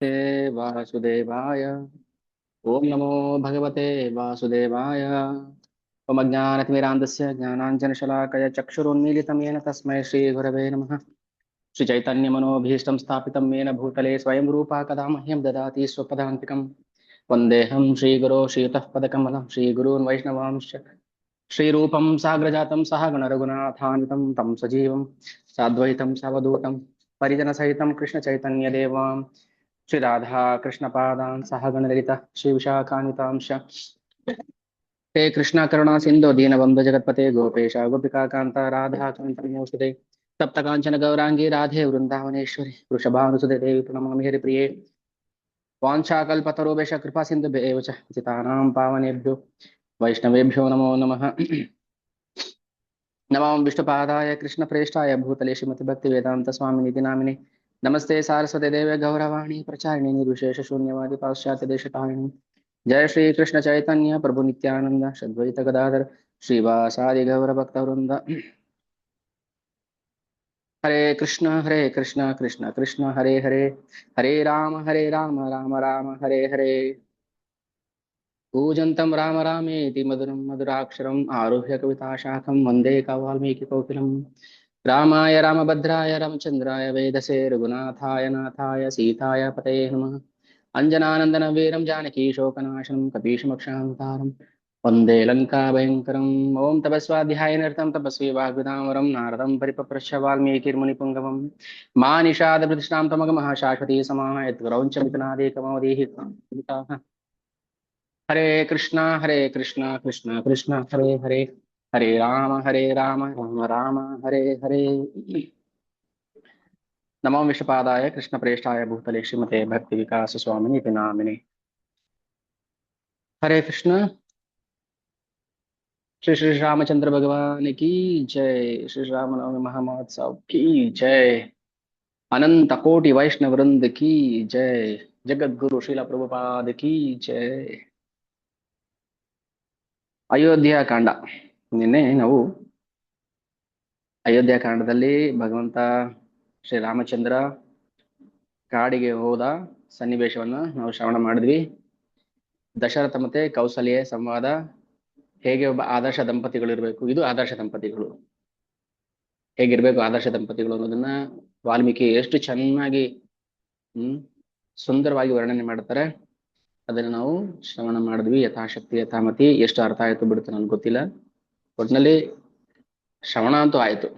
ते वासुदेवाय। ओम नमो भगवते वासुदेवाय। ओम अज्ञानतिमिरान्धस्य ज्ञानाञ्जनशलाकया चक्षुरुन्मीलितं येन तस्मै श्रीगुरवे नमः। श्रीचैतन्यमनोभीष्टं स्थापितं येन भूतले स्वयं रूपा कदा मह्यं ददाति स्वपदान्तिकं। वन्देऽहं श्रीगुरो श्रीयुतः पदकमलं श्रीगुरून् वैष्णवांश्च श्रीरूपं साग्रजातं सह गणरघुनाथान्वितं तं सजीवं साद्वैतं सावधूतं परिजनसहितं कृष्णचैतन्यदेवां श्रीराधा कृष्णपादान् सह गणललिता श्रीविशाखान्वितांश हे कृष्णा करुणा सिन्धो दीनबन्धु जगत्पते गोपेश गोपिका कान्ता राधा कान्ता तप्त कांचन गौरांगी राधे वृंदावनेश्वरी वृषभानुसुते देवी प्रणमामि हरिप्रिये वाञ्छाकल्पतरुभ्यश्च कृपा सिन्धुभ्येव च पतितानां पावनेभ्यो वैष्णवेभ्यो नमो नमः। नमो विष्णुपादाय कृष्णप्रेष्ठाय भूतले श्रीमद्भक्तिवेदान्त स्वामिनिति नामिने नमस्ते सारस्वते देवे गौरवाणी प्रचारिणे निर्विशेष शून्यवादी पाश्चात्य देशकारिणी जय श्री कृष्ण चैतन्य प्रभु नित्यानंद श्रीद्वैत गदाधर श्रीवासादि गौर भक्तवृंद। हरे कृष्ण कृष्ण कृष्ण हरे हरे हरे राम राम राम हरे हरे। कूजन्तं राम रामेति मधुरं मधुराक्षरम् आरुह्य कविताशाखं वन्दे वाल्मीकिकोकिलं। रामाय रामभद्राय रामचन्द्राय वेदसे रघुनाथाय नाथाय सीताय पतये नमः। अञ्जनानन्दनं वीरं जानकी शोकनाशनं कपीशमक्षान्तारं वन्दे लङ्काभयङ्करम्। ॐ तपस्वाध्यायनिरतं तपस्वी वाग्विदामरं नारदं परिपप्रच्छ वाल्मीकिर्मुनिपुङ्गवम् मानिषादप्रतिष्ठां तमगमः शाश्वती समाः यत्करौञ्च मिथुनादेकमवधीः हरे कृष्णा कृष्ण कृष्ण हरे हरे हरे राम राम राम हरे हरे। नमो विष्णुपादाय कृष्णप्रेष्ठाय भूतले श्रीमते भक्ति विकास स्वामिनीति नामिने। हरे कृष्ण। श्री श्री रामचंद्र भगवान की जय। श्री राम नवमी महामहोत्सव की जय। अनंत कोटि वैष्णव वृंद की जय। जगत गुरु श्रील प्रभुपाद की जय। ಅಯೋಧ್ಯ ಕಾಂಡ. ನಿನ್ನೆ ನಾವು ಅಯೋಧ್ಯ ಕಾಂಡದಲ್ಲಿ ಭಗವಂತ ಶ್ರೀರಾಮಚಂದ್ರ ಕಾಡಿಗೆ ಹೋದ ಸನ್ನಿವೇಶವನ್ನ ನಾವು ಶ್ರವಣ ಮಾಡಿದ್ವಿ. ದಶರಥ ಮತ್ತೆ ಕೌಸಲ್ಯ ಸಂವಾದ, ಹೇಗೆ ಒಬ್ಬ ಆದರ್ಶ ದಂಪತಿಗಳು ಇರಬೇಕು, ಇದು ಆದರ್ಶ ದಂಪತಿಗಳು ಹೇಗಿರ್ಬೇಕು, ಆದರ್ಶ ದಂಪತಿಗಳು ಅನ್ನೋದನ್ನ ವಾಲ್ಮೀಕಿ ಎಷ್ಟು ಚೆನ್ನಾಗಿ ಸುಂದರವಾಗಿ ವರ್ಣನೆ ಮಾಡ್ತಾರೆ. ಅದನ್ನ ನಾವು ಶ್ರವಣ ಮಾಡಿದ್ವಿ. ಯಥಾಶಕ್ತಿ ಯಥಾಮತಿ. ಎಷ್ಟು ಅರ್ಥ ಆಯ್ತು ಬಿಡುತ್ತೆ ನನ್ಗೆ ಗೊತ್ತಿಲ್ಲ. ಒಟ್ನಲ್ಲಿ ಶ್ರವಣ ಅಂತೂ ಆಯ್ತು,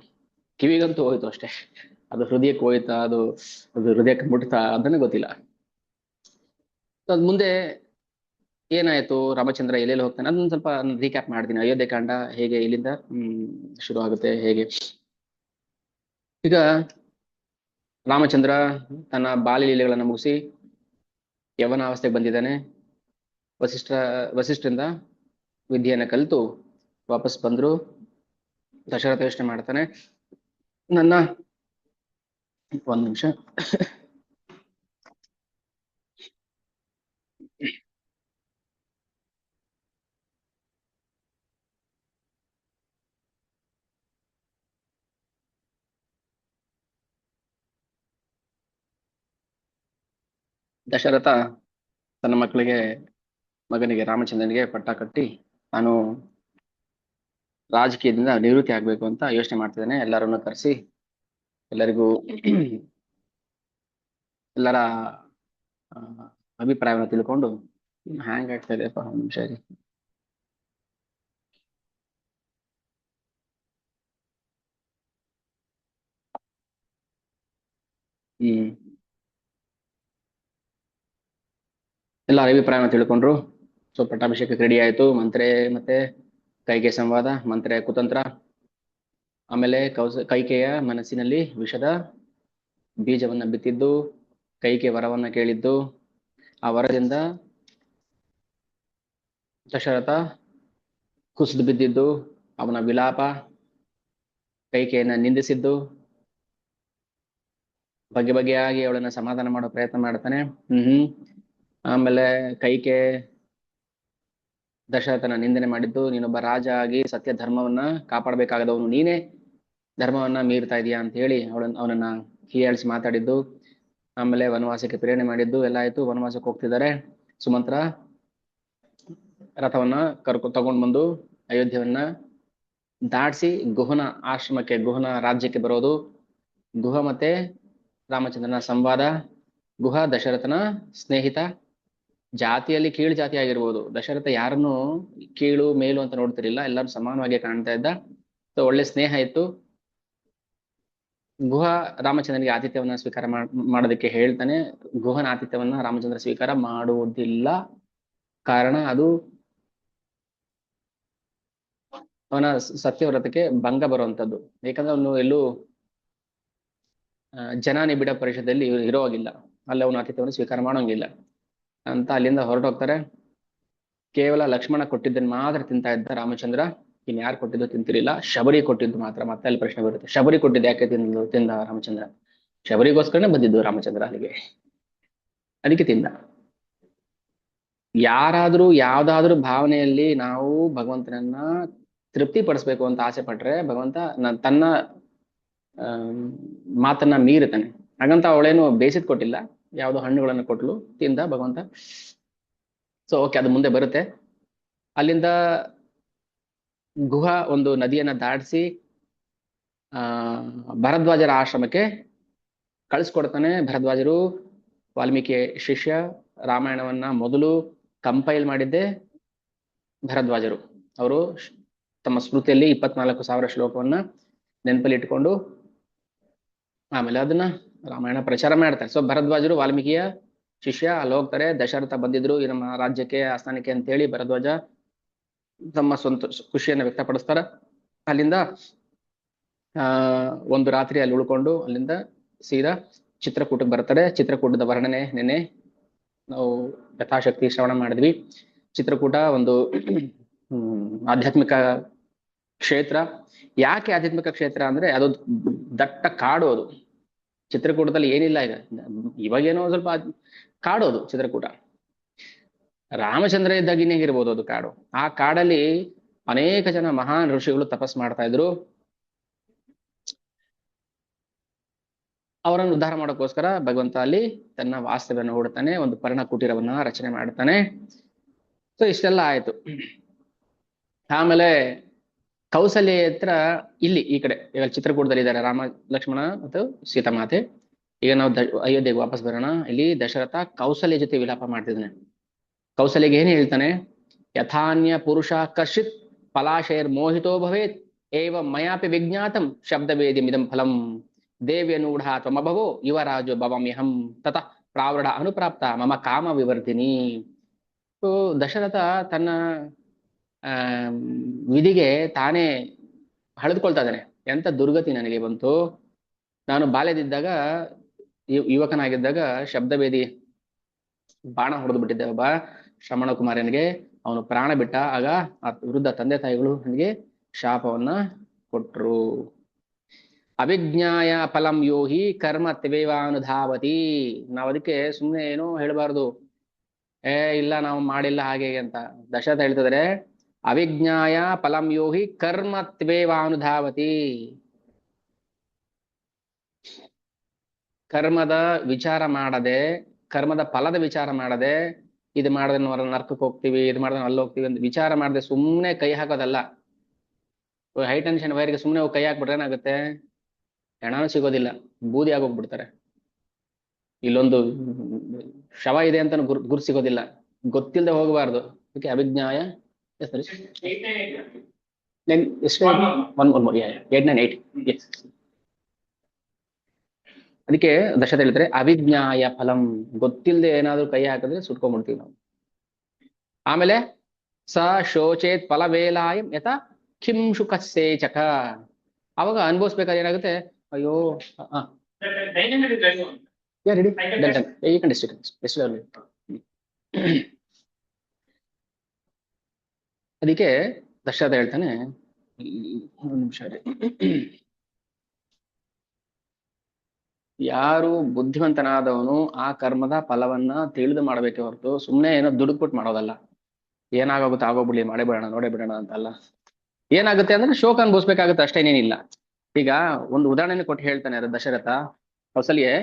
ಕಿವಿಗಂತೂ ಹೋಯ್ತು ಅಷ್ಟೇ. ಅದು ಹೃದಯಕ್ಕೆ ಹೋಯ್ತಾ, ಅದು ಹೃದಯಕ್ಕೆ ಮುಟ್ತಾ ಅದನ್ನ ಗೊತ್ತಿಲ್ಲ. ಅದ್ ಮುಂದೆ ಏನಾಯ್ತು, ರಾಮಚಂದ್ರ ಎಲ್ಲೆಲ್ಲಿ ಹೋಗ್ತಾನೆ ಅದನ್ನ ಸ್ವಲ್ಪ ರೀಕ್ಯಾಪ್ ಮಾಡ್ತೀನಿ. ಅಯೋಧ್ಯೆ ಕಾಂಡ ಹೇಗೆ ಇಲ್ಲಿಂದ ಶುರು ಆಗುತ್ತೆ ಹೇಗೆ. ಈಗ ರಾಮಚಂದ್ರ ತನ್ನ ಬಾಲ್ಯ ಲೀಲೆಗಳನ್ನ ಮುಗಿಸಿ ಯವನ ಅವಸ್ಥೆಗೆ ಬಂದಿದ್ದಾನೆ. ವಸಿಷ್ಠರಿಂದ ವಿದ್ಯೆಯನ್ನ ಕಲಿತು ವಾಪಸ್ ಬಂದ್ರು. ದಶರಥ ಯೋಚನೆ ಮಾಡ್ತಾನೆ, ನನ್ನ ಒಂದ್ ನಿಮಿಷ. ದಶರಥ ತನ್ನ ಮಗನಿಗೆ ರಾಮಚಂದ್ರನಿಗೆ ಪಟ್ಟ ಕಟ್ಟಿ ನಾನು ರಾಜಕೀಯದಿಂದ ನಿವೃತ್ತಿ ಆಗ್ಬೇಕು ಅಂತ ಯೋಚನೆ ಮಾಡ್ತಿದ್ದಾನೆ. ಎಲ್ಲರನ್ನು ಕರೆಸಿ ಎಲ್ಲರಿಗೂ ಎಲ್ಲರ ಅಭಿಪ್ರಾಯವನ್ನು ತಿಳ್ಕೊಂಡು ಹ್ಯಾಂಗ್ ಆಗ್ತಾ ಇದೆಯಪ್ಪ, ಒಂದು ನಿಮಿಷ ಇರಿ. ಎಲ್ಲರ ಅಭಿಪ್ರಾಯವನ್ನು ತಿಳ್ಕೊಂಡ್ರು. ಸೊ ಪಟ್ಟಾಭಿಷೇಕಕ್ಕೆ ರೆಡಿ ಆಯ್ತು. ಮಂತ್ರೆ ಮತ್ತೆ ಕೈಕೆ ಸಂವಾದ, ಮಂತ್ರೆ ಕುತಂತ್ರ, ಆಮೇಲೆ ಕೈಕೆಯ ಮನಸ್ಸಿನಲ್ಲಿ ವಿಷದ ಬೀಜವನ್ನ ಬಿತ್ತಿದ್ದು, ಕೈಕೆ ವರವನ್ನ ಕೇಳಿದ್ದು, ಆ ವರದಿಂದ ದಶರಥ ಕುಸಿದು ಬಿದ್ದಿದ್ದು, ಅವನ ವಿಲಾಪ, ಕೈಕೆಯನ್ನ ನಿಂದಿಸಿದ್ದು, ಬಗೆಯಾಗಿ ಅವಳನ್ನ ಸಮಾಧಾನ ಮಾಡೋ ಪ್ರಯತ್ನ ಮಾಡ್ತಾನೆ. ಆಮೇಲೆ ಕೈಕೆ ದಶರಥನ ನಿಂದನೆ ಮಾಡಿದ್ದು, ನೀನೊಬ್ಬ ರಾಜ ಆಗಿ ಸತ್ಯ ಧರ್ಮವನ್ನ ಕಾಪಾಡಬೇಕಾಗದವನು ನೀನೇ ಧರ್ಮವನ್ನ ಮೀರ್ತಾ ಇದೀಯಾ ಅಂತ ಹೇಳಿ ಅವನನ್ನ ಹೀಯಾಳಿಸಿ ಮಾತಾಡಿದ್ದು. ಆಮೇಲೆ ವನವಾಸಕ್ಕೆ ಪ್ರೇರಣೆ ಮಾಡಿದ್ದು ಎಲ್ಲ ಆಯ್ತು. ವನವಾಸಕ್ಕೆ ಹೋಗ್ತಿದ್ದಾರೆ. ಸುಮಂತ್ರ ರಥವನ್ನ ತಗೊಂಡ್ ಬಂದು ಅಯೋಧ್ಯವನ್ನ ದಾಟಿಸಿ ಗುಹನ ಆಶ್ರಮಕ್ಕೆ, ಗುಹನ ರಾಜ್ಯಕ್ಕೆ ಬರೋದು. ಗುಹ ಮತ್ತೆ ರಾಮಚಂದ್ರನ ಸಂವಾದ. ಗುಹ ದಶರಥನ ಸ್ನೇಹಿತ, ಜಾತಿಯಲ್ಲಿ ಕೀಳು ಜಾತಿ ಆಗಿರ್ಬೋದು. ದಶರಥ ಯಾರನ್ನು ಕೀಳು ಮೇಲು ಅಂತ ನೋಡ್ತಿರ್ಲಿಲ್ಲ, ಎಲ್ಲರೂ ಸಮಾನವಾಗಿ ಕಾಣ್ತಾ ಇದ್ದ. ಸೊ ಒಳ್ಳೆ ಸ್ನೇಹ ಇತ್ತು. ಗುಹ ರಾಮಚಂದ್ರನಿಗೆ ಆತಿಥ್ಯವನ್ನ ಸ್ವೀಕಾರ ಮಾಡೋದಕ್ಕೆ ಹೇಳ್ತಾನೆ. ಗುಹನ ಆತಿಥ್ಯವನ್ನ ರಾಮಚಂದ್ರ ಸ್ವೀಕಾರ ಮಾಡುವುದಿಲ್ಲ. ಕಾರಣ ಅದು ಅವನ ಸತ್ಯವ್ರತಕ್ಕೆ ಭಂಗ ಬರುವಂತದ್ದು. ಯಾಕಂದ್ರೆ ಅವನು ಎಲ್ಲೂ ಜನ ನಿಬಿಡ ಪರಿಷದಲ್ಲಿ ಇರೋ ಹಾಗಿಲ್ಲ, ಅಲ್ಲಿ ಅವನ ಆತಿಥ್ಯವನ್ನು ಸ್ವೀಕಾರ ಮಾಡೋಂಗಿಲ್ಲ ಅಂತ ಅಲ್ಲಿಂದ ಹೊರಟೋಗ್ತಾರೆ. ಕೇವಲ ಲಕ್ಷ್ಮಣ ಕೊಟ್ಟಿದ್ದನ್ನು ಮಾತ್ರ ತಿಂತಾ ಇದ್ದ ರಾಮಚಂದ್ರ. ಇನ್ ಯಾರು ಕೊಟ್ಟಿದ್ದು ತಿಂತಿರ್ಲಿಲ್ಲ. ಶಬರಿ ಕೊಟ್ಟಿದ್ದು ಮಾತ್ರ. ಮತ್ತೆ ಅಲ್ಲಿ ಪ್ರಶ್ನೆ ಬರುತ್ತೆ, ಶಬರಿ ಕೊಟ್ಟಿದ್ದು ಯಾಕೆ ತಿಂದ ರಾಮಚಂದ್ರ? ಶಬರಿಗೋಸ್ಕರನೇ ಬಂದಿದ್ದು ರಾಮಚಂದ್ರ ಅಲ್ಲಿಗೆ, ಅದಕ್ಕೆ ತಿಂದ. ಯಾರಾದ್ರೂ ಯಾವ್ದಾದ್ರೂ ಭಾವನೆಯಲ್ಲಿ ನಾವು ಭಗವಂತನನ್ನ ತೃಪ್ತಿ ಪಡಿಸ್ಬೇಕು ಅಂತ ಆಸೆ ಪಟ್ರೆ ಭಗವಂತ ತನ್ನ ಮಾತನ್ನ ಮೀರುತ್ತಾನೆ. ಹಾಗಂತ ಅವಳೇನು ಬೇಯಿಸಿದ್ ಕೊಟ್ಟಿಲ್ಲ, ಯಾವ್ದೋ ಹಣ್ಣುಗಳನ್ನು ಕೊಟ್ಲು, ತಿಂದ ಭಗವಂತ. ಸೊ ಓಕೆ, ಅದು ಮುಂದೆ ಬರುತ್ತೆ. ಅಲ್ಲಿಂದ ಗುಹ ಒಂದು ನದಿಯನ್ನ ದಾಟಿಸಿ ಭರದ್ವಾಜರ ಆಶ್ರಮಕ್ಕೆ ಕಳಿಸ್ಕೊಡ್ತಾನೆ. ಭರದ್ವಾಜರು ವಾಲ್ಮೀಕಿ ಶಿಷ್ಯ. ರಾಮಾಯಣವನ್ನ ಮೊದಲು ಕಂಪೈಲ್ ಮಾಡಿದ್ದೆ ಭರದ್ವಾಜರು. ಅವರು ತಮ್ಮ ಸ್ಮೃತಿಯಲ್ಲಿ 24,000 ಶ್ಲೋಕವನ್ನ ನೆನಪಲ್ಲಿ ಇಟ್ಕೊಂಡು ಆಮೇಲೆ ಅದನ್ನ ರಾಮಾಯಣ ಪ್ರಚಾರ ಮಾಡ್ತಾರೆ. ಸೊ ಭರದ್ವಾಜರು ವಾಲ್ಮೀಕಿಯ ಶಿಷ್ಯ. ಅಲ್ಲಿ ಹೋಗ್ತಾರೆ. ದಶರಥ ಬಂದಿದ್ರು ಈ ನಮ್ಮ ರಾಜ್ಯಕ್ಕೆ, ಆಸ್ಥಾನಕ್ಕೆ ಅಂತೇಳಿ ಭರದ್ವಾಜ ತಮ್ಮ ಸ್ವಂತ ಖುಷಿಯನ್ನು ವ್ಯಕ್ತಪಡಿಸ್ತಾರ. ಅಲ್ಲಿಂದ ಒಂದು ರಾತ್ರಿ ಅಲ್ಲಿ ಉಳ್ಕೊಂಡು ಅಲ್ಲಿಂದ ಸೀದಾ ಚಿತ್ರಕೂಟಕ್ಕೆ ಬರ್ತಾರೆ. ಚಿತ್ರಕೂಟದ ವರ್ಣನೆ ನೆನೆ ನಾವು ಯಥಾಶಕ್ತಿ ಶ್ರವಣ ಮಾಡಿದ್ವಿ. ಚಿತ್ರಕೂಟ ಒಂದು ಆಧ್ಯಾತ್ಮಿಕ ಕ್ಷೇತ್ರ. ಯಾಕೆ ಆಧ್ಯಾತ್ಮಿಕ ಕ್ಷೇತ್ರ ಅಂದ್ರೆ ಅದು ದಟ್ಟ ಕಾಡು. ಅದು ಚಿತ್ರಕೂಟದಲ್ಲಿ ಏನಿಲ್ಲ. ಇವಾಗೇನೋ ಸ್ವಲ್ಪ ಕಾಡೋದು ಚಿತ್ರಕೂಟ. ರಾಮಚಂದ್ರ ಇದ್ದಾಗಿನೇ ಇರ್ಬೋದು ಅದು ಕಾಡು. ಆ ಕಾಡಲ್ಲಿ ಅನೇಕ ಜನ ಮಹಾನ್ ಋಷಿಗಳು ತಪಸ್ ಮಾಡ್ತಾ ಇದ್ರು. ಅವರನ್ನು ಉದ್ಧಾರ ಮಾಡೋಕ್ಕೋಸ್ಕರ ಭಗವಂತ ಅಲ್ಲಿ ತನ್ನ ವಾಸ್ತವ್ಯವನ್ನು ಹೂಡ್ತಾನೆ. ಒಂದು ಪರ್ಣಕುಟೀರವನ್ನ ರಚನೆ ಮಾಡ್ತಾನೆ. ಸೊ ಇಷ್ಟೆಲ್ಲ ಆಯ್ತು. ಆಮೇಲೆ ಕೌಸಲ್ಯ ಹತ್ರ ಇಲ್ಲಿ ಈ ಕಡೆ ಇವಾಗ ಚಿತ್ರಕೂಟದಲ್ಲಿ ಇದ್ದಾರೆ ರಾಮ ಲಕ್ಷ್ಮಣ ಮತ್ತು ಸೀತಾಮಾತೆ. ಈಗ ನಾವು ಅಯೋಧ್ಯೆಗೆ ವಾಪಸ್ ಬರೋಣ. ಇಲ್ಲಿ ದಶರಥ ಕೌಸಲ್ಯ ಜೊತೆ ವಿಲಾಪ ಮಾಡ್ತಿದ್ದಾನೆ. ಕೌಸಲ್ಯಗೆ ಏನ್ ಹೇಳ್ತಾನೆ? ಯಥಾನ್ಯ ಪುರುಷ ಕರ್ಷಿತ್ ಪಲಾಶೈರ್ ಮೋಹಿತೋ ಭವೇತ್ ಏವ ಮಯಾಪಿ ವಿಜ್ಞಾತಂ ಶಬ್ದವೇದಿ ಮಿದಂ ಫಲಂ ದೇವ್ಯನೂಢ ತ್ವಮಭವೋ ಯುವರಾಜೋ ಭವಮ್ಯಹಂ ತತಃ ಪ್ರಾವೃಢ ಅನುಪ್ರಾಪ್ತ ಮಮ ಕಾಮ ವಿವರ್ಧಿನಿ. ದಶರಥ ತನ್ನ ವಿಧಿಗೆ ತಾನೇ ಹಳೆದುಕೊಳ್ತಾ ಇದ್ದಾನೆ. ಎಂತ ದುರ್ಗತಿ ನನಗೆ ಬಂತು. ನಾನು ಬಾಲ್ಯದಿದ್ದಾಗ, ಯುವಕನಾಗಿದ್ದಾಗ ಶಬ್ದವೇದಿ ಬಾಣ ಹೊಡೆದು ಬಿಟ್ಟಿದ್ದೆ ಒಬ್ಬ ಶ್ರಮಣ ಕುಮಾರನಿಗೆ. ಅವನು ಪ್ರಾಣ ಬಿಟ್ಟ. ಆಗ ಆ ವೃದ್ಧ ತಂದೆ ತಾಯಿಗಳು ನನಗೆ ಶಾಪವನ್ನ ಕೊಟ್ರು. ಅವಿಜ್ಞಾಯ ಫಲಂ ಯೋಹಿ ಕರ್ಮ ತ್ವೇವಾನುಧಾವತಿ. ನಾವ್ ಅದಕ್ಕೆ ಸುಮ್ನೆ ಏನೋ ಹೇಳ್ಬಾರ್ದು, ಇಲ್ಲ ನಾವು ಮಾಡಿಲ್ಲ ಹಾಗೆ ಅಂತ. ದಶರಥ ಹೇಳ್ತಿದ್ರೆ ಅವಿಜ್ಞಾಯ ಫಲಂ ಯೋಹಿ ಕರ್ಮ ತ್ವೇವಾನುಧಾವತಿ. ಕರ್ಮದ ವಿಚಾರ ಮಾಡದೆ, ಕರ್ಮದ ಫಲದ ವಿಚಾರ ಮಾಡದೆ, ಇದು ಮಾಡಿದ್ರೆ ನರ್ಕಕ್ಕೆ ಹೋಗ್ತೀವಿ, ಇದು ಮಾಡಿದ್ರೆ ಅಲ್ಲಿ ಹೋಗ್ತೀವಿ ಅಂತ ವಿಚಾರ ಮಾಡದೆ ಸುಮ್ನೆ ಕೈ ಹಾಕೋದಲ್ಲ. ಹೈ ಟೆನ್ಷನ್ ವೈರ್ಗೆ ಸುಮ್ನೆ ಕೈ ಹಾಕ್ಬಿಟ್ರೆ ಏನಾಗುತ್ತೆ? ಹೆಣನೂ ಸಿಗೋದಿಲ್ಲ, ಬೂದಿ ಆಗೋಗ್ಬಿಡ್ತಾರೆ. ಇಲ್ಲೊಂದು ಶವ ಇದೆ ಅಂತ ಗುರು ಸಿಗೋದಿಲ್ಲ. ಗೊತ್ತಿಲ್ಲದೆ ಹೋಗಬಾರ್ದು. ಅದಕ್ಕೆ ಅವಿಜ್ಞಾಯ ಅದಕ್ಕೆ ದಶರಥ ಹೇಳ್ತಾರೆ ಅವಿಜ್ಞಾಯ ಫಲಂ. ಗೊತ್ತಿಲ್ಲದೆ ಏನಾದ್ರು ಕೈ ಹಾಕಿದ್ರೆ ಸುಟ್ಕೊಂಡ್ಬಿಡ್ತೀವಿ ನಾವು. ಆಮೇಲೆ ಸ ಶೋಚೇತ್ ಫಲವೇಲಾಯಂ ಯಥ ಕಿಂಶು ಕಸ್ಸೇಚಕ. ಅವಾಗ ಅನುಭವಿಸ್ಬೇಕಾದ್ರೆ ಏನಾಗುತ್ತೆ? ಅಯ್ಯೋ ಅದಕ್ಕೆ ದಶರಥ ಹೇಳ್ತಾನೆ, ಒಂದು ನಿಮಿಷ, ಯಾರು ಬುದ್ಧಿವಂತನಾದವನು ಆ ಕರ್ಮದ ಫಲವನ್ನ ತಿಳಿದು ಮಾಡ್ಬೇಕೆ ಹೊರತು ಸುಮ್ನೆ ಏನೋ ದುಡುಕ್ಬಿಟ್ಟು ಮಾಡೋದಲ್ಲ. ಏನಾಗುತ್ತೆ ಆಗೋಗ್ಬಿಡ್ಲಿ, ಮಾಡೇ ಬಿಡೋಣ, ನೋಡೇ ಬಿಡೋಣ ಅಂತಲ್ಲ. ಏನಾಗುತ್ತೆ ಅಂದ್ರೆ ಶೋಕ ಅನುಭವಿಸ್ಬೇಕಾಗುತ್ತೆ, ಅಷ್ಟೇನೇನಿಲ್ಲ. ಈಗ ಒಂದು ಉದಾಹರಣೆ ಕೊಟ್ಟು ಹೇಳ್ತಾನೆ ಅದು ದಶರಥ. ಕೌಸಲ್ಯೆ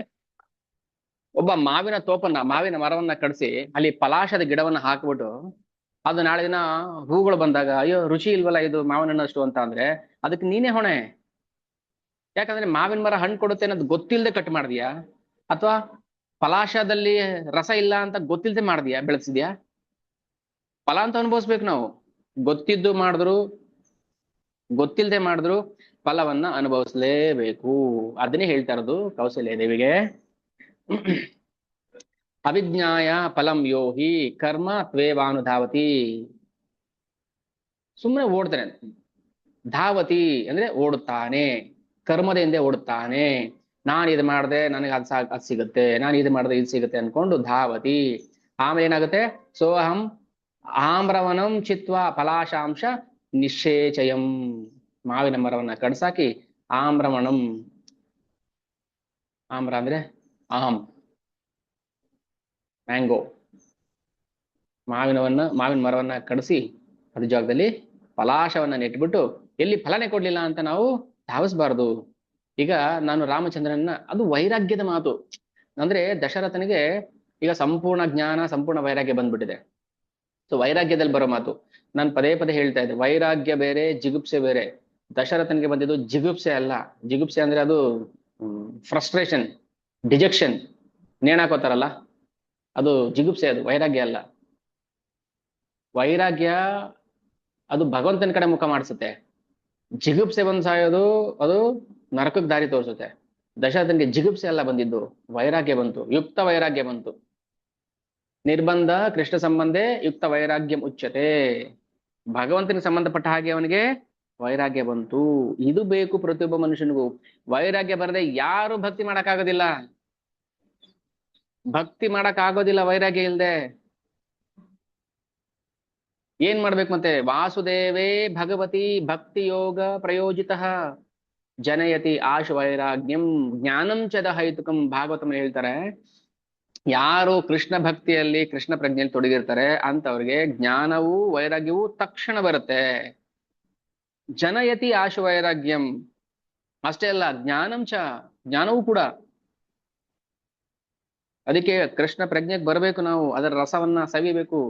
ಒಬ್ಬ ಮಾವಿನ ಮರವನ್ನ ಕಡಿಸಿ ಅಲ್ಲಿ ಪಲಾಶದ ಗಿಡವನ್ನ ಹಾಕ್ಬಿಟ್ಟು ಅದು ನಾಳೆ ದಿನ ಹೂಗಳು ಬಂದಾಗ ಅಯ್ಯೋ ರುಚಿ ಇಲ್ವಲ್ಲ ಇದು ಮಾವಿನ ಹಣ್ಣಷ್ಟು ಅಂತ ಅಂದ್ರೆ ಅದಕ್ಕೆ ನೀನೇ ಹೊಣೆ. ಯಾಕಂದ್ರೆ ಮಾವಿನ ಮರ ಹಣ್ಣು ಕೊಡುತ್ತೆ ಅನ್ನೋದು ಗೊತ್ತಿಲ್ಲದೆ ಕಟ್ ಮಾಡಿದ್ಯಾ, ಅಥವಾ ಪಲಾಶದಲ್ಲಿ ರಸ ಇಲ್ಲ ಅಂತ ಗೊತ್ತಿಲ್ಲದೆ ಮಾಡಿದ್ಯಾ, ಬೆಳೆಸಿದ್ಯಾ? ಫಲ ಅಂತ ಅನುಭವಿಸ್ಬೇಕು ನಾವು. ಗೊತ್ತಿದ್ದು ಮಾಡಿದ್ರು ಗೊತ್ತಿಲ್ಲದೆ ಮಾಡಿದ್ರು ಫಲವನ್ನ ಅನುಭವಿಸ್ಲೇಬೇಕು. ಅದನ್ನೇ ಹೇಳ್ತಾ ಇರೋದು ಕೌಸಲ್ಯ ದೇವಿಗೆ. ಅವಿಜ್ಞಾಯ ಫಲಂ ಯೋಹಿ ಕರ್ಮ ತ್ವೇವಾನುಧಾವತಿ. ಸುಮ್ಮನೆ ಓಡ್ತಾನೆ. ಧಾವತಿ ಅಂದ್ರೆ ಓಡುತ್ತಾನೆ, ಕರ್ಮದ ಹಿಂದೆ ಓಡುತ್ತಾನೆ. ನಾನು ಇದು ಮಾಡಿದೆ ನನಗೆ ಅದ್ ಸಿಗುತ್ತೆ, ನಾನು ಇದು ಮಾಡಿದ್ರೆ ಇದು ಸಿಗುತ್ತೆ ಅನ್ಕೊಂಡು ಧಾವತಿ. ಆಮೇಲೆ ಏನಾಗುತ್ತೆ? ಸೋಹಂ ಆಮ್ರವನಂ ಚಿತ್ವ ಫಲಾಶಾಂಶ ನಿಶ್ಚೇಚಯಂ. ಮಾವಿನ ಮರವನ್ನ ಕಡ್ಸಾಕಿ ಆಮ್ರವಣಂ, ಆಮ್ರ ಅಂದ್ರೆ ಆಮ್, ಮ್ಯಾಂಗೋ, ಮಾವಿನ ಮರವನ್ನ ಕಡಿಸಿ ಅದ್ರ ಜಾಗದಲ್ಲಿ ಫಲಾಶವನ್ನ ನೆಟ್ಬಿಟ್ಟು ಎಲ್ಲಿ ಫಲನೆ ಕೊಡ್ಲಿಲ್ಲ ಅಂತ ನಾವು ಧಾವಿಸ್ಬಾರ್ದು. ಈಗ ನಾನು ರಾಮಚಂದ್ರನ, ಅದು ವೈರಾಗ್ಯದ ಮಾತು. ಅಂದ್ರೆ ದಶರಥನಿಗೆ ಈಗ ಸಂಪೂರ್ಣ ಜ್ಞಾನ, ಸಂಪೂರ್ಣ ವೈರಾಗ್ಯ ಬಂದ್ಬಿಟ್ಟಿದೆ. ಸೊ ವೈರಾಗ್ಯದಲ್ಲಿ ಬರೋ ಮಾತು ನಾನು ಪದೇ ಪದೇ ಹೇಳ್ತಾ ಇದ್ದೆ. ವೈರಾಗ್ಯ ಬೇರೆ, ಜಿಗುಪ್ಸೆ ಬೇರೆ. ದಶರಥನಿಗೆ ಬಂದಿದ್ದು ಜಿಗುಪ್ಸೆ ಅಲ್ಲ. ಜಿಗುಪ್ಸೆ ಅಂದ್ರೆ ಅದು ಫ್ರಸ್ಟ್ರೇಷನ್, ಡಿಜೆಕ್ಷನ್, ನೇಣಾಕೋತಾರಲ್ಲ, ಅದು ಜಿಗುಪ್ಸೆ, ಅದು ವೈರಾಗ್ಯ ಅಲ್ಲ. ವೈರಾಗ್ಯ ಅದು ಭಗವಂತನ ಕಡೆ ಮುಖ ಮಾಡಿಸುತ್ತೆ. ಜಿಗುಪ್ಸೆ ಬಂದ್ ಸಾಯೋದು ಅದು ನರಕಕ್ಕೆ ದಾರಿ ತೋರಿಸುತ್ತೆ. ದಶರಥನಿಗೆ ಜಿಗುಪ್ಸೆ ಎಲ್ಲ ಬಂದಿದ್ದು, ವೈರಾಗ್ಯ ಬಂತು, ಯುಕ್ತ ವೈರಾಗ್ಯ ಬಂತು. ನಿರ್ಬಂಧ ಕೃಷ್ಣ ಸಂಬಂಧೆ ಯುಕ್ತ ವೈರಾಗ್ಯಂ ಉಚ್ಯತೆ. ಭಗವಂತನಿಗೆ ಸಂಬಂಧಪಟ್ಟ ಹಾಗೆ ಅವನಿಗೆ ವೈರಾಗ್ಯ ಬಂತು. ಇದು ಬೇಕು ಪ್ರತಿಯೊಬ್ಬ ಮನುಷ್ಯನಿಗೂ. ವೈರಾಗ್ಯ ಬರದೆ ಯಾರು ಭಕ್ತಿ ಮಾಡಕ್ಕಾಗೋದಿಲ್ಲ. ಭಕ್ತಿ ಮಾಡಕ್ ಆಗೋದಿಲ್ಲ ವೈರಾಗ್ಯ ಇಲ್ದೆ. ಏನ್ ಮಾಡ್ಬೇಕು ಮತ್ತೆ? ವಾಸುದೇವೇ ಭಗವತಿ ಭಕ್ತಿ ಯೋಗ ಪ್ರಯೋಜಿತ ಜನಯತಿ ಆಶು ವೈರಾಗ್ಯಂ ಜ್ಞಾನಂ ಚದ ಹೈತುಕಂ. ಭಾಗವತಂ ಹೇಳ್ತಾರೆ, ಯಾರು ಕೃಷ್ಣ ಭಕ್ತಿಯಲ್ಲಿ, ಕೃಷ್ಣ ಪ್ರಜ್ಞೆಯಲ್ಲಿ ತೊಡಗಿರ್ತಾರೆ ಅಂತವ್ರಿಗೆ ಜ್ಞಾನವೂ ವೈರಾಗ್ಯವೂ ತಕ್ಷಣ ಬರುತ್ತೆ. ಜನಯತಿ ಆಶು ವೈರಾಗ್ಯಂ. ಅಷ್ಟೇ ಅಲ್ಲ, ಜ್ಞಾನಂ ಚ, ಜ್ಞಾನವೂ ಕೂಡ. ಅದಕ್ಕೆ ಕೃಷ್ಣ ಪ್ರಜ್ಞೆಗೆ ಬರಬೇಕು ನಾವು. ಅದರ ರಸವನ್ನ ಸವಿಬೇಕು,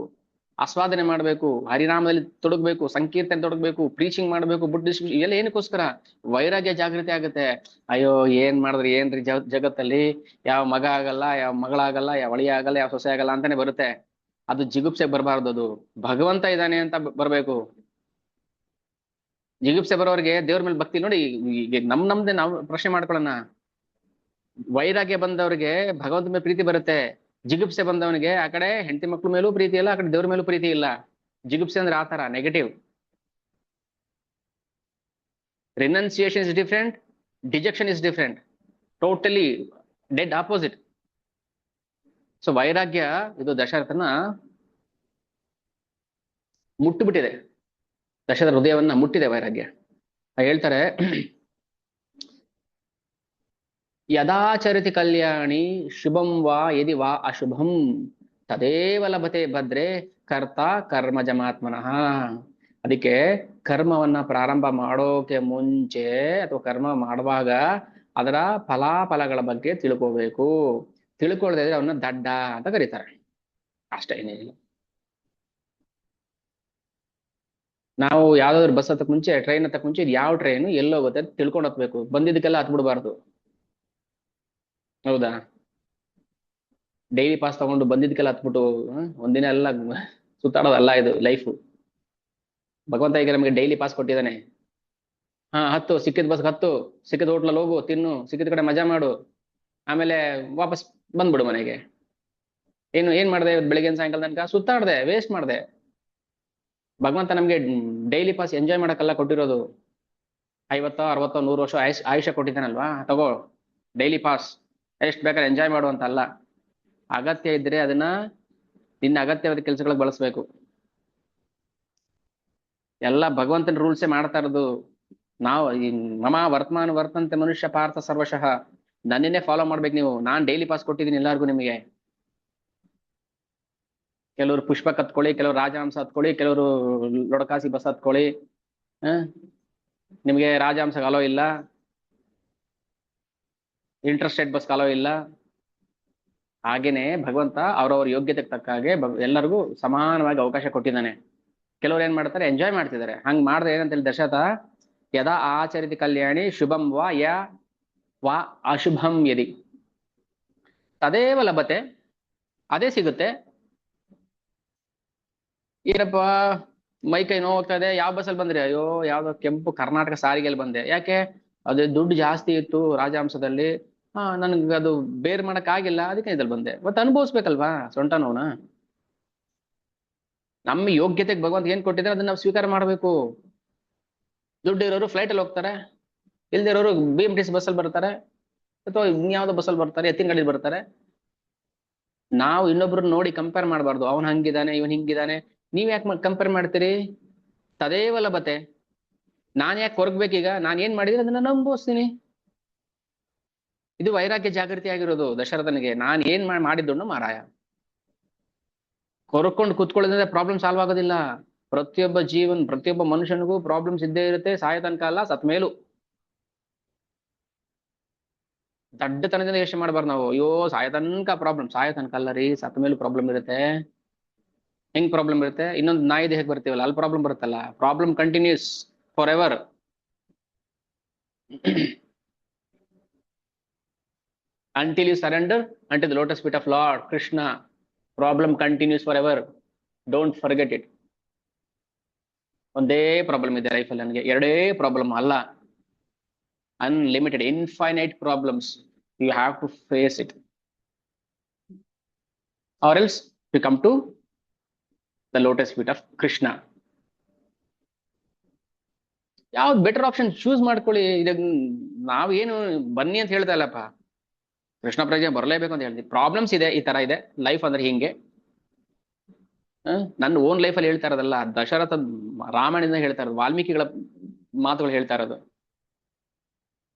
ಆಸ್ವಾದನೆ ಮಾಡ್ಬೇಕು, ಹರಿನಾಮದಲ್ಲಿ ತೊಡಗ್ಬೇಕು, ಸಂಕೀರ್ತನೆ ತೊಡಗ್ಬೇಕು, ಪ್ರೀಚಿಂಗ್ ಮಾಡ್ಬೇಕು, ಬುಡ್ ಡಿಸ್ಟ್ರಿಬ್ಯೂಷನ್, ಇವೆಲ್ಲ ಏನಕ್ಕೋಸ್ಕರ? ವೈರಾಗ್ಯ ಜಾಗೃತಿ ಆಗುತ್ತೆ. ಅಯ್ಯೋ ಏನ್ ಮಾಡಿದ್ರಿ ಏನ್ರಿ ಜಗತ್ತಲ್ಲಿ, ಯಾವ ಮಗ ಆಗಲ್ಲ, ಯಾವ ಮಗಳಾಗಲ್ಲ, ಯಾವ ಅಳಿ ಆಗಲ್ಲ, ಯಾವ ಸೊಸೆ ಆಗಲ್ಲ ಅಂತಾನೆ ಬರುತ್ತೆ. ಅದು ಜಿಗುಪ್ಸೆಗೆ ಬರಬಾರ್ದು. ಅದು ಭಗವಂತ ಇದ್ದಾನೆ ಅಂತ ಬರ್ಬೇಕು. ಜಿಗುಪ್ಸೆ ಬರೋರಿಗೆ ದೇವ್ರ ಮೇಲೆ ಭಕ್ತಿ ನೋಡಿ. ಈಗ ನಮ್ದೇ ನಾವು ಪ್ರಶ್ನೆ ಮಾಡ್ಕೊಳ್ಳೋಣ. ವೈರಾಗ್ಯ ಬಂದವ್ರಿಗೆ ಭಗವಂತ ಮೇಲೆ ಪ್ರೀತಿ ಬರುತ್ತೆ. ಜಿಗುಪ್ಸೆ ಬಂದವನಿಗೆ ಆ ಕಡೆ ಹೆಂಡತಿ ಮಕ್ಳ ಮೇಲೂ ಪ್ರೀತಿ ಇಲ್ಲ, ಆ ಕಡೆ ದೇವ್ರ ಮೇಲೂ ಪ್ರೀತಿ ಇಲ್ಲ. ಜಿಗುಪ್ಸೆ ಅಂದ್ರೆ ಆತರ negative. Renunciation is different, dejection is different, totally dead opposite. So ವೈರಾಗ್ಯ ಇದು ದಶರಥನ ಮುಟ್ಟುಬಿಟ್ಟಿದೆ, ದಶರಥ ಹೃದಯವನ್ನ ಮುಟ್ಟಿದೆ ವೈರಾಗ್ಯ. ಹೇಳ್ತಾರೆ, ಯದಾಚರಿತಿ ಕಲ್ಯಾಣಿ ಶುಭಂ ವಾ ಯದಿ ವಾ ಅಶುಭಂ ತದೇವ ಲಭತೆ ಭದ್ರೇ ಕರ್ತ ಕರ್ಮಜಮಾತ್ಮನಃ. ಅದಕ್ಕೆ ಕರ್ಮವನ್ನ ಪ್ರಾರಂಭ ಮಾಡೋಕೆ ಮುಂಚೆ ಅಥವಾ ಕರ್ಮ ಮಾಡುವಾಗ ಅದರ ಫಲಾಫಲಗಳ ಬಗ್ಗೆ ತಿಳ್ಕೋಬೇಕು. ತಿಳ್ಕೊಳ್ಳದೆ ಇದ್ರೆ ಅವನ್ನ ದಡ್ಡ ಅಂತ ಕರೀತಾರೆ. ಅಷ್ಟೇ, ಏನೇನಿಲ್ಲ. ನಾವು ಯಾವ್ದಾದ್ರು ಬಸ್ ಹತ್ತಕ್ ಮುಂಚೆ, ಟ್ರೈನ್ ಹತ್ತಕ್ ಮುಂಚೆ, ಇದು ಯಾವ ಟ್ರೈನು ಎಲ್ಲೋಗುತ್ತೆ ಅಂತ ತಿಳ್ಕೊಂಡು ಹತ್ಬೇಕು. ಬಂದಿದ್ದಕ್ಕೆಲ್ಲ ಹತ್ಬಿಡ್ಬಾರ್ದು. ಹೌದಾ? ಡೈಲಿ ಪಾಸ್ ತಗೊಂಡು ಬಂದಿದ್ದಕ್ಕೆಲ್ಲ ಹತ್ಬಿಟ್ಟು ಒಂದಿನ ಎಲ್ಲ ಸುತ್ತಾಡೋದಲ್ಲ ಇದು ಲೈಫು. ಭಗವಂತ ಈಗ ನಮಗೆ ಡೈಲಿ ಪಾಸ್ ಕೊಟ್ಟಿದ್ದಾನೆ. ಹಾ, ಹತ್ತು, ಸಿಕ್ಕಿದ ಬಸ್ ಹತ್ತು, ಸಿಕ್ಕಿದ ಹೋಟ್ಲಲ್ಲಿ ಹೋಗು, ತಿನ್ನು, ಸಿಕ್ಕಿದ ಕಡೆ ಮಜಾ ಮಾಡು, ಆಮೇಲೆ ವಾಪಸ್ ಬಂದ್ಬಿಡು ಮನೆಗೆ. ಏನ್ ಮಾಡಿದೆ ಬೆಳಿಗ್ಗೆ ಸಾಯಂಕಾಲ ತನಕ? ಸುತ್ತಾಡ್ದೆ, ವೇಸ್ಟ್ ಮಾಡಿದೆ. ಭಗವಂತ ನಮ್ಗೆ ಡೈಲಿ ಪಾಸ್ ಎಂಜಾಯ್ ಮಾಡಕ್ಕೆಲ್ಲ ಕೊಟ್ಟಿರೋದು. 50, 60, 100 ವರ್ಷ ಆಯುಷ್ಯ ಕೊಟ್ಟಿದ್ದಾನಲ್ವಾ, ತಗೋ ಡೈಲಿ ಪಾಸ್, ಎಷ್ಟು ಬೇಕಾದ್ರೆ ಎಂಜಾಯ್ ಮಾಡುವಂತ ಅಲ್ಲ. ಅಗತ್ಯ ಇದ್ರೆ ಅದನ್ನ ನಿನ್ನ ಅಗತ್ಯವಾದ ಕೆಲಸಗಳಿಗೆ ಬಳಸ್ಬೇಕು. ಎಲ್ಲ ಭಗವಂತನ ರೂಲ್ಸೇ ಮಾಡ್ತಾ ಇರೋದು. ನಾವು ಮಮ ವರ್ತಮಾನ ವರ್ತಂತೆ ಮನುಷ್ಯ ಪಾರ್ಥ ಸರ್ವಶಃ. ನನ್ನನ್ನೇ ಫಾಲೋ ಮಾಡ್ಬೇಕು ನೀವು. ನಾನ್ ಡೈಲಿ ಪಾಸ್ ಕೊಟ್ಟಿದ್ದೀನಿ ಎಲ್ಲರಿಗೂ. ನಿಮಗೆ ಕೆಲವರು ಪುಷ್ಪ ಹತ್ಕೊಳ್ಳಿ, ಕೆಲವರು ರಾಜಹಂಸ ಹತ್ಕೊಳ್ಳಿ, ಕೆಲವರು ಲೊಡಕಾಸಿ ಬಸ್ ಹತ್ಕೊಳ್ಳಿ. ನಿಮಗೆ ರಾಜಹಂಸ ಅಲೋ ಇಲ್ಲ, ಇಂಟರ್ಸ್ಟೇಟ್ ಬಸ್ ಅಲೋ ಇಲ್ಲ, ಹಾಗೇನೆ ಭಗವಂತ ಅವ್ರವ್ರ ಯೋಗ್ಯತೆಗೆ ತಕ್ಕ ಹಾಗೆ ಎಲ್ಲರಿಗೂ ಸಮಾನವಾಗಿ ಅವಕಾಶ ಕೊಟ್ಟಿದ್ದಾನೆ. ಕೆಲವ್ರು ಏನ್ ಮಾಡ್ತಾರೆ, ಎಂಜಾಯ್ ಮಾಡ್ತಿದ್ದಾರೆ. ಹಂಗ್ ಮಾಡಿದ್ರೆ ಏನಂತ ಹೇಳಿ ದಶರಥ, ಯದಾ ಆಚರಿತಿ ಕಲ್ಯಾಣಿ ಶುಭಂ ವಾ ವಾ ಅಶುಭಂ ಯದಿ ತದೇವ ಲಭತೆ, ಅದೇ ಸಿಗುತ್ತೆ. ಏನಪ್ಪ ಮೈ ಕೈ ನೋವು ಹೋಗ್ತಾ ಇದೆ, ಯಾವ ಬಸ್ಸಲ್ಲಿ ಬಂದ್ರೆ, ಅಯ್ಯೋ ಯಾವ್ದೋ ಕೆಂಪು ಕರ್ನಾಟಕ ಸಾರಿಗೆಯಲ್ಲಿ ಬಂದೆ. ಯಾಕೆ? ಅದು ದುಡ್ಡು ಜಾಸ್ತಿ ಇತ್ತು ರಾಜಹಂಸದಲ್ಲಿ, ನನ್ಗೆ ಅದು ಬೇರ್ ಮಾಡಕ್ ಆಗಿಲ್ಲ, ಅದಕ್ಕೆ ಇದ್ರಲ್ಲಿ ಬಂದೆ. ಮತ್ತೆ ಅನುಭವಿಸ್ಬೇಕಲ್ವಾ ಸೊಂಟ ನೋವನ. ನಮ್ಮ ಯೋಗ್ಯತೆಗೆ ಭಗವಂತ ಏನ್ ಕೊಟ್ಟಿದ್ರೆ ಅದನ್ನ ನಾವು ಸ್ವೀಕಾರ ಮಾಡ್ಬೇಕು. ದುಡ್ಡು ಇರೋರು ಫ್ಲೈಟ್ ಅಲ್ಲಿ ಹೋಗ್ತಾರೆ, ಇಲ್ದೇ ಇರೋರು BMTC ಬಸ್ಸಲ್ಲಿ ಬರ್ತಾರೆ, ಅಥವಾ ಇನ್ಯಾವುದೋ ಬಸ್ಸಲ್ಲಿ ಬರ್ತಾರೆ, ಎತ್ತಿನ ಗಾಡಿ ಬರ್ತಾರೆ. ನಾವು ಇನ್ನೊಬ್ರನ್ನ ನೋಡಿ ಕಂಪೇರ್ ಮಾಡಬಾರ್ದು. ಅವನ್ ಹಂಗಿದ್ದಾನೆ, ಇವನ್ ಹಿಂಗಿದ್ದಾನೆ. ನೀವ್ ಯಾಕೆ ಕಂಪೇರ್ ಮಾಡ್ತೀರಿ? ತದೇವ ಲಭತೆ. ನಾನ್ ಯಾಕೆ ಕೊರಗ್ಬೇಕೀಗ? ನಾನ್ ಏನ್ ಮಾಡಿದ್ರೆ ಅದನ್ನ ಅನುಭವಿಸ್ತೀನಿ. ಇದು ವೈರಾಗ್ಯ ಜಾಗೃತಿ ಆಗಿರೋದು ದಶರಥನಿಗೆ. ನಾನ್ ಏನ್ ಮಾಡಿದ್ದು ಮಾರಾಯ. ಕೊರಕೊಂಡು ಕೂತ್ಕೊಳ್ಳೋದ್ರಿಂದ ಪ್ರಾಬ್ಲಮ್ ಸಾಲ್ವ್ ಆಗೋದಿಲ್ಲ. ಪ್ರತಿಯೊಬ್ಬ ಮನುಷ್ಯನಿಗೂ ಪ್ರಾಬ್ಲಮ್ಸ್ ಇದ್ದೇ ಇರುತ್ತೆ, ಸಾಯ ತನಕ ಅಲ್ಲ, ಸತ್ ಮೇಲೂ. ದಡ್ಡತನದಿಂದ ಯೋಚನೆ ಮಾಡಬಾರ್ದು ನಾವು. ಅಯ್ಯೋ ಸಾಯ ತನಕ ಪ್ರಾಬ್ಲಮ್. ಸಾಯ ತನಕ ಅಲ್ಲ ರೀ, ಸತ್ ಮೇಲೂ ಪ್ರಾಬ್ಲಮ್ ಇರುತ್ತೆ. ಹೆಂಗ್ ಪ್ರಾಬ್ಲಮ್ ಇರುತ್ತೆ? ಇನ್ನೊಂದು ನಾಯಿ ದೇಹಕ್ಕೆ ಬರ್ತೀವಲ್ಲ, ಅಲ್ಲಿ ಪ್ರಾಬ್ಲಮ್ ಬರುತ್ತಲ್ಲ. Problem continues for ever. until you surrender unto the lotus feet of Lord Krishna, problem continues forever. Don't forget it. ಒಂದೇ ಪ್ರಾಬ್ಲಮ್ ಇದೆ ಲೈಫಲ್ಲಿ ನನಗೆ, ಎರಡೇ ಪ್ರಾಬ್ಲಮ್ ಅಲ್ಲ, unlimited infinite problems. You have to face it, or else you come to the lotus feet of Krishna. ಯಾವ್ದು better option choose ಮಾಡ್ಕೊಳ್ಳಿ. ನಾವೇನು ಬನ್ನಿ ಅಂತ ಹೇಳ್ತಾ ಇಲ್ಲಪ್ಪ, ಕೃಷ್ಣ ಪ್ರಜ್ಞೆ ಬರಲೇಬೇಕು ಅಂತ ಹೇಳ್ತೀವಿ. ಪ್ರಾಬ್ಲಮ್ಸ್ ಇದೆ, ಈ ತರ ಇದೆ ಲೈಫ್ ಅಂದ್ರೆ ಹಿಂಗೆ. ನನ್ನ ಓನ್ ಲೈಫಲ್ಲಿ ಹೇಳ್ತಾ ಇರೋದಲ್ಲ, ದಶರಥ ರಾಮಾಯಣದಿಂದ ಹೇಳ್ತಾ ಇರೋದು, ವಾಲ್ಮೀಕಿಗಳ ಮಾತುಗಳು ಹೇಳ್ತಾ ಇರೋದು.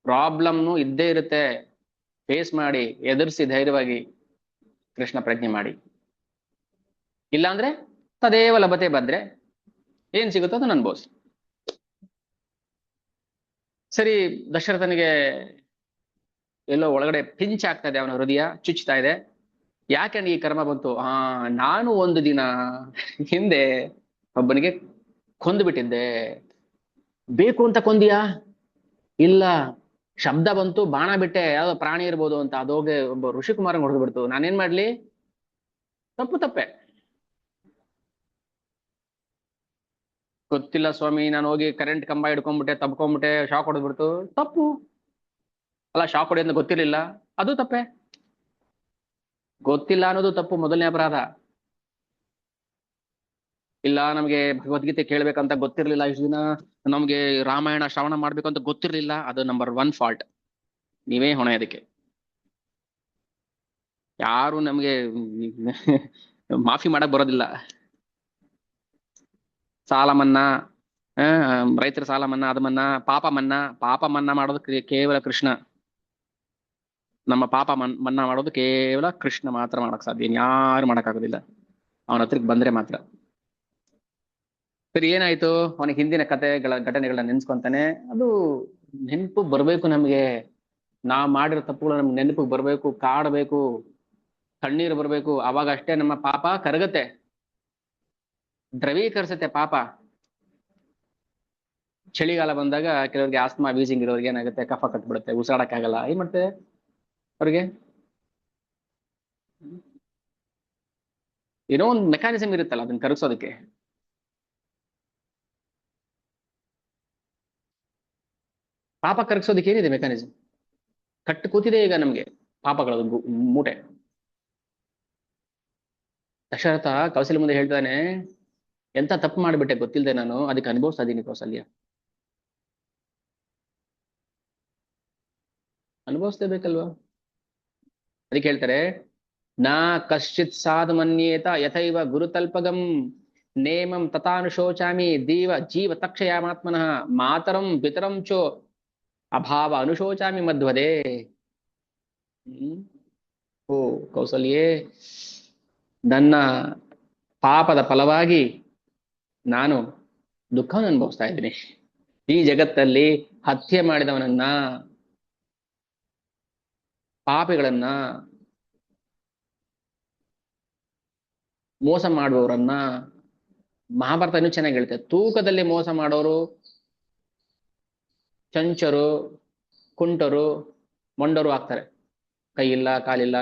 ಪ್ರಾಬ್ಲಮ್ನು ಇದ್ದೇ ಇರುತ್ತೆ, ಫೇಸ್ ಮಾಡಿ, ಎದುರಿಸಿ ಧೈರ್ಯವಾಗಿ ಕೃಷ್ಣ ಪ್ರಜ್ಞೆ ಮಾಡಿ. ಇಲ್ಲಾಂದ್ರೆ ತದೇವ ಲಭತೆ ಬಂದ್ರೆ ಏನ್ ಸಿಗುತ್ತೋ ಅದನ್ನ ಅನ್ಭವಿಸಿ. ಸರಿ, ದಶರಥನಿಗೆ ಎಲ್ಲೋ ಒಳಗಡೆ ಪಿಂಚ್ ಆಗ್ತಾ ಇದೆ, ಅವನ ಹೃದಯ ಚುಚ್ತಾ ಇದೆ. ಯಾಕೆ ಈ ಕರ್ಮ ಬಂತು? ನಾನು ಒಂದು ದಿನ ಹಿಂದೆ ಒಬ್ಬನಿಗೆ ಕೊಂದು ಬಿಟ್ಟಿದ್ದೆ. ಬೇಕು ಅಂತ ಕೊಂದಿಯಾ? ಇಲ್ಲ, ಶಬ್ದ ಬಂತು, ಬಾಣ ಬಿಟ್ಟೆ, ಯಾವ್ದೋ ಪ್ರಾಣಿ ಇರ್ಬೋದು ಅಂತ. ಅದೋಗೆ ಒಬ್ಬ ಋಷಿಕುಮಾರನ್ ಹೊಡೆದು ಬಿಡ್ತು. ನಾನೇನ್ ಮಾಡ್ಲಿ? ತಪ್ಪೆ. ಗೊತ್ತಿಲ್ಲ ಸ್ವಾಮಿ, ನಾನು ಹೋಗಿ ಕರೆಂಟ್ ಕಂಬ ಹಿಡ್ಕೊಂಡ್ಬಿಟ್ಟೆ, ತಬ್ಕೊಂಡ್ಬಿಟ್ಟೆ, ಶಾಕ್ ಹೊಡೆದ್ಬಿಡ್ತು. ತಪ್ಪು ಅಲ್ಲ, ಶಾಕ್ ಹೊಡೆಯೋದು ಗೊತ್ತಿರ್ಲಿಲ್ಲ, ಅದು ತಪ್ಪೆ. ಗೊತ್ತಿಲ್ಲ ಅನ್ನೋದು ತಪ್ಪು, ಮೊದಲನೇ ಅಪರಾಧ. ಇಲ್ಲ, ನಮ್ಗೆ ಭಗವದ್ಗೀತೆ ಕೇಳ್ಬೇಕಂತ ಗೊತ್ತಿರ್ಲಿಲ್ಲ ಇಷ್ಟು ದಿನ, ನಮ್ಗೆ ರಾಮಾಯಣ ಶ್ರವಣ ಮಾಡ್ಬೇಕಂತ ಗೊತ್ತಿರ್ಲಿಲ್ಲ, ಅದು ನಂಬರ್ 1 ಫಾಲ್ಟ್. ನೀವೇ ಹೊಣೆ ಅದಕ್ಕೆ. ಯಾರು ನಮ್ಗೆ ಮಾಫಿ ಮಾಡಕ್ ಬರೋದಿಲ್ಲ. ಸಾಲ ಮನ್ನಾ, ರೈತರ ಸಾಲ ಮನ್ನಾ, ಅದು ಮನ್ನಾ, ಪಾಪ ಮನ್ನಾ ಮಾಡೋದು ಕೇವಲ ಕೃಷ್ಣ. ನಮ್ಮ ಪಾಪ ಮನ್ನಾ ಮಾಡೋದು ಕೇವಲ ಕೃಷ್ಣ ಮಾತ್ರ ಮಾಡಕ್ ಸಾಧ್ಯ, ಯಾರು ಮಾಡಕ್ಕಾಗೋದಿಲ್ಲ, ಅವನ ಹತ್ರಕ್ಕೆ ಬಂದ್ರೆ ಮಾತ್ರ. ಸರಿ, ಏನಾಯ್ತು? ಅವನಿಗೆ ಹಿಂದಿನ ಘಟನೆಗಳನ್ನ ನೆನ್ಸ್ಕೊಂತಾನೆ. ಅದು ನೆನಪು ಬರ್ಬೇಕು ನಮ್ಗೆ. ನಾವ್ ಮಾಡಿರೋ ತಪ್ಪುಗಳು ನಮ್ಗೆ ನೆನಪಿಗೆ ಬರ್ಬೇಕು, ಕಾಡಬೇಕು, ಕಣ್ಣೀರು ಬರ್ಬೇಕು. ಅವಾಗ ಅಷ್ಟೇ ನಮ್ಮ ಪಾಪ ಕರಗತ್ತೆ, ದ್ರವೀಕರಿಸುತ್ತೆ ಪಾಪ. ಚಳಿಗಾಲ ಬಂದಾಗ ಕೆಲವರಿಗೆ ಆಸ್ತಮಾ, ವೀಸಿಂಗ್ ಇರೋರಿಗೆ ಏನಾಗುತ್ತೆ, ಕಫ ಕಟ್ಬಿಡುತ್ತೆ, ಉಸಿರಾಡಕ್ಕಾಗಲ್ಲ. ಏನ್ ಮಾಡ್ತೇವೆ ಅವ್ರಿಗೆ? ಏನೋ ಒಂದು ಮೆಕ್ಯಾನಿಸಮ್ ಇರುತ್ತಲ್ಲ ಅದನ್ನ ಕರಗಿಸೋದಕ್ಕೆ. ಪಾಪ ಕರಗಿಸೋದಕ್ಕೆ ಏನಿದೆ ಮೆಕ್ಯಾನಿಸಮ್? ಕಟ್ಟು ಕೂತಿದೆ ಈಗ ನಮ್ಗೆ ಪಾಪಗಳದ್ದು ಮೂಟೆ. ದಶರಥ ಕೌಸಲ್ಯ ಮುಂದೆ ಹೇಳ್ತಾನೆ, ಎಂತ ತಪ್ಪು ಮಾಡಿಬಿಟ್ಟೆ ಗೊತ್ತಿಲ್ಲದೆ ನಾನು, ಅದಕ್ಕೆ ಅನುಭವಿಸ್ತಾ ಇದೀನಿ ಕೌಸಲ್ಯ. ಅನುಭವಿಸ್ಲೇಬೇಕಲ್ವಾ? ಅದಕ್ಕೆ ಹೇಳ್ತಾರೆ, ನಾ ಕಶ್ಚಿತ್ ಸಾಧು ಮನ್ಯೇತ ಯಥೈವ ಗುರುತಲ್ಪಗಂ ನೇಮಂ ತಥಾನುಶೋಚಾಮಿ ಜೀವ ತಕ್ಷಯಾಮಾತ್ಮನಃ ಮಾತರಂ ಪಿತರಂ ಚೋ ಅಭಾವ ಅನುಶೋಚಾಮಿ ಮಧ್ವದೇ. ಓ ಕೌಸಲ್ಯೇ, ನನ್ನ ಪಾಪದ ಫಲವಾಗಿ ನಾನು ದುಃಖವನ್ನು ಅನುಭವಿಸ್ತಾ ಇದ್ದೀನಿ. ಈ ಜಗತ್ತಲ್ಲಿ ಹತ್ಯೆ ಮಾಡಿದವನನ್ನ, ಪಾಪಿಗಳನ್ನ, ಮೋಸ ಮಾಡುವವರನ್ನ ಮಹಾಭಾರತ ಇನ್ನೂ ಚೆನ್ನಾಗಿ ಹೇಳ್ತೇವೆ. ತೂಕದಲ್ಲಿ ಮೋಸ ಮಾಡೋರು, ಚಂಚರು, ಕುಂಟರು, ಮೊಂಡರು ಆಗ್ತಾರೆ. ಕೈ ಇಲ್ಲ, ಕಾಲಿಲ್ಲ.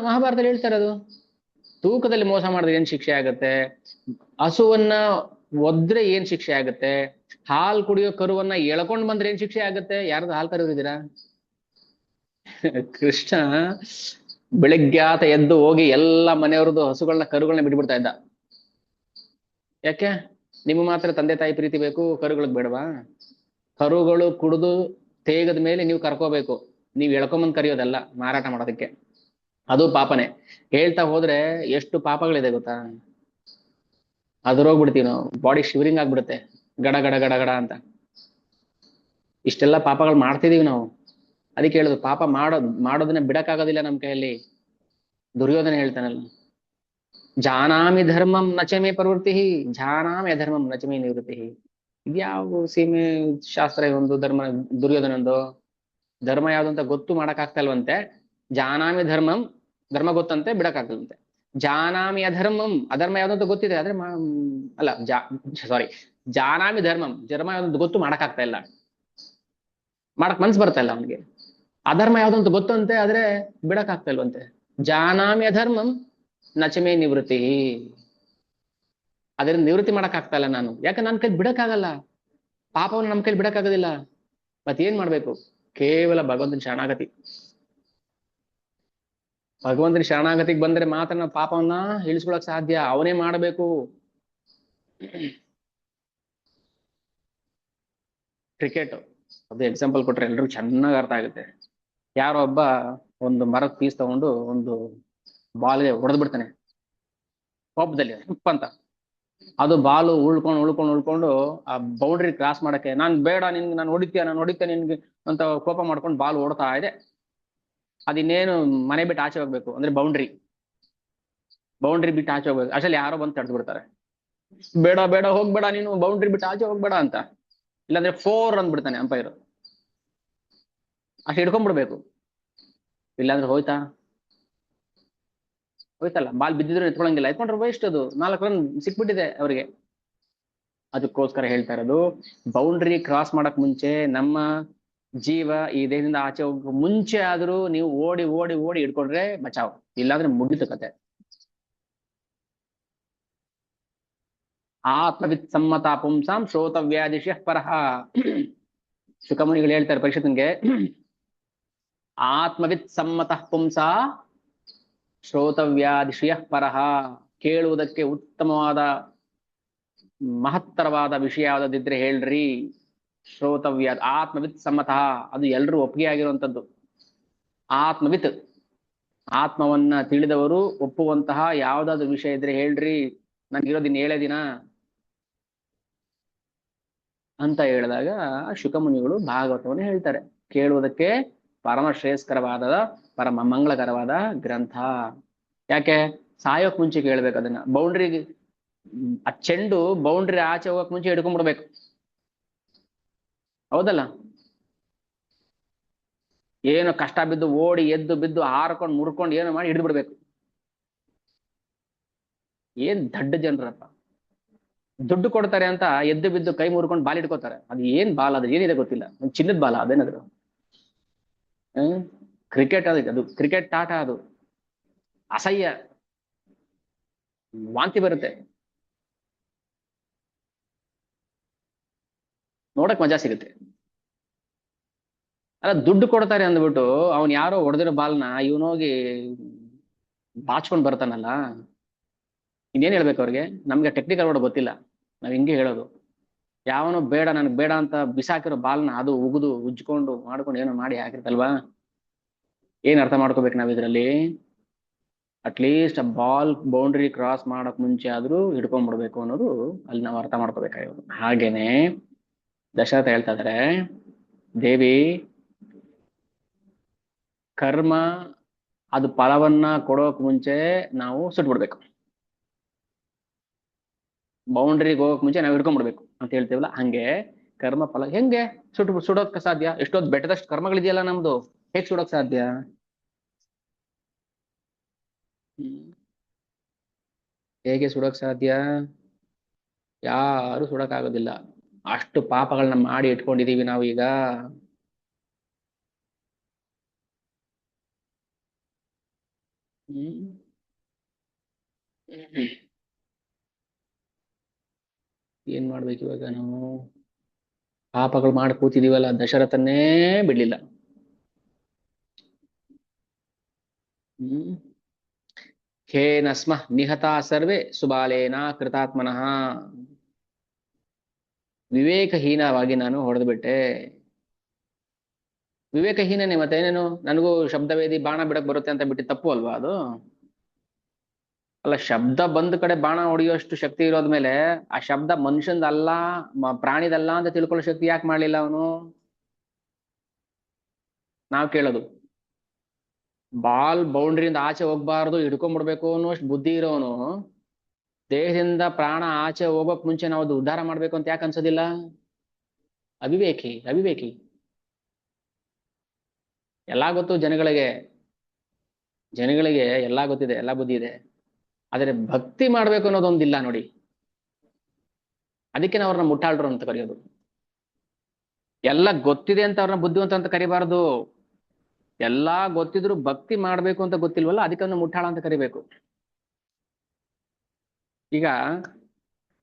ಮಹಾಭಾರತದಲ್ಲಿ ಹೇಳ್ತಾರೆ ಅದು. ತೂಕದಲ್ಲಿ ಮೋಸ ಮಾಡಿದ್ರೆ ಏನ್ ಶಿಕ್ಷೆ ಆಗುತ್ತೆ, ಹಸುವನ್ನ ಒದ್ರೆ ಏನ್ ಶಿಕ್ಷೆ ಆಗುತ್ತೆ, ಹಾಲು ಕುಡಿಯೋ ಕರುವನ್ನ ಎಳ್ಕೊಂಡ್ ಬಂದ್ರೆ ಏನ್ ಶಿಕ್ಷೆ ಆಗುತ್ತೆ. ಯಾರ್ದು ಹಾಲು ಕರೆಯೋರಿದ್ದೀರಾ? ಕೃಷ್ಣ ಬೆಳಿಗ್ಗಾತ ಎದ್ದು ಹೋಗಿ ಎಲ್ಲ ಮನೆಯವ್ರದ್ದು ಹಸುಗಳನ್ನ ಕರುಗಳನ್ನ ಬಿಟ್ಬಿಡ್ತಾ ಇದ್ದ. ಯಾಕೆ? ನಿಮ್ಗೆ ಮಾತ್ರ ತಂದೆ ತಾಯಿ ಪ್ರೀತಿ ಬೇಕು, ಕರುಗಳಿಗೆ ಬೇಡವಾ? ಕರುಗಳು ಕುಡಿದು ತೇಗದ ಮೇಲೆ ನೀವು ಕರ್ಕೋಬೇಕು, ನೀವು ಎಳ್ಕೊಂಬಂದ್ ಕರಿಯೋದಲ್ಲ ಮಾರಾಟ ಮಾಡೋದಕ್ಕೆ. ಅದು ಪಾಪನೇ. ಹೇಳ್ತಾ ಹೋದ್ರೆ ಎಷ್ಟು ಪಾಪಗಳಿದೆ ಗೊತ್ತಾ. ಅದ್ರೋಗ್ಬಿಡ್ತೀವಿ ನಾವು, ಬಾಡಿ ಶಿವರಿಂಗ್ ಆಗ್ಬಿಡುತ್ತೆ, ಗಡ ಗಡ ಗಡ ಗಡ ಅಂತ. ಇಷ್ಟೆಲ್ಲ ಪಾಪಗಳು ಮಾಡ್ತಿದೀವಿ ನಾವು. ಅದಕ್ಕೆ ಹೇಳುದು, ಪಾಪ ಮಾಡೋದನ್ನ ಬಿಡಕ್ಕಾಗೋದಿಲ್ಲ ನಮ್ ಕೈಯಲ್ಲಿ. ದುರ್ಯೋಧನ ಹೇಳ್ತಾನಲ್ಲ, ಜಾನಾಮಿ ಧರ್ಮಂ ನಚಮೆ ಪ್ರವೃತ್ತಿ, ಜಾನಾಮಿ ಅಧರ್ಮಂ ನಚಮೆ ನಿವೃತ್ತಿ. ಇದ್ಯಾವ ಸೀಮೆ ಶಾಸ್ತ್ರ ಒಂದು ಧರ್ಮ? ದುರ್ಯೋಧನಂದು ಧರ್ಮ ಯಾವ್ದು ಅಂತ ಗೊತ್ತು ಮಾಡಕ್ ಆಗ್ತಾ ಇಲ್ವಂತೆ. ಜಾನಾಮಿ ಧರ್ಮಂ, ಧರ್ಮ ಗೊತ್ತಂತೆ, ಬಿಡಕ್ಕಾಗ್ತದಂತೆ. ಜಾನಾಮಿ ಅಧರ್ಮಂ, ಅಧರ್ಮ ಯಾವ್ದಂತ ಗೊತ್ತಿದೆ ಆದ್ರೆ ಅಲ್ಲ ಸಾರಿ, ಜಾನಾಮಿ ಧರ್ಮಂ, ಧರ್ಮ ಯಾವ್ದಂತ ಗೊತ್ತು ಮಾಡಕ್ ಆಗ್ತಾ ಇಲ್ಲ, ಮಾಡಕ್ ಮನ್ಸ್ ಬರ್ತಾ ಇಲ್ಲ ಅವನಿಗೆ. ಅಧರ್ಮ ಯಾವ್ದಂತ ಗೊತ್ತಂತೆ ಆದ್ರೆ ಬಿಡಕ್ ಆಗ್ತಾ ಇಲ್ವಂತೆ. ಜಾನಾಮಿ ಅಧರ್ಮಂ ನಚಮೇ ನಿವೃತ್ತಿ, ಅದರಿಂದ ನಿವೃತ್ತಿ ಮಾಡಕ್ ಆಗ್ತಾ ಇಲ್ಲ ನಾನು. ಯಾಕೆ? ನನ್ನ ಕೈ ಬಿಡಕ್ಕಾಗಲ್ಲ, ಪಾಪವನ್ನು ನಮ್ ಕೈಲಿ ಬಿಡಕ್ಕಾಗೋದಿಲ್ಲ. ಮತ್ತೇನ್ ಮಾಡ್ಬೇಕು? ಕೇವಲ ಭಗವಂತನ ಶರಣಾಗತಿ. ಭಗವಂತನ ಶರಣಾಗತಿಗೆ ಬಂದ್ರೆ ಮಾತ್ರ ನಾವು ಪಾಪವನ್ನ ಇಳಿಸ್ಕೊಳಕ್ ಸಾಧ್ಯ. ಅವನೇ ಮಾಡಬೇಕು. ಕ್ರಿಕೆಟ್ ಅದು ಎಕ್ಸಾಂಪಲ್ ಕೊಟ್ರೆ ಎಲ್ರಿಗೂ ಚೆನ್ನಾಗಿ ಅರ್ಥ ಆಗುತ್ತೆ. ಯಾರೋ ಒಬ್ಬ ಒಂದು ಮರದ ಪೀಸ್ ತಗೊಂಡು ಒಂದು ಬಾಲ್ಗೆ ಹೊಡೆದ್ ಬಿಡ್ತಾನೆ ಕೋಪದಲ್ಲಿ, ಉಪ್ಪ ಅಂತ. ಅದು ಬಾಲು ಉಳ್ಕೊಂಡು ಆ ಬೌಂಡ್ರಿ ಕ್ರಾಸ್ ಮಾಡಕ್ಕೆ, ನಾನ್ ಬೇಡ ನಿನ್ಗೆ, ನಾನು ಹೊಡಿತೇನೆ ನಿನ್ಗೆ ಅಂತ ಕೋಪ ಮಾಡ್ಕೊಂಡು ಬಾಲ್ ಓಡ್ತಾ ಇದೆ. ಅದಿನ್ನೇನು ಮನೆ ಬಿಟ್ಟು ಆಚೆ ಹೋಗ್ಬೇಕು ಅಂದ್ರೆ ಬೌಂಡ್ರಿ ಬಿಟ್ಟು ಆಚೆ ಹೋಗ್ಬೇಕು. ಅಷ್ಟಲ್ಲಿ ಯಾರೋ ಬಂದು ತಡೆದು ಬಿಡ್ತಾರೆ, ಬೇಡ ಬೇಡ ಹೋಗ್ಬೇಡ ನೀನು, ಬೌಂಡ್ರಿ ಬಿಟ್ಟು ಆಚೆ ಹೋಗ್ಬೇಡ ಅಂತ. ಇಲ್ಲಾಂದ್ರೆ 4 ಅಂದ್ಬಿಡ್ತಾನೆ ಅಂಪೈರ್. ಅಷ್ಟು ಹಿಡ್ಕೊಂಡ್ಬಿಡ್ಬೇಕು, ಇಲ್ಲಾಂದ್ರೆ ಹೋಯ್ತಲ್ಲ. ಬಾಲ್ ಬಿದ್ದಿದ್ರು ಎತ್ಕೊಳಂಗಿಲ್ಲ, ಎತ್ಕೊಂಡ್ರೆ ವೇಸ್ಟ್. ಅದು 4 ರನ್ ಸಿಕ್ಬಿಟ್ಟಿದೆ ಅವರಿಗೆ. ಅದಕ್ಕೋಸ್ಕರ ಹೇಳ್ತಾ ಇರೋದು, ಬೌಂಡ್ರಿ ಕ್ರಾಸ್ ಮಾಡಕ್ ಮುಂಚೆ ನಮ್ಮ ಜೀವ ಈ ದೇಹದಿಂದ ಆಚೆ ಹೋಗೋ ಮುಂಚೆ ಆದ್ರೂ ನೀವು ಓಡಿ ಓಡಿ ಓಡಿ ಹಿಡ್ಕೊಂಡ್ರೆ ಬಚಾವ್, ಇಲ್ಲಾಂದ್ರೆ ಮುಗಿತು ಕತೆ. ಆತ್ಮವಿತ್ ಸಮ್ಮತ ಪುಂಸಾಂ ಶ್ರೋತವ್ಯಾದಿಶ್ಯ ಪರಹ. ಶುಕಮುನಿಗಳು ಹೇಳ್ತಾರೆ ಪರೀಕ್ಷಿತನ್ಗೆ, ಆತ್ಮವಿತ್ ಸಮ್ಮತ ಪುಂಸ ಶ್ರೋತವ್ಯಾದಿಶ್ಯ ಪರಹ. ಕೇಳುವುದಕ್ಕೆ ಉತ್ತಮವಾದ ಮಹತ್ತರವಾದ ವಿಷಯ ಯಾವ್ದಿದ್ರೆ ಹೇಳ್ರಿ. ಶ್ರೋತವ್ಯ, ಆತ್ಮವಿತ್ ಸಮ್ಮತಃ, ಅದು ಎಲ್ರೂ ಒಪ್ಪಿಗೆ ಆಗಿರುವಂಥದ್ದು. ಆತ್ಮವಿತ್, ಆತ್ಮವನ್ನ ತಿಳಿದವರು ಒಪ್ಪುವಂತಹ ಯಾವ್ದಾದ್ರು ವಿಷಯ ಇದ್ರೆ ಹೇಳ್ರಿ, ನನ್ಗಿರೋದು ಇನ್ನು 7 ದಿನ ಅಂತ ಹೇಳಿದಾಗ ಶುಕಮುನಿಗಳು ಭಾಗವತವನ್ನು ಹೇಳ್ತಾರೆ. ಕೇಳುವುದಕ್ಕೆ ಪರಮ ಶ್ರೇಯಸ್ಕರವಾದ, ಪರಮ ಮಂಗಳಕರವಾದ ಗ್ರಂಥ. ಯಾಕೆ? ಸಾಯೋಕ್ ಮುಂಚೆ ಕೇಳ್ಬೇಕು ಅದನ್ನ. ಬೌಂಡ್ರಿ, ಆ ಚೆಂಡು ಬೌಂಡ್ರಿ ಆಚೆ ಹೋಗಕ್ ಮುಂಚೆ ಹಿಡ್ಕೊಂಡ್ಬಿಡ್ಬೇಕು, ಹೌದಲ್ಲ? ಏನು ಕಷ್ಟ ಬಿದ್ದು ಓಡಿ ಎದ್ದು ಬಿದ್ದು ಹಾರ್ಕೊಂಡು ಮುರ್ಕೊಂಡು ಏನೋ ಮಾಡಿ ಹಿಡಿದು ಬಿಡ್ಬೇಕು. ಏನ್ ದಡ್ಡ ಜನರಪ್ಪ, ದುಡ್ಡು ಕೊಡ್ತಾರೆ ಅಂತ ಎದ್ದು ಬಿದ್ದು ಕೈ ಮುರ್ಕೊಂಡು ಬಾಲ್ ಇಟ್ಕೋತಾರೆ. ಅದು ಏನ್ ಬಾಲ್, ಅದು ಏನಿದೆ ಗೊತ್ತಿಲ್ಲ, ಒಂದು ಚಿನ್ನದ ಬಾಲ ಅದೇನಾದ್ರು. ಕ್ರಿಕೆಟ್ ಅದು ಕ್ರಿಕೆಟ್ ಆಟ, ಅದು ಅಸಹ್ಯ, ವಾಂತಿ ಬರುತ್ತೆ, ನೋಡಕ್ ಮಜಾ ಸಿಗುತ್ತೆ. ಅಲ್ಲ, ದುಡ್ಡು ಕೊಡ್ತಾರೆ ಅಂದ್ಬಿಟ್ಟು ಅವ್ನ್ ಯಾರೋ ಹೊಡೆದಿರೋ ಬಾಲ್ನ ಇವನೋಗಿ ಬಾಚ್ಕೊಂಡ್ ಬರ್ತಾನಲ್ಲ, ಇನ್ನೇನ್ ಹೇಳ್ಬೇಕು ಅವ್ರಿಗೆ? ನಮ್ಗೆ ಟೆಕ್ನಿಕಲ್ ವರ್ಡ್ ಗೊತ್ತಿಲ್ಲ, ನಾವ್ ಹಿಂಗೆ ಹೇಳೋದು. ಯಾವನೋ ಬೇಡ, ನನ್ಗೆ ಬೇಡ ಅಂತ ಬಿಸಾಕಿರೋ ಬಾಲ್ನ ಅದು ಉಗಿದು ಉಜ್ಕೊಂಡು ಮಾಡ್ಕೊಂಡು ಏನೋ ಮಾಡಿ ಹಾಕಿರ್ತಲ್ವಾ. ಏನ್ ಅರ್ಥ ಮಾಡ್ಕೋಬೇಕು ನಾವ್ ಇದ್ರಲ್ಲಿ? ಅಟ್ಲೀಸ್ಟ್ ಆ ಬಾಲ್ ಬೌಂಡ್ರಿ ಕ್ರಾಸ್ ಮಾಡಕ್ ಮುಂಚೆ ಆದ್ರೂ ಹಿಡ್ಕೊಂಡ್ಬಿಡ್ಬೇಕು ಅನ್ನೋದು ಅಲ್ಲಿ ನಾವು ಅರ್ಥ ಮಾಡ್ಕೋಬೇಕಾಗಿರೋದು. ಹಾಗೇನೆ ದಶರಥ ಹೇಳ್ತಾ ಇದಾರೆ, ದೇವಿ ಕರ್ಮ ಅದು ಫಲವನ್ನ ಕೊಡೋಕ್ ಮುಂಚೆ ನಾವು ಸುಟ್ಬಿಡ್ಬೇಕು, ಬೌಂಡ್ರಿಗೆ ಹೋಗಕ್ ಮುಂಚೆ ನಾವು ಹಿಡ್ಕೊಂಡ್ಬಿಡ್ಬೇಕು ಅಂತ ಹೇಳ್ತೇವಲ್ಲ, ಹಂಗೆ ಕರ್ಮ ಫಲ ಹೆಂಗೆ ಸುಡೋಕ್ ಸಾಧ್ಯ? ಎಷ್ಟೊಂದು ಬೆಟ್ಟದಷ್ಟು ಕರ್ಮಗಳಿದೆಯಲ್ಲ ನಮ್ದು, ಹೇಗ್ ಸುಡೋಕ್ ಸಾಧ್ಯ? ಹೇಗೆ ಸುಡಕ್ ಸಾಧ್ಯ? ಯಾರು ಸುಡಕ್ಕಾಗೋದಿಲ್ಲ. ಅಷ್ಟು ಪಾಪಗಳನ್ನ ಮಾಡಿ ಇಟ್ಕೊಂಡಿದೀವಿ ನಾವು ಈಗ. ಹ್ಮ್ ಏನ್ ಮಾಡ್ಬೇಕು ಇವಾಗ ನಾವು? ಪಾಪಗಳು ಮಾಡಿ ಕೂತಿದೀವಲ್ಲ, ದಶರಥನ್ನೇ ಬಿಡ್ಲಿಲ್ಲ. ಹ್ಮ್ ಖೇನ ಸ್ಮ ನಿಹತಾ ಸರ್ವೇ ಸುಬಾಲೇನ ಕೃತಾತ್ಮನಃ. ವಿವೇಕಹೀನವಾಗಿ ನಾನು ಹೊಡೆದು ಬಿಟ್ಟೆ. ವಿವೇಕಹೀನನೇ ಮತ್ತೆ ಏನೇನು, ನನಗೂ ಶಬ್ದವೇದಿ ಬಾಣ ಬಿಡಕ್ ಬರುತ್ತೆ ಅಂತ ಬಿಟ್ಟು ತಪ್ಪು ಅಲ್ವಾ ಅದು? ಅಲ್ಲ, ಶಬ್ದ ಬಂದ ಕಡೆ ಬಾಣ ಹೊಡೆಯುವಷ್ಟು ಶಕ್ತಿ ಇರೋದ್ಮೇಲೆ ಆ ಶಬ್ದ ಮನುಷ್ಯಂದಲ್ಲ, ಪ್ರಾಣಿದಲ್ಲ ಅಂತ ತಿಳ್ಕೊಳ್ಳೋ ಶಕ್ತಿ ಯಾಕೆ ಮಾಡ್ಲಿಲ್ಲ ಅವನು? ನಾವ್ ಕೇಳೋದು, ಬಾಲ್ ಬೌಂಡ್ರಿಯಿಂದ ಆಚೆ ಹೋಗ್ಬಾರ್ದು, ಹಿಡ್ಕೊಂಡ್ಬಿಡ್ಬೇಕು ಅನ್ನೋಷ್ಟು ಬುದ್ಧಿ ಇರೋನು ದೇಹದಿಂದ ಪ್ರಾಣ ಆಚೆ ಹೋಗೋಕ್ ಮುಂಚೆ ನಾವು ಅದು ಉದ್ಧಾರ ಮಾಡ್ಬೇಕು ಅಂತ ಯಾಕೆ ಅನ್ಸೋದಿಲ್ಲ? ಅವಿವೇಕಿ, ಅವಿವೇಕಿ. ಎಲ್ಲಾ ಗೊತ್ತು ಜನಗಳಿಗೆ, ಜನಗಳಿಗೆ ಎಲ್ಲಾ ಗೊತ್ತಿದೆ, ಎಲ್ಲಾ ಬುದ್ಧಿ ಇದೆ. ಆದ್ರೆ ಭಕ್ತಿ ಮಾಡ್ಬೇಕು ಅನ್ನೋದೊಂದಿಲ್ಲ ನೋಡಿ. ಅದಕ್ಕೆ ನಾವು ಅವ್ರನ್ನ ಮುಟ್ಟಾಳ್ರು ಅಂತ ಕರೆಯೋದು. ಎಲ್ಲ ಗೊತ್ತಿದೆ ಅಂತ ಅವ್ರನ್ನ ಬುದ್ಧಿವಂತ ಅಂತ ಕರಿಬಾರ್ದು. ಎಲ್ಲಾ ಗೊತ್ತಿದ್ರು ಭಕ್ತಿ ಮಾಡ್ಬೇಕು ಅಂತ ಗೊತ್ತಿಲ್ವಲ್ಲ, ಅದಕ್ಕೆ ಅವ್ರನ್ನ ಮುಟ್ಟಾಳ ಅಂತ ಕರಿಬೇಕು. ಈಗ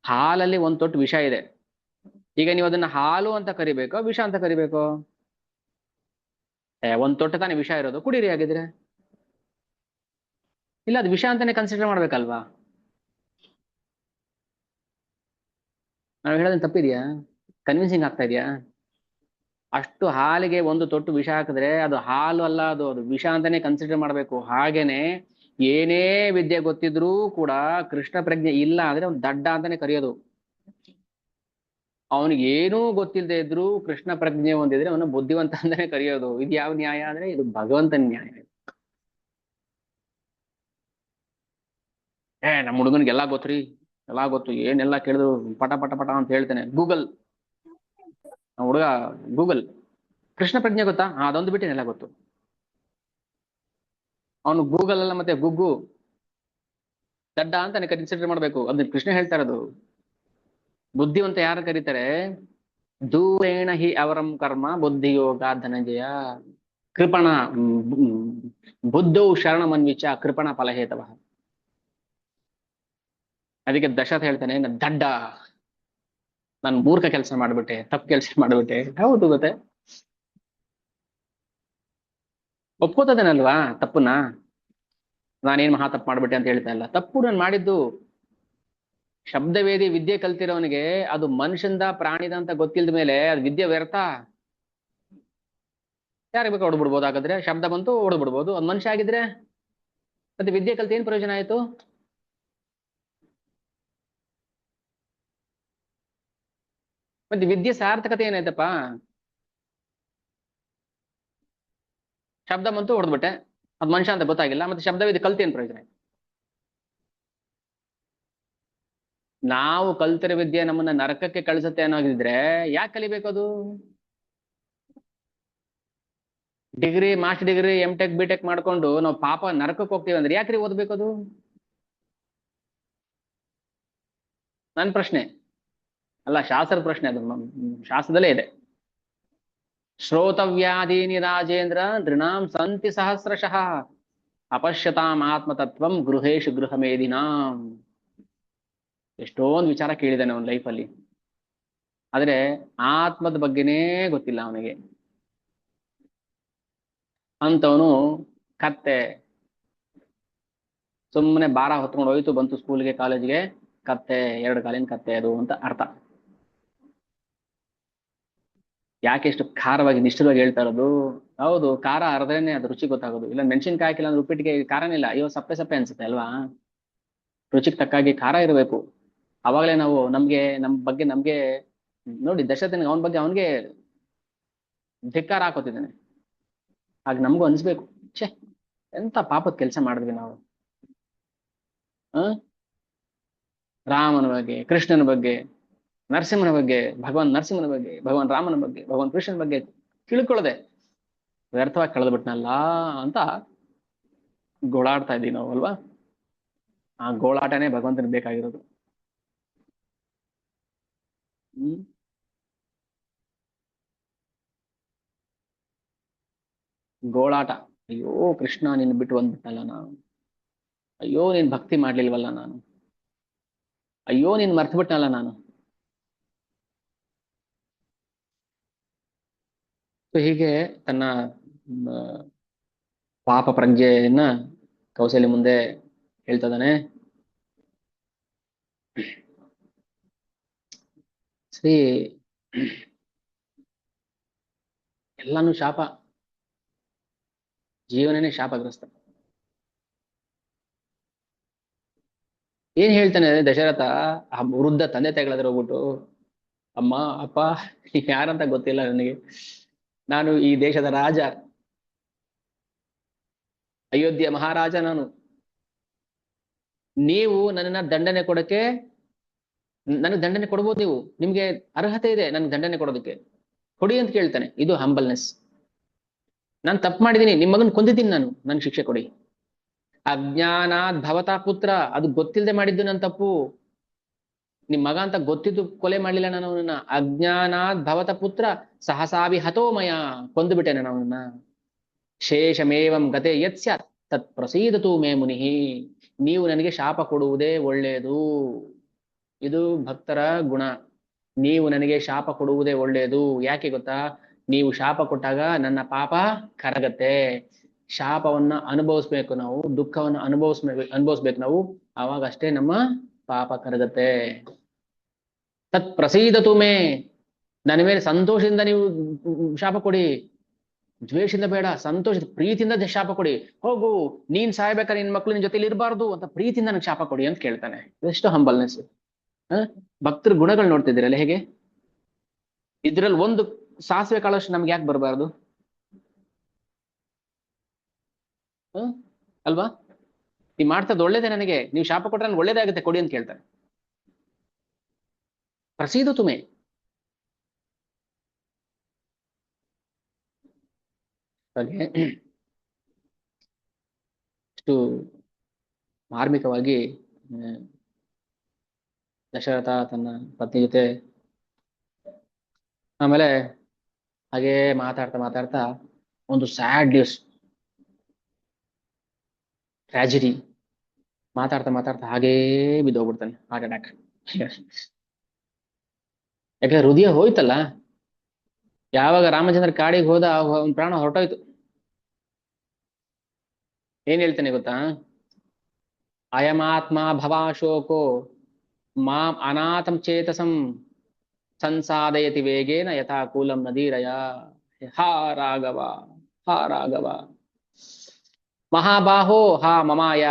ಹಾಲಲ್ಲಿ ಒಂದ್ ತೊಟ್ಟು ವಿಷ ಇದೆ. ಈಗ ನೀವು ಅದನ್ನ ಹಾಲು ಅಂತ ಕರಿಬೇಕೋ ವಿಷ ಅಂತ ಕರಿಬೇಕೋ? ಒಂದ್ ತೊಟ್ಟು ತಾನೇ ವಿಷ ಇರೋದು, ಕುಡೀರಿ ಆಗಿದ್ರೆ. ಇಲ್ಲ, ಅದು ವಿಷ ಅಂತಾನೆ ಕನ್ಸಿಡರ್ ಮಾಡ್ಬೇಕಲ್ವಾ? ನಾವು ಹೇಳೋದನ್ನ ತಪ್ಪಿದ್ಯಾ? ಕನ್ವಿನ್ಸಿಂಗ್ ಆಗ್ತಾ ಇದೆಯಾ? ಅಷ್ಟು ಹಾಲಿಗೆ ಒಂದು ತೊಟ್ಟು ವಿಷ ಹಾಕಿದ್ರೆ ಅದು ಹಾಲು ಅಲ್ಲ, ಅದು ಅದು ವಿಷ ಅಂತಾನೆ ಕನ್ಸಿಡರ್ ಮಾಡ್ಬೇಕು. ಹಾಗೇನೆ ಏನೇ ವಿದ್ಯೆ ಗೊತ್ತಿದ್ರೂ ಕೂಡ ಕೃಷ್ಣ ಪ್ರಜ್ಞೆ ಇಲ್ಲ ಅಂದ್ರೆ ಅವ್ನು ದಡ್ಡ ಅಂತಾನೆ ಕರೆಯೋದು. ಅವನಿಗೆ ಏನೂ ಗೊತ್ತಿಲ್ಲದೆ ಇದ್ರು ಕೃಷ್ಣ ಪ್ರಜ್ಞೆ ಹೊಂದಿದ್ರೆ ಅವನು ಬುದ್ಧಿವಂತ ಅಂತಾನೆ ಕರೆಯೋದು. ಇದು ಯಾವ ನ್ಯಾಯ ಅಂದ್ರೆ ಇದು ಭಗವಂತನ ನ್ಯಾಯ. ನಮ್ಮ ಹುಡುಗನಿಗೆ ಎಲ್ಲಾ ಗೊತ್ತ್ರಿ, ಎಲ್ಲಾ ಗೊತ್ತು, ಏನೆಲ್ಲಾ ಕೇಳಿದ್ರು ಪಟ ಪಟ ಪಟ ಅಂತ ಹೇಳ್ತಾನೆ. ಗೂಗಲ್, ನಮ್ಮ ಹುಡುಗ ಗೂಗಲ್. ಕೃಷ್ಣ ಪ್ರಜ್ಞೆ ಗೊತ್ತಾ? ಅದೊಂದು ಬಿಟ್ಟೇನೆಲ್ಲ ಗೊತ್ತು. ಅವನು ಗೂಗಲ್ ಅಲ್ಲ ಮತ್ತೆ ಗುಗ್ಗು, ದಡ್ಡ ಅಂತಾನೆ ಕನ್ಸಿಡರ್ ಮಾಡ್ಬೇಕು. ಅದನ್ನ ಕೃಷ್ಣ ಹೇಳ್ತಾ ಇರೋದು. ಬುದ್ಧಿವಂತ ಯಾರು ಕರೀತಾರೆ? ದೂರೇಣ ಹಿ ಅವರಂ ಕರ್ಮ ಬುದ್ಧಿಯೋಗ ಧನಂಜಯ. ಕೃಪಣ ಬುದ್ಧೌ ಶರಣಮನ್ವಿಚ ಕೃಪಣ ಫಲಹೇತವ. ಅದಕ್ಕೆ ದಶರಥ ಹೇಳ್ತಾನೆ, ನಾನು ದಡ್ಡ, ನಾನು ಮೂರ್ಖ ಕೆಲಸ ಮಾಡ್ಬಿಟ್ಟೆ, ತಪ್ಪು ಕೆಲಸ ಮಾಡ್ಬಿಟ್ಟೆ. ಹೌದು ಮತ್ತೆ, ಒಪ್ಕೋತದೇನಲ್ವಾ ತಪ್ಪನ್ನ? ನಾನೇನ್ ಮಹಾ ತಪ್ಪು ಮಾಡ್ಬಿಟ್ಟೆ ಅಂತ ಹೇಳ್ತಾ ಇಲ್ಲ, ತಪ್ಪು ನಾನು ಮಾಡಿದ್ದು. ಶಬ್ದವೇದಿ ವಿದ್ಯೆ ಕಲ್ತಿರೋನಿಗೆ ಅದು ಮನುಷ್ಯಂದ ಪ್ರಾಣಿದ ಅಂತ ಗೊತ್ತಿಲ್ದ ಮೇಲೆ ಅದು ವಿದ್ಯೆ ವ್ಯರ್ಥ. ಯಾರಿಗೆ ಬೇಕು ಹೊಡ್ಬಿಡ್ಬೋದು. ಹಾಗಾದ್ರೆ ಶಬ್ದ ಬಂತು ಹೊಡ್ಬಿಡ್ಬೋದು, ಅದು ಮನುಷ್ಯ ಆಗಿದ್ರೆ ಮತ್ತೆ ವಿದ್ಯೆ ಕಲ್ತು ಏನ್ ಪ್ರಯೋಜನ ಆಯ್ತು? ಮತ್ತೆ ವಿದ್ಯೆ ಸಾರ್ಥಕತೆ ಏನಾಯ್ತಪ್ಪ? ಶಬ್ದ ಬಂತು ಹೊಡೆದ್ಬಿಟ್ಟೆ, ಅದು ಮನುಷ್ಯ ಅಂತ ಗೊತ್ತಾಗಿಲ್ಲ, ಮತ್ತೆ ಶಬ್ದವೇದಿ ಕಲ್ತು ಏನ್ ಪ್ರಯೋಜನ ಆಯ್ತು? ನಾವು ಕಲ್ತಿರೋ ವಿದ್ಯೆ ನಮ್ಮನ್ನ ನರಕಕ್ಕೆ ಕಳಿಸುತ್ತೆ ಅನ್ನೋದಿದ್ರೆ ಯಾಕೆ ಕಲಿಬೇಕು ಅದು? Degree, master degree, M tech, B tech ಮಾಡ್ಕೊಂಡು ನಾವು ಪಾಪ ನರಕಕ್ಕೆ ಹೋಗ್ತೀವಿ ಅಂದ್ರೆ ಯಾಕ್ರಿ ಓದ್ಬೇಕು ಅದು? ನನ್ನ ಪ್ರಶ್ನೆ ಅಲ್ಲ, ಶಾಸ್ತ್ರದ ಪ್ರಶ್ನೆ ಅದು. ಶಾಸ್ತ್ರದಲ್ಲೇ ಇದೆ. ಶ್ರೋತವ್ಯಾದೀನಿ ರಾಜೇಂದ್ರ ನೃಣಾಂ ಸಂತಿ ಸಹಸ್ರಶಃ ಅಪಶ್ಯತಾಂ ಆತ್ಮತತ್ವಂ ಗೃಹೇಶು ಗೃಹ ಮೇದಿನಾಂ. ಎಷ್ಟೊಂದು ವಿಚಾರ ಕೇಳಿದ್ದಾನೆ ಅವನ ಲೈಫಲ್ಲಿ, ಆದ್ರೆ ಆತ್ಮದ ಬಗ್ಗೆನೇ ಗೊತ್ತಿಲ್ಲ ಅವನಿಗೆ. ಅಂತವನು ಕತ್ತೆ, ಸುಮ್ಮನೆ ಭಾರ ಹೊತ್ಕೊಂಡು ಹೋಯ್ತು ಬಂತು ಸ್ಕೂಲ್ಗೆ ಕಾಲೇಜ್ಗೆ, ಕತ್ತೆ, ಎರಡು ಕಾಲಿನ ಕತ್ತೆ ಅದು ಅಂತ ಅರ್ಥ. ಯಾಕೆ ಎಷ್ಟು ಖಾರವಾಗಿ ನಿಷ್ಠುರವಾಗಿ ಹೇಳ್ತಾ ಇರೋದು? ಹೌದು, ಖಾರ ಅರ್ಧನೇ ಅದು ರುಚಿ ಗೊತ್ತಾಗೋದು. ಇಲ್ಲ ಮೆಣಸಿನ್ಕಾಯಿ ಹಾಕಿಲ್ಲ ಅಂದ್ರೆ ಉಪ್ಪಿಟ್ಟಿಗೆ ಖಾರನೇ ಇಲ್ಲ, ಅಯ್ಯೋ ಸಪ್ಪೆ ಸಪ್ಪೆ ಅನ್ಸುತ್ತೆ ಅಲ್ವಾ? ರುಚಿಗೆ ತಕ್ಕಾಗಿ ಖಾರ ಇರಬೇಕು. ಅವಾಗಲೇ ನಾವು ನಮ್ಗೆ ನಮ್ ಬಗ್ಗೆ ನಮ್ಗೆ ನೋಡಿ, ದಶರಥನಿಗೆ ಅವನ ಬಗ್ಗೆ ಅವನಿಗೆ ಧಿಕ್ಕಾರ ಹಾಕೋತಿದ್ದಾನೆ. ಆಗ ನಮಗೂ ಅನ್ಸ್ಬೇಕು, ಛೇ ಎಂತ ಪಾಪದ ಕೆಲಸ ಮಾಡಿದ್ವಿ ನಾವು. ಹ ರಾಮನ ಬಗ್ಗೆ, ಕೃಷ್ಣನ ಬಗ್ಗೆ, ನರಸಿಂಹನ ಬಗ್ಗೆ, ಭಗವಾನ್ ನರಸಿಂಹನ ಬಗ್ಗೆ, ಭಗವಾನ್ ರಾಮನ ಬಗ್ಗೆ, ಭಗವಾನ್ ಕೃಷ್ಣನ ಬಗ್ಗೆ ತಿಳ್ಕೊಳ್ಳದೆ ವ್ಯರ್ಥವಾಗಿ ಕಳೆದ್ಬಿಟ್ನಲ್ಲ ಅಂತ ಗೋಳಾಡ್ತಾ ಇದ್ದೀವಿ ನಾವು ಅಲ್ವಾ? ಆ ಗೋಳಾಟನೇ ಭಗವಂತನಿಗೆ ಬೇಕಾಗಿರೋದು. ಹ್ಮ್ ಗೋಳಾಟ. ಅಯ್ಯೋ ಕೃಷ್ಣ, ನಿನ್ ಬಿಟ್ಟು ಬಂದ್ಬಿಟ್ಟಲ್ಲ ನಾನು. ಅಯ್ಯೋ ನೀನ್ ಭಕ್ತಿ ಮಾಡ್ಲಿಲ್ವಲ್ಲ ನಾನು. ಅಯ್ಯೋ ನೀನ್ ಮರ್ತು ಬಿಟ್ನಲ್ಲ ನಾನು. ಸೊ ಹೀಗೆ ತನ್ನ ಮ್, ಪಾಪ ಪ್ರಜ್ಞೆಯನ್ನ ಕೌಸಲ್ಯ ಮುಂದೆ ಹೇಳ್ತದಾನೆ. ಶ್ರೀ ಎಲ್ಲಾನು ಶಾಪ, ಜೀವನನೇ ಶಾಪಗ್ರಸ್ತ. ಏನ್ ಹೇಳ್ತಾನೆ ದಶರಥ, ಆ ವೃದ್ಧ ತಂದೆ ತಾಯಿಗಳ ಹತ್ರ ಹೋಗ್ಬಿಟ್ಟು, ಅಮ್ಮ ಅಪ್ಪ, ನೀವ್ ಯಾರಂತ ಗೊತ್ತಿಲ್ಲ ನನಗೆ, ನಾನು ಈ ದೇಶದ ರಾಜ, ಅಯೋಧ್ಯೆ ಮಹಾರಾಜ ನಾನು. ನೀವು ನನ್ನನ್ನ ದಂಡನೆ ಕೊಡಕ್ಕೆ, ನನಗೆ ದಂಡನೆ ಕೊಡ್ಬೋದು ನೀವು, ನಿಮ್ಗೆ ಅರ್ಹತೆ ಇದೆ ನನ್ಗೆ ದಂಡನೆ ಕೊಡೋದಕ್ಕೆ, ಕೊಡಿ ಅಂತ ಕೇಳ್ತಾನೆ. ಇದು ಹಂಬಲ್ನೆಸ್. ನಾನು ತಪ್ಪು ಮಾಡಿದೀನಿ, ನಿಮ್ಮ ಮಗನ್ ಕೊಂದಿದ್ದೀನಿ ನಾನು, ನನ್ಗೆ ಶಿಕ್ಷೆ ಕೊಡಿ. ಅಜ್ಞಾನಾತ್ ಭವತಾ ಪುತ್ರ, ಅದು ಗೊತ್ತಿಲ್ಲದೆ ಮಾಡಿದ್ದು ನನ್ನ ತಪ್ಪು. ನಿಮ್ ಮಗ ಅಂತ ಗೊತ್ತಿದ್ದು ಕೊಲೆ ಮಾಡ್ಲಿಲ್ಲ ನಾನು ಅವನನ್ನ. ಅಜ್ಞಾನಾತ್ ಭವತ ಪುತ್ರ ಸಹಸಾಭಿ ಹತೋಮಯ, ಕೊಂದು ಬಿಟ್ಟೆ ನಾನು ಅವನನ್ನ. ಶೇಷಮೇವಂ ಗತೆ ಯತ್ ಸ್ಯಾತ್ ತತ್ ಪ್ರಸೀದತು ಮೇ ಮುನಿಹಿ, ನೀವು ನನಗೆ ಶಾಪ ಕೊಡುವುದೇ ಒಳ್ಳೆಯದು. ಇದು ಭಕ್ತರ ಗುಣ. ನೀವು ನನಗೆ ಶಾಪ ಕೊಡುವುದೇ ಒಳ್ಳೆಯದು. ಯಾಕೆ ಗೊತ್ತಾ? ನೀವು ಶಾಪ ಕೊಟ್ಟಾಗ ನನ್ನ ಪಾಪ ಕರಗತ್ತೆ. ಶಾಪವನ್ನ ಅನುಭವಿಸ್ಬೇಕು ನಾವು, ದುಃಖವನ್ನ ಅನುಭವಿಸ್ಬೇಕು ನಾವು, ಆವಾಗ ಅಷ್ಟೇ ನಮ್ಮ ಪಾಪ ಕರಗತ್ತೆ. ತತ್ ಪ್ರಸೀದತು ಮೇ, ನನ್ನ ಮೇಲೆ ಸಂತೋಷದಿಂದ ನೀವು ಶಾಪ ಕೊಡಿ, ದ್ವೇಷದಿಂದ ಬೇಡ, ಸಂತೋಷ ಪ್ರೀತಿಯಿಂದ ಶಾಪ ಕೊಡಿ. ಹೋಗು, ನೀನ್ ಸಾಯ್ಬೇಕಾದ್ರೆ ನಿನ್ ಮಕ್ಳು ನಿನ್ ಜೊತೆಲಿ ಇರಬಾರ್ದು ಅಂತ ಪ್ರೀತಿಯಿಂದ ನನಗೆ ಶಾಪ ಕೊಡಿ ಅಂತ ಕೇಳ್ತಾನೆ. ಎಷ್ಟು ಹಂಬಲ್ನೆಸ್. ಭಕ್ತರ ಗುಣಗಳು ನೋಡ್ತಿದ್ದೀರಲ್ಲ ಹೇಗೆ. ಇದ್ರಲ್ಲಿ ಒಂದು ಸಾಸಿವೆ ಕಾಳಷ್ಟು ನಮ್ಗೆ ಯಾಕೆ ಬರಬಾರ್ದು? ಅಲ್ವಾ? ನೀವ್ ಮಾಡ್ತದ್ ಒಳ್ಳೇದೇ, ನನಗೆ ನೀವು ಶಾಪ ಕೊಟ್ರೆ ನನ್ಗೆ ಒಳ್ಳೇದೇ ಆಗುತ್ತೆ, ಕೊಡಿ ಅಂತ ಕೇಳ್ತಾನೆ. ಪ್ರಸೀದು ತುಮೆ. ಹಾಗೆ ಇಷ್ಟು ಮಾರ್ಮಿಕವಾಗಿ ಆ, ದಶರಥ ತನ್ನ ಪತ್ನಿ ಜೊತೆ ಆಮೇಲೆ ಹಾಗೆ ಮಾತಾಡ್ತಾ ಮಾತಾಡ್ತಾ ಒಂದು ಸ್ಯಾಡ್ ನ್ಯೂಸ್, ಟ್ರಾಜಿಡಿ, ಮಾತಾಡ್ತಾ ಮಾತಾಡ್ತಾ ಹಾಗೇ ಬಿದ್ದೋಗ್ಬಿಡ್ತಾನೆ, ಹಾರ್ಟ್ ಅಟ್ಯಾಕ್. ಯಾಕಂದ್ರೆ ಹೃದಯ ಹೋಯ್ತಲ್ಲ. ಯಾವಾಗ ರಾಮಚಂದ್ರ ಕಾಡಿಗೆ ಹೋದ, ಅವನ ಪ್ರಾಣ ಹೊರಟೋಯ್ತು. ಏನ್ ಹೇಳ್ತಾನೆ ಗೊತ್ತಾ? ಅಯಮಾತ್ಮ ಭವಾಶೋಕೋ ಮಾಂ ಅನಾಥಂ ಚೇತಸಂ ಸಂಸಾದಯತಿ ವೇಗೇನ ಯಥಾ ಕೂಲಂ ನದೀರಯ. ಹಾ ರಾಘವ, ಹಾ ರಾಘವ, ಮಹಾಬಾಹೋ ಹಾ ಮಮಾಯ.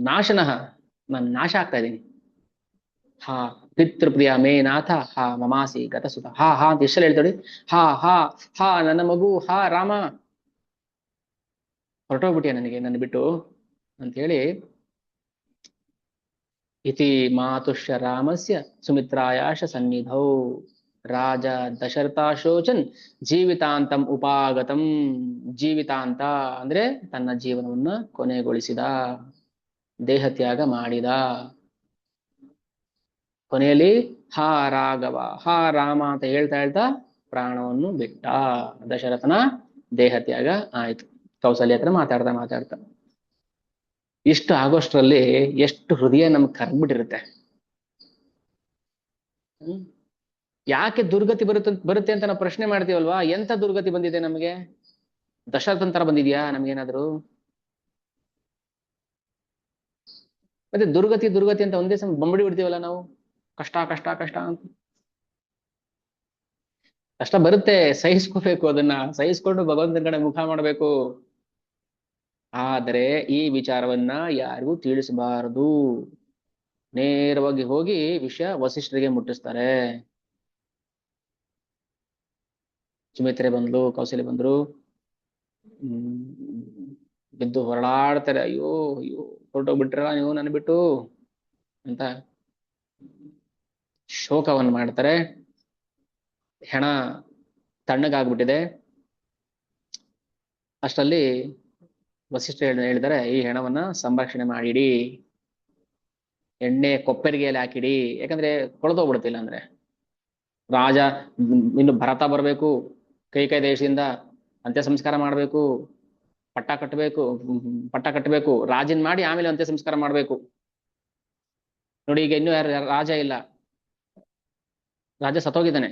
ನಾಶನಃ, ನಾನು ನಾಶ ಆಗ್ತಾ ಇದ್ದೀನಿ. ಹಾ ಪಿತೃಪ್ರಿಯ ಮೇ ನಾಥ, ಹಾ ಮಮಾಸಿ ಗತಸುತ. ಹಾ ಹಾ ಅಂತ ಎಷ್ಟೆಲ್ಲ ಹೇಳ್ತಾಳೆ. ಹಾ ಹಾ ಹಾ ನನ್ನ ಮಗು, ಹಾ ರಾಮ, ಹೊರಟೋಗ್ಬಿಟ್ಟಿಯ ನನಗೆ, ನನ್ನ ಬಿಟ್ಟು ಅಂತ ಹೇಳಿ. ಇತಿ ಮಾತುಷ್ಯ ರಾಮಸ್ಯ ಸುಮಿತ್ರಾಯಾಶ ಸನ್ನಿಧೌ ರಾಜ ದಶರಥಾಶೋಚನ್ ಜೀವಿತಾಂತಂ ಉಪಾಗತಂ. ಜೀವಿತಾಂತ ಅಂದ್ರೆ ತನ್ನ ಜೀವನವನ್ನ ಕೊನೆಗೊಳಿಸಿದ, ದೇಹತ್ಯಾಗ ಮಾಡಿದ. ಕೊನೆಯಲ್ಲಿ ಹಾ ರಾಘವ, ಹಾ ರಾಮ ಅಂತ ಹೇಳ್ತಾ ಹೇಳ್ತಾ ಪ್ರಾಣವನ್ನು ಬಿಟ್ಟ. ದಶರಥನ ದೇಹತ್ಯಾಗ ಆಯ್ತು. ಕೌಸಲ್ಯ ಹತ್ರ ಮಾತಾಡ್ತಾ ಮಾತಾಡ್ತಾ ಇಷ್ಟು ಆಗೋಷ್ಟ್ರಲ್ಲಿ ಎಷ್ಟು ಹೃದಯ ನಮ್ಗೆ ಕರ್ಗ್ಬಿಟ್ಟಿರುತ್ತೆ. ಹ್ಮ್ ಯಾಕೆ ದುರ್ಗತಿ ಬರುತ್ತೆ ಅಂತ ನಾವು ಪ್ರಶ್ನೆ ಮಾಡ್ತೀವಲ್ವಾ? ಎಂತ ದುರ್ಗತಿ ಬಂದಿದೆ ನಮಗೆ? ದಶರಥನ್ ತರ ಬಂದಿದ್ಯಾ ನಮ್ಗೇನಾದ್ರು? ಮತ್ತೆ ದುರ್ಗತಿ ದುರ್ಗತಿ ಅಂತ ಒಂದೇ ಸಮ ಬಂಬಡಿ ಬಿಡ್ತೀವಲ್ಲ ನಾವು, ಕಷ್ಟ ಕಷ್ಟ ಕಷ್ಟ ಅಂತ. ಕಷ್ಟ ಬರುತ್ತೆ, ಸಹಿಸ್ಕೋಬೇಕು, ಅದನ್ನ ಸಹಿಸ್ಕೊಂಡು ಭಗವಂತನ ಕಡೆ ಮುಖ ಮಾಡಬೇಕು. ಆದರೆ ಈ ವಿಚಾರವನ್ನ ಯಾರಿಗೂ ತಿಳಿಸಬಾರದು. ನೇರವಾಗಿ ಹೋಗಿ ವಿಷಯ ವಸಿಷ್ಠರಿಗೆ ಮುಟ್ಟಿಸ್ತಾರೆ. ಸುಮಿತ್ರೆ ಬಂದ್ಲು, ಕೌಶಲ್ಯ ಬಂದ್ರು, ಬಿದ್ದು ಹೊರಳಾಡ್ತಾರೆ. ಅಯ್ಯೋ ಅಯ್ಯೋ, ಹೊರಟೋಗ್ಬಿಟ್ರ ನೀವು ನನ್ನ ಬಿಟ್ಟು ಅಂತ ಶೋಕವನ್ನು ಮಾಡ್ತಾರೆ. ಹೆಣ ತಣ್ಣಗಾಗ್ಬಿಟ್ಟಿದೆ. ಅಷ್ಟರಲ್ಲಿ ವಸಿಷ್ಠ ಹೇಳಿದರೆ, ಈ ಹೆಣವನ್ನ ಸಂರಕ್ಷಣೆ ಮಾಡಿಡಿ, ಎಣ್ಣೆ ಕೊಪ್ಪರಿಗೆಯಲ್ಲಿ ಹಾಕಿಡಿ, ಯಾಕಂದ್ರೆ ಕೊಳತೋಗ್ಬಿಡುತ್ತಿಲ್ಲ ಅಂದ್ರೆ. ರಾಜ ಇನ್ನು ಭರತ ಬರಬೇಕು, ಕೈ ದೇಶದಿಂದ ಅಂತ್ಯ ಸಂಸ್ಕಾರ ಮಾಡಬೇಕು, ಪಟ್ಟ ಕಟ್ಟಬೇಕು, ರಾಜನ್ ಮಾಡಿ ಆಮೇಲೆ ಅಂತ್ಯ ಸಂಸ್ಕಾರ ಮಾಡಬೇಕು. ನೋಡಿ, ಈಗ ಇನ್ನೂ ಯಾರು ರಾಜ ಇಲ್ಲ, ರಾಜ ಸತ್ತೋಗಿದ್ದಾನೆ.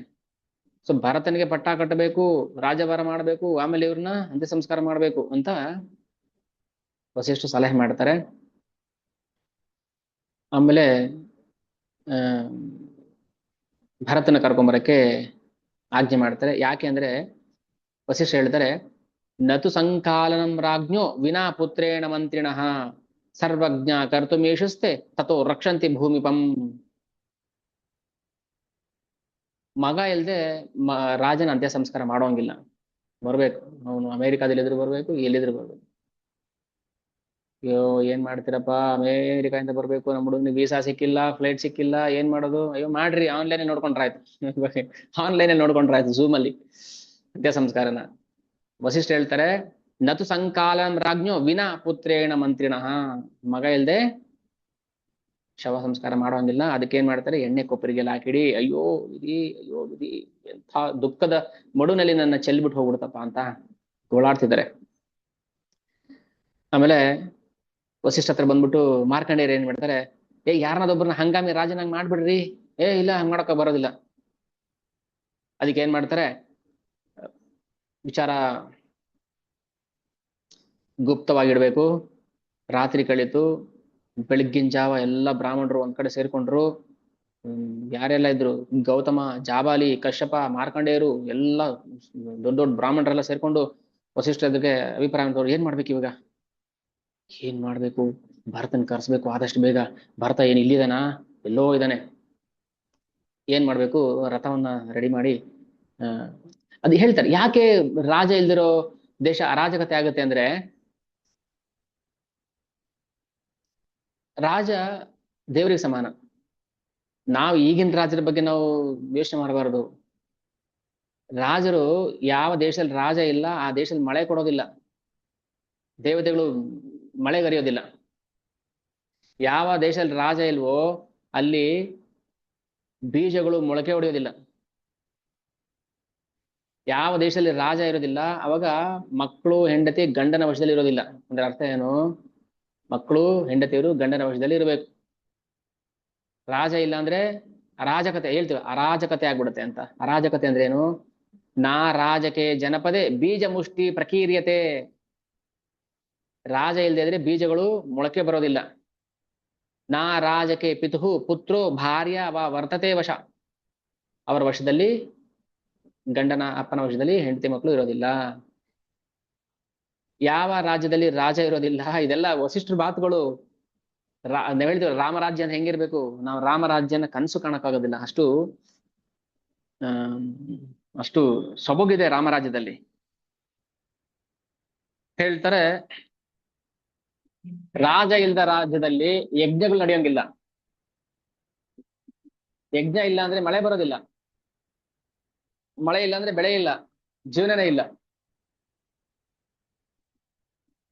ಸೊ ಭರತನಿಗೆ ಪಟ್ಟ ಕಟ್ಟಬೇಕು, ರಾಜಭಾರ ಮಾಡಬೇಕು, ಆಮೇಲೆ ಇವ್ರನ್ನ ಅಂತ್ಯ ಸಂಸ್ಕಾರ ಮಾಡಬೇಕು ಅಂತ ವಸಿಷ್ಠ ಸಲಹೆ ಮಾಡ್ತಾರೆ. ಆಮೇಲೆ ಆ ಭರತನ ಕರ್ಕೊಂಬರಕ್ಕೆ ಆಜ್ಞೆ ಮಾಡ್ತಾರೆ. ಯಾಕೆ ಅಂದ್ರೆ ವಸಿಷ್ಠ ಹೇಳ್ತಾರೆ, ನತು ಸಂಕಾಲನಂ ರಾಜ್ಞೋ ವಿನಾ ಪುತ್ರೇಣ ಮಂತ್ರಿಣಃ ಸರ್ವಜ್ಞ ಕರ್ತುಮೇಶುಸ್ತೆ ತಥೋ ರಕ್ಷಂತಿ ಭೂಮಿಪಂ. ಮಗ ಇಲ್ದೆ ರಾಜನ ಅಂತ್ಯ ಸಂಸ್ಕಾರ ಮಾಡೋಂಗಿಲ್ಲ. ಬರ್ಬೇಕು, ಅವನು ಅಮೆರಿಕಾದಲ್ಲಿ ಬರ್ಬೇಕು, ಎಲ್ಲಿದ್ರು ಬರ್ಬೇಕು. ಅಯ್ಯೋ ಏನ್ ಮಾಡ್ತೀರಪ್ಪ, ಅಮೇರಿಕಾದಿಂದ ಬರ್ಬೇಕು, ನಮ್ಮ ಹುಡುಗನಿಗೆ ವೀಸಾ ಸಿಕ್ಕಿಲ್ಲ, ಫ್ಲೈಟ್ ಸಿಕ್ಕಿಲ್ಲ, ಏನ್ ಮಾಡೋದು? ಅಯ್ಯೋ ಮಾಡ್ರಿ, ಆನ್ಲೈನ್ ನೋಡ್ಕೊಂಡ್ರಾಯ್ತು. ಆನ್ಲೈನ್ ನೋಡ್ಕೊಂಡ್ರಾಯ್ತು, ಝೂಮ್ ಅಲ್ಲಿ ಅಂತ್ಯ ಸಂಸ್ಕಾರನ. ವಸಿಷ್ಠ ಹೇಳ್ತಾರೆ, ನತು ಸಂಕಾಲಂ ರಾಜ್ಞೋ ವಿನಾ ಪುತ್ರೇಣ ಮಂತ್ರಿಣಃ, ಮಗ ಇಲ್ದೆ ಶವ ಸಂಸ್ಕಾರ ಮಾಡೋಂಗಿಲ್ಲ. ಅದಕ್ಕೆ ಏನ್ ಮಾಡ್ತಾರೆ, ಎಣ್ಣೆ ಕೊಪ್ಪರಿಗೆಲ್ಲ ಹಾಕಿಡಿ. ಅಯ್ಯೋ ವಿಧಿ, ಅಯ್ಯೋ ವಿಧಿ, ಎಂಥ ದುಃಖದ ಮಡುನಲ್ಲಿ ನನ್ನ ಚೆಲ್ಬಿಟ್ಟು ಹೋಗ್ಬಿಡ್ತಪ್ಪ ಅಂತ ಗೋಳಾಡ್ತಿದ್ದಾರೆ. ಆಮೇಲೆ ವಸಿಷ್ಠ ಹತ್ರ ಬಂದ್ಬಿಟ್ಟು ಮಾರ್ಕಂಡೇಯರು ಏನ್ ಮಾಡ್ತಾರೆ, ಯಾರನ್ನದೊಬ್ಬರನ್ನ ಹಂಗಾಮಿ ರಾಜನಾಗ್ ಮಾಡ್ಬಿಡ್ರಿ. ಇಲ್ಲ, ಹಂಗ್ ಮಾಡಕ ಬರೋದಿಲ್ಲ. ಅದಕ್ಕೆ ಏನ್ ಮಾಡ್ತಾರೆ, ವಿಚಾರ ಗುಪ್ತವಾಗಿಡ್ಬೇಕು. ರಾತ್ರಿ ಕಳೀತು, ಬೆಳಗ್ಗಿನ ಜಾವ ಎಲ್ಲ ಬ್ರಾಹ್ಮಣರು ಒಂದ್ ಕಡೆ ಸೇರ್ಕೊಂಡ್ರು. ಯಾರೆಲ್ಲ ಇದ್ರು, ಗೌತಮ, ಜಾಬಾಲಿ, ಕಶ್ಯಪ, ಮಾರ್ಕಂಡೇಯರು ಎಲ್ಲ ದೊಡ್ಡ ದೊಡ್ಡ ಬ್ರಾಹ್ಮಣರೆಲ್ಲ ಸೇರ್ಕೊಂಡು ವಸಿಷ್ಠ ಅದಕ್ಕೆ ಅಭಿಪ್ರಾಯ ಏನ್ ಮಾಡ್ಬೇಕು ಇವಾಗ, ಏನ್ ಮಾಡ್ಬೇಕು, ಭರತನ್ ಕರ್ಸ್ಬೇಕು ಆದಷ್ಟು ಬೇಗ. ಭರತ ಏನ್ ಇಲ್ಲಿದಾನ, ಎಲ್ಲೋ ಇದ್ದಾನೆ. ಏನ್ ಮಾಡ್ಬೇಕು, ರಥವನ್ನ ರೆಡಿ ಮಾಡಿ ಅದು ಹೇಳ್ತಾರೆ. ಯಾಕೆ ರಾಜ ಇಲ್ದಿರೋ ದೇಶ ಅರಾಜಕತೆ ಆಗುತ್ತೆ ಅಂದ್ರೆ, ರಾಜ ದೇವರಿಗೆ ಸಮಾನ. ನಾವು ಈಗಿನ ರಾಜರ ಬಗ್ಗೆ ನಾವು ಯೋಚನೆ ಮಾಡಬಾರದು. ರಾಜರು, ಯಾವ ದೇಶದಲ್ಲಿ ರಾಜ ಇಲ್ಲ ಆ ದೇಶದಲ್ಲಿ ಮಳೆ ಕೊಡೋದಿಲ್ಲ, ದೇವತೆಗಳು ಮಳೆಗರಿಯೋದಿಲ್ಲ. ಯಾವ ದೇಶದಲ್ಲಿ ರಾಜ ಇಲ್ವೋ ಅಲ್ಲಿ ಬೀಜಗಳು ಮೊಳಕೆ ಹೊಡೆಯೋದಿಲ್ಲ. ಯಾವ ದೇಶದಲ್ಲಿ ರಾಜ ಇರೋದಿಲ್ಲ ಅವಾಗ ಮಕ್ಕಳು ಹೆಂಡತಿ ಗಂಡನ ವಶದಲ್ಲಿ ಇರೋದಿಲ್ಲ. ಅಂದ್ರೆ ಅರ್ಥ ಏನು, ಮಕ್ಕಳು ಹೆಂಡತಿಯರು ಗಂಡನ ವಶದಲ್ಲಿ ಇರಬೇಕು. ರಾಜ ಇಲ್ಲ ಅಂದ್ರೆ ಅರಾಜಕತೆ, ಹೇಳ್ತೀವಿ ಅರಾಜಕತೆ ಆಗ್ಬಿಡುತ್ತೆ ಅಂತ. ಅರಾಜಕತೆ ಅಂದ್ರೆ ಏನು, ನಾ ರಾಜಕೆ ಜನಪದೆ ಬೀಜ ಮುಷ್ಟಿ ಪ್ರಕೀರ್ಯತೆ. ರಾಜ ಇಲ್ಲದೆ ಇದ್ರೆ ಬೀಜಗಳು ಮೊಳಕೆ ಬರೋದಿಲ್ಲ. ನಾ ರಾಜಕೆ ಪಿತುಹು ಪುತ್ರೋ ಭಾರ್ಯ ವರ್ತತೆ ವಶ. ಅವರ ವಶದಲ್ಲಿ, ಗಂಡನ ಅಪ್ಪನ ವಶದಲ್ಲಿ ಹೆಂಡತಿ ಮಕ್ಕಳು ಇರೋದಿಲ್ಲ. ಯಾವ ರಾಜ್ಯದಲ್ಲಿ ರಾಜ ಇರೋದಿಲ್ಲ. ಇದೆಲ್ಲ ವಸಿಷ್ಠರ ಮಾತುಗಳು. ನಾವ್ ಹೇಳ್ತೀವಿ ರಾಮರಾಜ್ಯ ಅಂತ ಹೆಂಗಿರ್ಬೇಕು, ನಾವು ರಾಮರಾಜ್ಯನ ಕನಸು ಕಾಣಕ್ಕಾಗೋದಿಲ್ಲ. ಅಷ್ಟು ಸೊಬಗಿದೆ ರಾಮರಾಜ್ಯದಲ್ಲಿ. ಹೇಳ್ತಾರೆ, ರಾಜ ಇಲ್ದ ರಾಜ್ಯದಲ್ಲಿ ಯಜ್ಞಗಳು ನಡೆಯೋಂಗಿಲ್ಲ. ಯಜ್ಞ ಇಲ್ಲ ಅಂದ್ರೆ ಮಳೆ ಬರೋದಿಲ್ಲ, ಮಳೆ ಇಲ್ಲ ಅಂದ್ರೆ ಬೆಳೆ ಇಲ್ಲ, ಜೀವನನೇ ಇಲ್ಲ.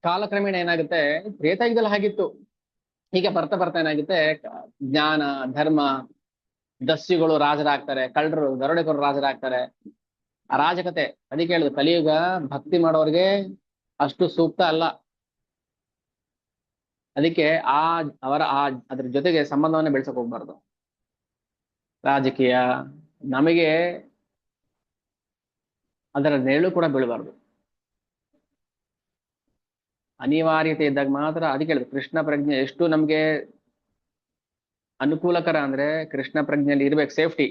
ಕಾಲಕ್ರಮೇಣ ಏನಾಗುತ್ತೆ, ತ್ರೇತಾಯುಗದಲ್ಲಿ ಹಾಗಿತ್ತು. ಹೀಗೆ ಬರ್ತಾ ಬರ್ತಾ ಏನಾಗುತ್ತೆ, ಜ್ಞಾನ, ಧರ್ಮ, ದಸ್ಯುಗಳು ರಾಜರಾಗ್ತಾರೆ, ಕಳ್ಳರು ದರೋಡೆಕೋರು ರಾಜರಾಗ್ತಾರೆ, ಅರಾಜಕತೆ. ಅದಕ್ಕೆ ಹೇಳುದು, ಕಲಿಯುಗ ಭಕ್ತಿ ಮಾಡೋರ್ಗೆ ಅಷ್ಟು ಸೂಕ್ತ ಅಲ್ಲ. ಅದಕ್ಕೆ ಅದ್ರ ಜೊತೆಗೆ ಸಂಬಂಧವನ್ನ ಬೆಳ್ಸಕ್ ಹೋಗ್ಬಾರ್ದು. ರಾಜಕೀಯ ನಮಗೆ ಅದರ ನೆರಳು ಕೂಡ ಬೀಳಬಾರ್ದು. ಅನಿವಾರ್ಯತೆ ಇದ್ದಾಗ ಮಾತ್ರ. ಅದಕ್ಕೆ ಹೇಳುದು, ಕೃಷ್ಣ ಪ್ರಜ್ಞೆ ಎಷ್ಟು ನಮ್ಗೆ ಅನುಕೂಲಕರ ಅಂದ್ರೆ ಕೃಷ್ಣ ಪ್ರಜ್ಞೆಯಲ್ಲಿ ಇರ್ಬೇಕು. ಸೇಫ್ಟಿ,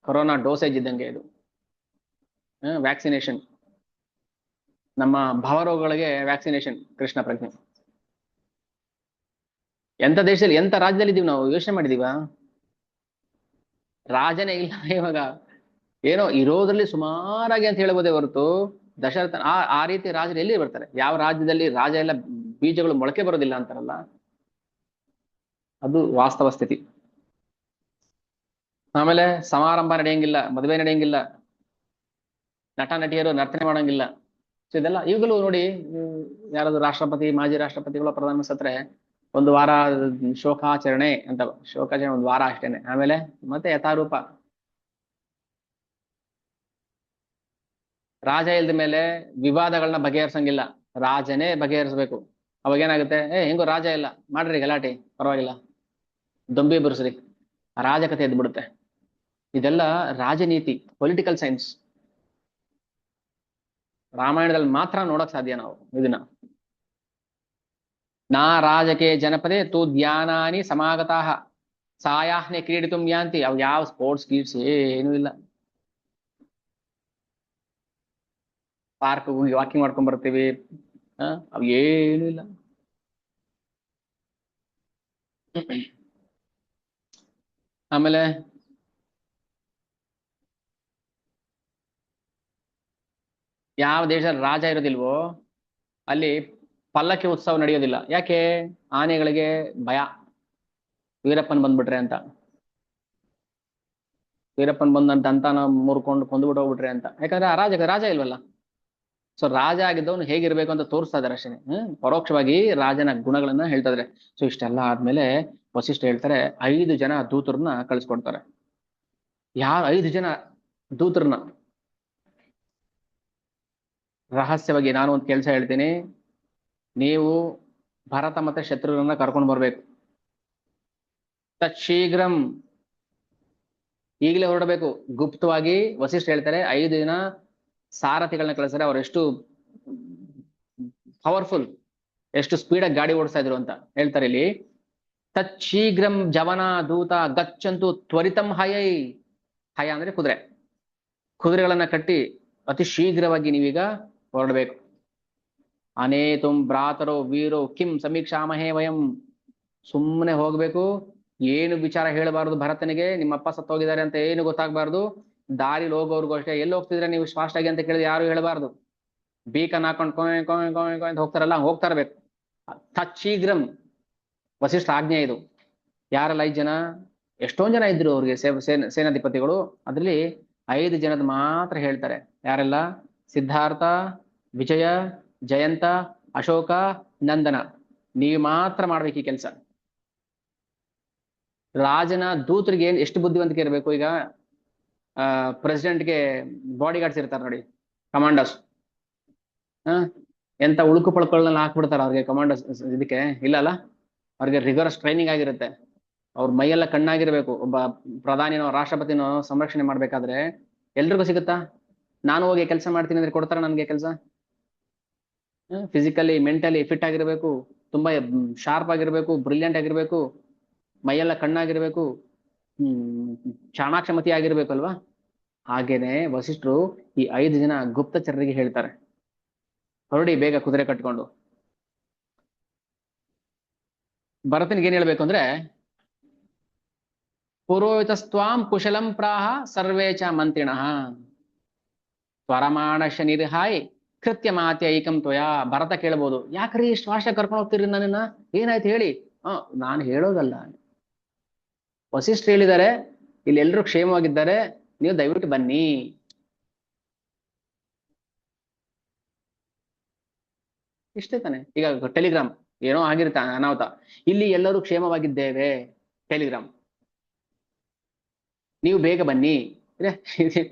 ಕೊರೋನಾ ಡೋಸೇಜ್ ಇದ್ದಂಗೆ ಇದು. ವ್ಯಾಕ್ಸಿನೇಷನ್, ನಮ್ಮ ಭಾವರೋಗಗಳಿಗೆ ವ್ಯಾಕ್ಸಿನೇಷನ್ ಕೃಷ್ಣ ಪ್ರಜ್ಞೆ. ಎಂತ ದೇಶದಲ್ಲಿ, ಎಂತ ರಾಜ್ಯದಲ್ಲಿ ಇದೀವಿ ನಾವು, ಯೋಚನೆ ಮಾಡಿದೀವ? ರಾಜನೇ ಇಲ್ಲ ಇವಾಗ. ಏನೋ ಇರೋದ್ರಲ್ಲಿ ಸುಮಾರಾಗಿ ಅಂತ ಹೇಳ್ಬೋದೇ ಹೊರತು, ದಶರಥ ಆ ರೀತಿ ರಾಜರು ಎಲ್ಲಿ ಬರ್ತಾರೆ? ಯಾವ ರಾಜ್ಯದಲ್ಲಿ ರಾಜ ಎಲ್ಲ ಬೀಜಗಳು ಮೊಳಕೆ ಬರೋದಿಲ್ಲ ಅಂತಾರಲ್ಲ, ಅದು ವಾಸ್ತವ ಸ್ಥಿತಿ. ಆಮೇಲೆ ಸಮಾರಂಭ ನಡೆಯಂಗಿಲ್ಲ, ಮದುವೆ ನಡೆಯಂಗಿಲ್ಲ, ನಟ ನಟಿಯರು ನರ್ತನೆ ಮಾಡಂಗಿಲ್ಲ, ಸೊ ಇದೆಲ್ಲ ಈಗಲೂ ನೋಡಿ, ಯಾರಾದ್ರು ರಾಷ್ಟ್ರಪತಿ, ಮಾಜಿ ರಾಷ್ಟ್ರಪತಿಗಳು, ಪ್ರಧಾನ ಸತ್ರೆ ಒಂದು ವಾರ ಶೋಕಾಚರಣೆ ಅಂತ, ಶೋಕಾಚರಣೆ ಒಂದು ವಾರ ಅಷ್ಟೇನೆ, ಆಮೇಲೆ ಮತ್ತೆ ಯಥಾರೂಪ. ರಾಜ ಇಲ್ದ ಮೇಲೆ ವಿವಾದಗಳನ್ನ ಬಗೆಹರಿಸಂಗಿಲ್ಲ, ರಾಜನೇ ಬಗೆಹರಿಸ್ಬೇಕು. ಅವಾಗ ಏನಾಗುತ್ತೆ, ಹೆಂಗೋ ರಾಜ ಇಲ್ಲ, ಮಾಡ್ರಿ ಗಲಾಟೆ, ಪರವಾಗಿಲ್ಲ, ದೊಂಬಿ ಬಿರ್ಸ್ರಿ, ಅರಾಜಕತೆ ಎದ್ಬಿಡುತ್ತೆ. ಇದೆಲ್ಲ ರಾಜನೀತಿ, ಪೊಲಿಟಿಕಲ್ ಸೈನ್ಸ್. ರಾಮಾಯಣದಲ್ಲಿ ಮಾತ್ರ ನೋಡಕ್ ಸಾಧ್ಯ ನಾವು ಇದನ್ನ. ನಾ ರಾಜಕೆ ಜನಪದೇ ತೂ ಧ್ಯಾನಾನಿ ಸಮಾಗತಾಹ ಸಾಯಾಹ್ನೆ ಕ್ರೀಡಿತುಂ ಯಾಂತಿ. ಅವ್ ಯಾವ ಸ್ಪೋರ್ಟ್ಸ್ ಗೀಟ್ಸ್ ಏನೂ ಇಲ್ಲ. ಪಾರ್ಕ್ ಹೋಗಿ ವಾಕಿಂಗ್ ಮಾಡ್ಕೊಂಡ್ ಬರ್ತೀವಿ, ಅವ್ ಏನೂ ಇಲ್ಲ. ಆಮೇಲೆ ಯಾವ ದೇಶದಲ್ಲಿ ರಾಜ ಇರೋದಿಲ್ವೋ ಅಲ್ಲಿ ಪಲ್ಲಕ್ಕಿ ಉತ್ಸವ ನಡೆಯೋದಿಲ್ಲ. ಯಾಕೆ? ಆನೆಗಳಿಗೆ ಭಯ, ವೀರಪ್ಪನ್ ಬಂದ್ಬಿಟ್ರೆ ಅಂತ. ವೀರಪ್ಪನ್ ಬಂದಂತ ಅಂತಾನ ಮುರ್ಕೊಂಡು ಕೊಂದ್ಬಿಟ್ಟು ಹೋಗ್ಬಿಟ್ರೆ ಅಂತ. ಯಾಕಂದ್ರೆ ಆ ರಾಜ ಇಲ್ವಲ್ಲ. ಸೊ ರಾಜ ಆಗಿದ್ದವನು ಹೇಗಿರ್ಬೇಕು ಅಂತ ತೋರಿಸ್ತಾ ಇದಾರೆ ಅಷ್ಟೇ. ಪರೋಕ್ಷವಾಗಿ ರಾಜನ ಗುಣಗಳನ್ನ ಹೇಳ್ತಾ ಇದಾರೆ. ಸೊ ಇಷ್ಟೆಲ್ಲ ಆದ್ಮೇಲೆ ವಸಿಷ್ಠ ಹೇಳ್ತಾರೆ, 5 ಜನ ದೂತರನ್ನ ಕಳಿಸ್ಕೊಡ್ತಾರೆ. ಯಾರು 5 ಜನ ದೂತರನ್ನ? ರಹಸ್ಯವಾಗಿ ನಾನು ಒಂದು ಕೆಲಸ ಹೇಳ್ತೀನಿ, ನೀವು ಭರತ ಮತ್ತೆ ಶತ್ರುಘ್ನನ್ನ ಕರ್ಕೊಂಡು ಬರ್ಬೇಕು. ತತ್ಶೀಘ್ರಂ, ಈಗಲೇ ಹೊರಡಬೇಕು. ಗುಪ್ತವಾಗಿ ವಸಿಷ್ಠ ಹೇಳ್ತಾರೆ 5 ಜನ ಸಾರಥಿಗಳನ್ನ ಕಳಿಸ್ತಾರೆ. ಅವ್ರು ಎಷ್ಟು ಪವರ್ಫುಲ್, ಎಷ್ಟು ಸ್ಪೀಡಾಗಿ ಗಾಡಿ ಓಡಿಸ್ತಾ ಇದ್ರು ಅಂತ ಹೇಳ್ತಾರೆ ಇಲ್ಲಿ. ತತ್ಶೀಘ್ರಂ ಜವನ ದೂತ ಗಚ್ಚಂತು ತ್ವರಿತಂ ಹಯೈ. ಹಯ ಅಂದ್ರೆ ಕುದುರೆ. ಕುದುರೆಗಳನ್ನ ಕಟ್ಟಿ ಅತಿ ಶೀಘ್ರವಾಗಿ ನೀವೀಗ ಹೊರಡಬೇಕು. ಅನೇತುಂ ಭ್ರಾತರೋ ವೀರೋ ಕಿಂ ಸಮೀಕ್ಷಾಮಹೇ ವಯಂ. ಸುಮ್ಮನೆ ಹೋಗ್ಬೇಕು, ಏನು ವಿಚಾರ ಹೇಳಬಾರದು ಭರತನಿಗೆ. ನಿಮ್ಮಪ್ಪ ಸತ್ತೋಗಿದ್ದಾರೆ ಅಂತ ಏನು ಗೊತ್ತಾಗಬಾರ್ದು. ದಾರಿಲಿ ಹೋಗೋರ್ಗು ಅಷ್ಟೇ, ಎಲ್ಲಿ ಹೋಗ್ತಿದ್ರೆ ನೀವು ಫಾಸ್ಟ್ ಆಗಿ ಅಂತ ಕೇಳಿದ್ರೆ ಯಾರು ಹೇಳಬಾರ್ದು. ಬೀಕನ್ ಹಾಕೊಂಡು ಕೊಯ್ ಕೊಯ್ ಕೊಯ್ ಕೊಯ್ ಅಂತ ಹೋಗ್ತಾರಲ್ಲ, ಹೋಗ್ತಾ ಇರ್ಬೇಕು. ತತ್ಶೀಘ್ರಂ ವಸಿಷ್ಠ ಆಜ್ಞೆ ಇದು. ಯಾರೆಲ್ಲ 5 ಜನ? ಎಷ್ಟೊಂದ್ ಜನ ಇದ್ರು ಅವ್ರಿಗೆ ಸೇನಾಧಿಪತಿಗಳು. ಅದ್ರಲ್ಲಿ 5 ಜನದ ಮಾತ್ರ ಹೇಳ್ತಾರೆ. ಯಾರೆಲ್ಲ? ಸಿದ್ಧಾರ್ಥ, ವಿಜಯ, ಜಯಂತ, ಅಶೋಕ, ನಂದನ. ನೀವು ಮಾತ್ರ ಮಾಡ್ಬೇಕು ಈ ಕೆಲಸ. ರಾಜನ ದೂತರಿಗೆ ಎಷ್ಟು ಬುದ್ಧಿವಂತಿಕೆ ಇರಬೇಕು. ಈಗ ಪ್ರೆಸಿಡೆಂಟ್ಗೆ ಬಾಡಿ ಗಾರ್ಡ್ಸ್ ಇರ್ತಾರೆ ನೋಡಿ, ಕಮಾಂಡರ್ಸ್. ಎಂತ ಉಳುಕು ಪಳ್ಕೊಳ್ಳ ಹಾಕ್ಬಿಡ್ತಾರ ಅವ್ರಿಗೆ ಕಮಾಂಡರ್ಸ್. ಇದಕ್ಕೆ ಇಲ್ಲ ಅಲ್ಲ, ಅವ್ರಿಗೆ ರಿಗರಸ್ ಟ್ರೈನಿಂಗ್ ಆಗಿರುತ್ತೆ. ಅವ್ರ ಮೈಯೆಲ್ಲ ಕಣ್ಣಾಗಿರ್ಬೇಕು. ಒಬ್ಬ ಪ್ರಧಾನಿನೋ ರಾಷ್ಟ್ರಪತಿನೋ ಸಂರಕ್ಷಣೆ ಮಾಡ್ಬೇಕಾದ್ರೆ ಎಲ್ರಿಗೂ ಸಿಗುತ್ತಾ? ನಾನು ಹೋಗಿ ಕೆಲಸ ಮಾಡ್ತೀನಿ ಅಂದ್ರೆ ಕೊಡ್ತಾರ ನನ್ಗೆ ಕೆಲಸ? ಫಿಸಿಕಲಿ ಮೆಂಟಲಿ ಫಿಟ್ ಆಗಿರ್ಬೇಕು, ತುಂಬಾ ಶಾರ್ಪ್ ಆಗಿರ್ಬೇಕು, ಬ್ರಿಲಿಯಂಟ್ ಆಗಿರ್ಬೇಕು, ಮೈಯೆಲ್ಲ ಕಣ್ಣಾಗಿರ್ಬೇಕು, ಚಾಣಾಕ್ಷಮತಿ ಆಗಿರ್ಬೇಕು ಅಲ್ವಾ? ಹಾಗೇನೆ ವಸಿಷ್ಠರು ಈ 5 ಜನ ಗುಪ್ತಚರರಿಗೆ ಹೇಳ್ತಾರೆ, ಹೊರಡಿ ಬೇಗ ಕುದುರೆ ಕಟ್ಕೊಂಡು. ಭರತನಿಗೆ ಏನ್ ಹೇಳ್ಬೇಕು ಅಂದ್ರೆ, ಪುರೋಹಿತಸ್ತ್ವಾಂ ಕುಶಲಂ ಪ್ರಾಹ ಸರ್ವೇ ಚ ಮಂತ್ರಿಣಃ ತ್ವರಮಾಣಶ ನಿರ್ಹಾಯ್ ಕೃತ್ಯ ಮಾತೆ ಐಕಂ ತ್ವಯಾ. ಭರತ ಕೇಳ್ಬೋದು, ಯಾಕ್ರಿ ಇಷ್ಟು ಭಾಷೆ ಕರ್ಕೊಂಡು ಹೋಗ್ತೀರಿ ನನ್ನನ್ನ, ಏನಾಯ್ತು ಹೇಳಿ. ನಾನು ಹೇಳೋದಲ್ಲ, ವಸಿಷ್ಠ ಹೇಳಿದ್ದಾರೆ, ಇಲ್ಲಿ ಎಲ್ರು ಕ್ಷೇಮವಾಗಿದ್ದಾರೆ, ನೀವು ದಯವಿಟ್ಟು ಬನ್ನಿ. ಇಷ್ಟೇ ತಾನೆ. ಈಗ ಟೆಲಿಗ್ರಾಮ್ ಏನೋ ಆಗಿರುತ್ತೆ ಅನಾಹುತ, ಇಲ್ಲಿ ಎಲ್ಲರೂ ಕ್ಷೇಮವಾಗಿದ್ದೇವೆ ಟೆಲಿಗ್ರಾಮ್, ನೀವು ಬೇಗ ಬನ್ನಿ.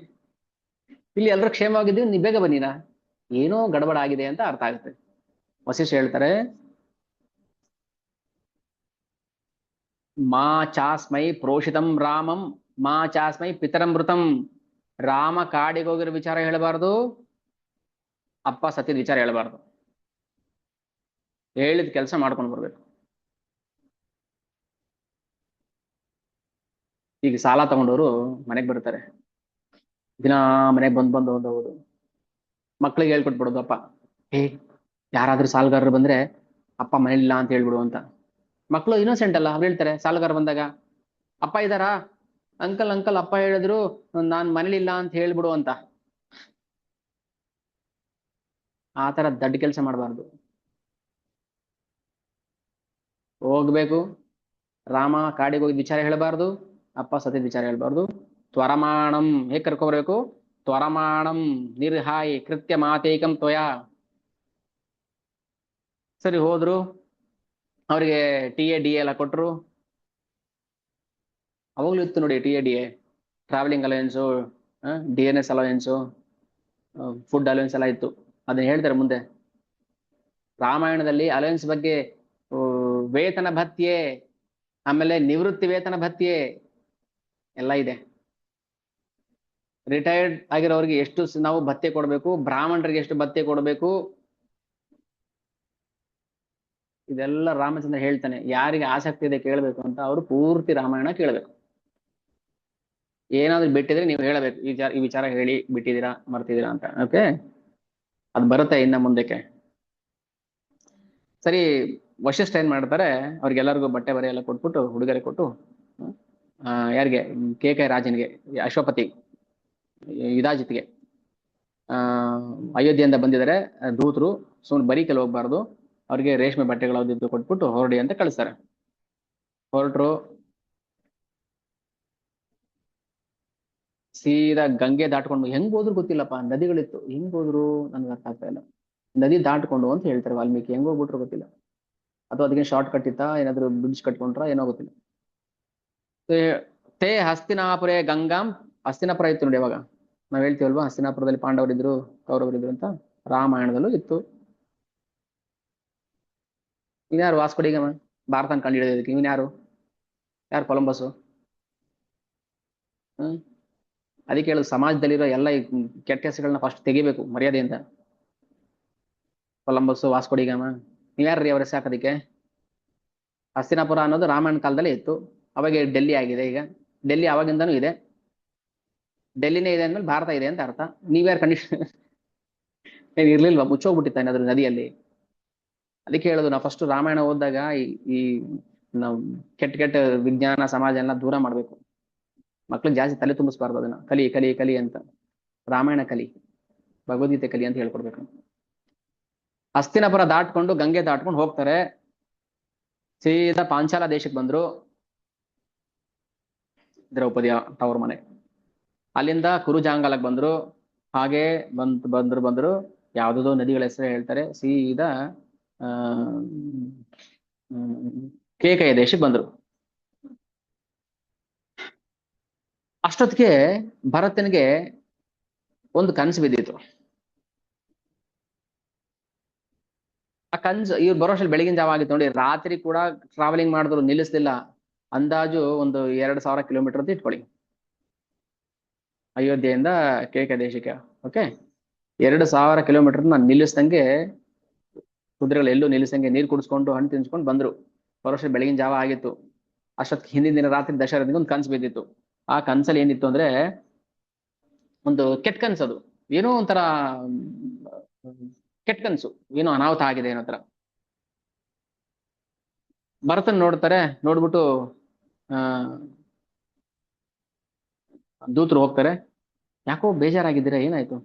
ಇಲ್ಲಿ ಎಲ್ಲರೂ ಕ್ಷೇಮವಾಗಿದ್ದೀವಿ, ನೀವು ಬೇಗ ಬನ್ನಿರಾ, ಏನೋ ಗಡಬಡ ಆಗಿದೆ ಅಂತ ಅರ್ಥ ಆಗುತ್ತೆ. ವಸಿಷ್ಠ ಹೇಳ್ತಾರೆ, ಮಾ ಚಾಸ್ಮೈ ಪ್ರೋಷಿತಂ ರಾಮಂ ಮಾ ಚಾಸ್ಮೈ ಪಿತರಮೃತಂ. ರಾಮ ಕಾಡಿಗೆ ಹೋಗಿರೋ ವಿಚಾರ ಹೇಳಬಾರ್ದು, ಅಪ್ಪ ಸತ್ಯದ ವಿಚಾರ ಹೇಳಬಾರ್ದು. ಹೇಳಿದ ಕೆಲಸ ಮಾಡ್ಕೊಂಡು ಬರ್ಬೇಕು. ಈಗ ಸಾಲ ತಗೊಂಡವರು ಮನೆಗೆ ಬರ್ತಾರೆ, ದಿನ ಮನೆಗೆ ಬಂದು ಹೋಗೋದು. ಮಕ್ಳಿಗೆ ಹೇಳ್ಕೊಟ್ಬಿಡೋದು ಅಪ್ಪ, ಯಾರಾದ್ರೂ ಸಾಲಗಾರರು ಬಂದ್ರೆ ಅಪ್ಪ ಮನೇಲಿಲ್ಲ ಅಂತ ಹೇಳ್ಬಿಡು ಅಂತ. ಮಕ್ಕಳು ಇನ್ನೋಸೆಂಟ್ ಅಲ್ಲ, ಅವ್ರು ಹೇಳ್ತಾರೆ ಸಾಲಗಾರ ಬಂದಾಗ, ಅಪ್ಪ ಇದ್ದಾರಾ? ಅಂಕಲ್ ಅಪ್ಪ ಹೇಳಿದ್ರು ನಾನ್ ಮನೇಲಿಲ್ಲ ಅಂತ ಹೇಳ್ಬಿಡು ಅಂತ. ಆ ತರ ದಡ್ಡ ಕೆಲಸ ಮಾಡಬಾರ್ದು. ಹೋಗ್ಬೇಕು, ರಾಮ ಕಾಡಿಗೆ ಹೋಗಿದ್ ವಿಚಾರ ಹೇಳಬಾರ್ದು, ಅಪ್ಪ ಸತ್ಯದ ವಿಚಾರ ಹೇಳ್ಬಾರ್ದು. ತ್ವರಮಾಣಂ ಹೇಗೆ ಕರ್ಕೊಬರ್ಬೇಕು? ತ್ವರಮಾಣಂ ನಿರ್ಹಾಯಿ ಕೃತ್ಯ ಮಾತೇಕಂ ತ್ವಯಾ. ಸರಿ ಹೋದ್ರು, ಅವರಿಗೆ TA DA ಎಲ್ಲ ಕೊಟ್ಟರು. ಅವಾಗ್ಲೂ ಇತ್ತು ನೋಡಿ TA DA, travelling allowance, DNS allowance, food allowance ಎಲ್ಲ ಇತ್ತು. ಅದನ್ನ ಹೇಳ್ತಾರೆ ಮುಂದೆ ರಾಮಾಯಣದಲ್ಲಿ ಅಲವೆನ್ಸ್ ಬಗ್ಗೆ. ಆ, ವೇತನ ಭತ್ಯೆ, ಆಮೇಲೆ ನಿವೃತ್ತಿ ವೇತನ ಭತ್ಯೆ ಎಲ್ಲ ಇದೆ. ರಿಟೈರ್ಡ್ ಆಗಿರೋರಿಗೆ ಎಷ್ಟು ನಾವು ಭತ್ಯೆ ಕೊಡಬೇಕು, ಬ್ರಾಹ್ಮಣರಿಗೆ ಎಷ್ಟು ಭತ್ಯೆ ಕೊಡಬೇಕು, ಇದೆಲ್ಲ ರಾಮಚಂದ್ರ ಹೇಳ್ತಾನೆ. ಯಾರಿಗೆ ಆಸಕ್ತಿ ಇದೆ ಕೇಳಬೇಕು ಅಂತ ಅವರು ಪೂರ್ತಿ ರಾಮಾಯಣ ಕೇಳಬೇಕು. ಏನಾದ್ರು ಬಿಟ್ಟಿದ್ರೆ ನೀವು ಹೇಳಬೇಕು, ಈ ವಿಚಾರ ಹೇಳಿ ಬಿಟ್ಟಿದ್ದೀರಾ, ಮರ್ತಿದ್ದೀರಾ ಅಂತ. ಓಕೆ, ಅದು ಬರುತ್ತೆ ಇನ್ನ ಮುಂದಕ್ಕೆ. ಸರಿ, ವಶಿಷ್ಠ ಏನ್ ಮಾಡ್ತಾರೆ, ಅವ್ರಿಗೆಲ್ಲರಿಗೂ ಬಟ್ಟೆ ಬರೆ ಎಲ್ಲ ಕೊಟ್ಬಿಟ್ಟು ಉಡುಗೊರೆ ಕೊಟ್ಟು, ಯಾರಿಗೆ, ರಾಜನಿಗೆ, ಅಶ್ವಪತಿ ಯುಧಾಜಿತ್ಗೆ, ಅಯೋಧ್ಯೆಯಿಂದ ಬಂದಿದ್ದಾರೆ ದೂತರು, ಸುಮ್ಮನೆ ಬರೀ ಕೆಲ ಹೋಗ್ಬಾರ್ದು, ಅವ್ರಿಗೆ ರೇಷ್ಮೆ ಬಟ್ಟೆಗಳು ಕೊಟ್ಬಿಟ್ಟು ಹೊರಡಿ ಅಂತ ಕಳಿಸ್ತಾರೆ. ಹೊರಟರು, ಸೀದಾ ಗಂಗೆ ದಾಟ್ಕೊಂಡು, ಹೆಂಗ್ ಹೋದ್ರು ಗೊತ್ತಿಲ್ಲಪ್ಪ, ನದಿಗಳಿತ್ತು, ಹೆಂಗ್ ಹೋದ್ರು ನನ್ಗೆ ಅರ್ಥ ಆಗ್ತಾ ಇಲ್ಲ. ನದಿ ದಾಟ್ಕೊಂಡು ಅಂತ ಹೇಳ್ತಾರೆ ವಾಲ್ಮೀಕಿ, ಹೆಂಗ್ ಹೋಗ್ಬಿಟ್ರು ಗೊತ್ತಿಲ್ಲ. ಅಥವಾ ಅದಕ್ಕೆ ಶಾರ್ಟ್ ಕಟ್ ಇತ್ತಾ, ಏನಾದ್ರು ಬ್ರಿಡ್ಜ್ ಕಟ್ಕೊಂಡ್ರ ಏನೋ ಗೊತ್ತಿಲ್ಲ. ತೇ ಹಸ್ತಿನಾಪುರೇ ಗಂಗಾಂ, ಹಸ್ತಿನಾಪುರ ಇತ್ತು ನೋಡಿ ಅವಾಗ, ನಾವ್ ಹೇಳ್ತೀವಲ್ವಾ ಹಸ್ತಿನಾಪುರದಲ್ಲಿ ಪಾಂಡವರಿದ್ರು ಕೌರವರಿದ್ರು ಅಂತ, ರಾಮಾಯಣದಲ್ಲೂ ಇತ್ತು. ಇನ್ಯಾರು ವಾಸ್ಕೋಡಿಗಾಮ ಭಾರತನ ಕಂಡು ಹಿಡಿಯೋದಕ್ಕೆ, ಇನ್ಯಾರು, ಯಾರು ಕೊಲಂಬಸ್? ಹ್ಮ್ ಅದಕ್ಕೆ ಹೇಳುದು, ಸಮಾಜದಲ್ಲಿರೋ ಎಲ್ಲ ಈ ಕೆಟ್ಟ ಹೆಸರುಗಳನ್ನ ಫಸ್ಟ್ ತೆಗಿಬೇಕು ಮರ್ಯಾದೆಯಿಂದ. ಕೊಲಂಬಸ್, ವಾಸ್ಕೋಡಿಗಾಮ, ನೀವ್ಯಾರ್ರೀ ಅವ್ರ ಹೆಸರು ಹಾಕೋದಿಕ್ಕೆ? ಹಸ್ತಿನಾಪುರ ಅನ್ನೋದು ರಾಮಾಯಣ ಕಾಲದಲ್ಲೇ ಇತ್ತು, ಅವಾಗ ಡೆಲ್ಲಿ ಆಗಿದೆ. ಈಗ ಡೆಲ್ಲಿ ಅವಾಗಿಂದನೂ ಇದೆ, ಡೆಲ್ಲಿನೇ ಇದೆ ಅಂದ್ಮೇಲೆ ಭಾರತ ಇದೆ ಅಂತ ಅರ್ಥ. ನೀವ್ಯಾರು ಕಂಡೀಷನ್ ಏನ್ ಇರ್ಲಿಲ್ವಾ, ಮುಚ್ಚೋಗ್ಬಿಟ್ಟಿತ್ತ ಏನಾದ್ರು ನದಿಯಲ್ಲಿ? ಅದಕ್ಕೆ ಹೇಳುದು, ನಾವು ಫಸ್ಟ್ ರಾಮಾಯಣ ಓದಿದಾಗ ಈ ನಾವು ಕೆಟ್ಟ ಕೆಟ್ಟ ವಿಜ್ಞಾನ ಸಮಾಜ ಎಲ್ಲ ದೂರ ಮಾಡ್ಬೇಕು. ಮಕ್ಳಿಗೆ ಜಾಸ್ತಿ ತಲೆ ತುಂಬಿಸ್ಬಾರ್ದು, ಅದನ್ನ ಕಲಿ ಕಲಿ ಕಲಿ ಅಂತ. ರಾಮಾಯಣ ಕಲಿ, ಭಗವದ್ಗೀತೆ ಕಲಿ ಅಂತ ಹೇಳ್ಕೊಡ್ಬೇಕು. ಹಸ್ತಿನಾಪುರ ದಾಟ್ಕೊಂಡು ಗಂಗೆ ದಾಟ್ಕೊಂಡು ಹೋಗ್ತಾರೆ, ಸೀದಾ ಪಾಂಚಾಲ ದೇಶಕ್ಕೆ ಬಂದ್ರು, ದ್ರೌಪದಿಯ ತವ್ರ ಮನೆ. ಅಲ್ಲಿಂದ ಕುರುಜಾಂಗಲಕ್ಕೆ ಬಂದ್ರು, ಹಾಗೆ ಬಂದ್ರು ಯಾವ್ದೋ ನದಿಗಳ ಹೆಸರು ಹೇಳ್ತಾರೆ, ಸೀದಾ ಆ ಕೇಕೆಯ ದೇಶಕ್ಕೆ ಬಂದ್ರು. ಅಷ್ಟೊತ್ತಿಗೆ ಭರತನಿಗೆ ಒಂದು ಕನಸು ಬಿದ್ದಿತ್ತು. ಆ ಕನ್ಸು ಇವ್ರು ಬರೋಷ್ಟ್ರಲ್ಲಿ ಬೆಳಗಿನ ಜಾವ ಆಗಿತ್ತು ನೋಡಿ. ರಾತ್ರಿ ಕೂಡ ಟ್ರಾವೆಲಿಂಗ್ ಮಾಡಿದ್ರು, ನಿಲ್ಲಿಸ್ಲಿಲ್ಲ. ಅಂದಾಜು ಒಂದು 2,000 ಕಿಲೋಮೀಟರ್ ಅಂತ ಇಟ್ಕೊಳ್ಳಿ, ಅಯೋಧ್ಯೆಯಿಂದ ಕೇಕೆ ದೇಶಕ್ಕೆ. ಓಕೆ, 2,000 ಕಿಲೋಮೀಟರ್ ನಿಲ್ಲಿಸ್ದಂಗೆ, ಕುದುರೆಗಳು ಎಲ್ಲೂ ನಿಲ್ಲಿಸಂಗೆ ನೀರು ಕುಡಿಸ್ಕೊಂಡು ಹಣ್ಣು ತಿನ್ಸ್ಕೊಂಡು ಬಂದ್ರು. ಬರೋಷ್ಟ್ರಲ್ಲಿ ಬೆಳಗಿನ ಜಾವ ಆಗಿತ್ತು. ಅಷ್ಟೊತ್ತಿಗೆ ಹಿಂದಿನ ದಿನ ರಾತ್ರಿ ದಶರಥನಿಗೆ ಒಂದು ಕನ್ಸು ಬಿದ್ದಿತ್ತು. ಆ ಕನ್ಸಲ್ಲಿ ಏನಿತ್ತು ಅಂದ್ರೆ, ಒಂದು ಕೆಟ್ಟ ಕನ್ಸು. ಅದು ಏನೋ ಒಂಥರ ಕೆಟ್ಟ ಕನ್ಸು, ಏನೋ ಅನಾಹುತ ಆಗಿದೆ ಏನೋ ತರ. ಭರತನ್ ನೋಡ್ತಾರೆ, ನೋಡ್ಬಿಟ್ಟು ಆ ದೂತರು ಹೋಗ್ತಾರೆ, ಯಾಕೋ ಬೇಜಾರಾಗಿದ್ದೀರಾ, ಏನಾಯ್ತು?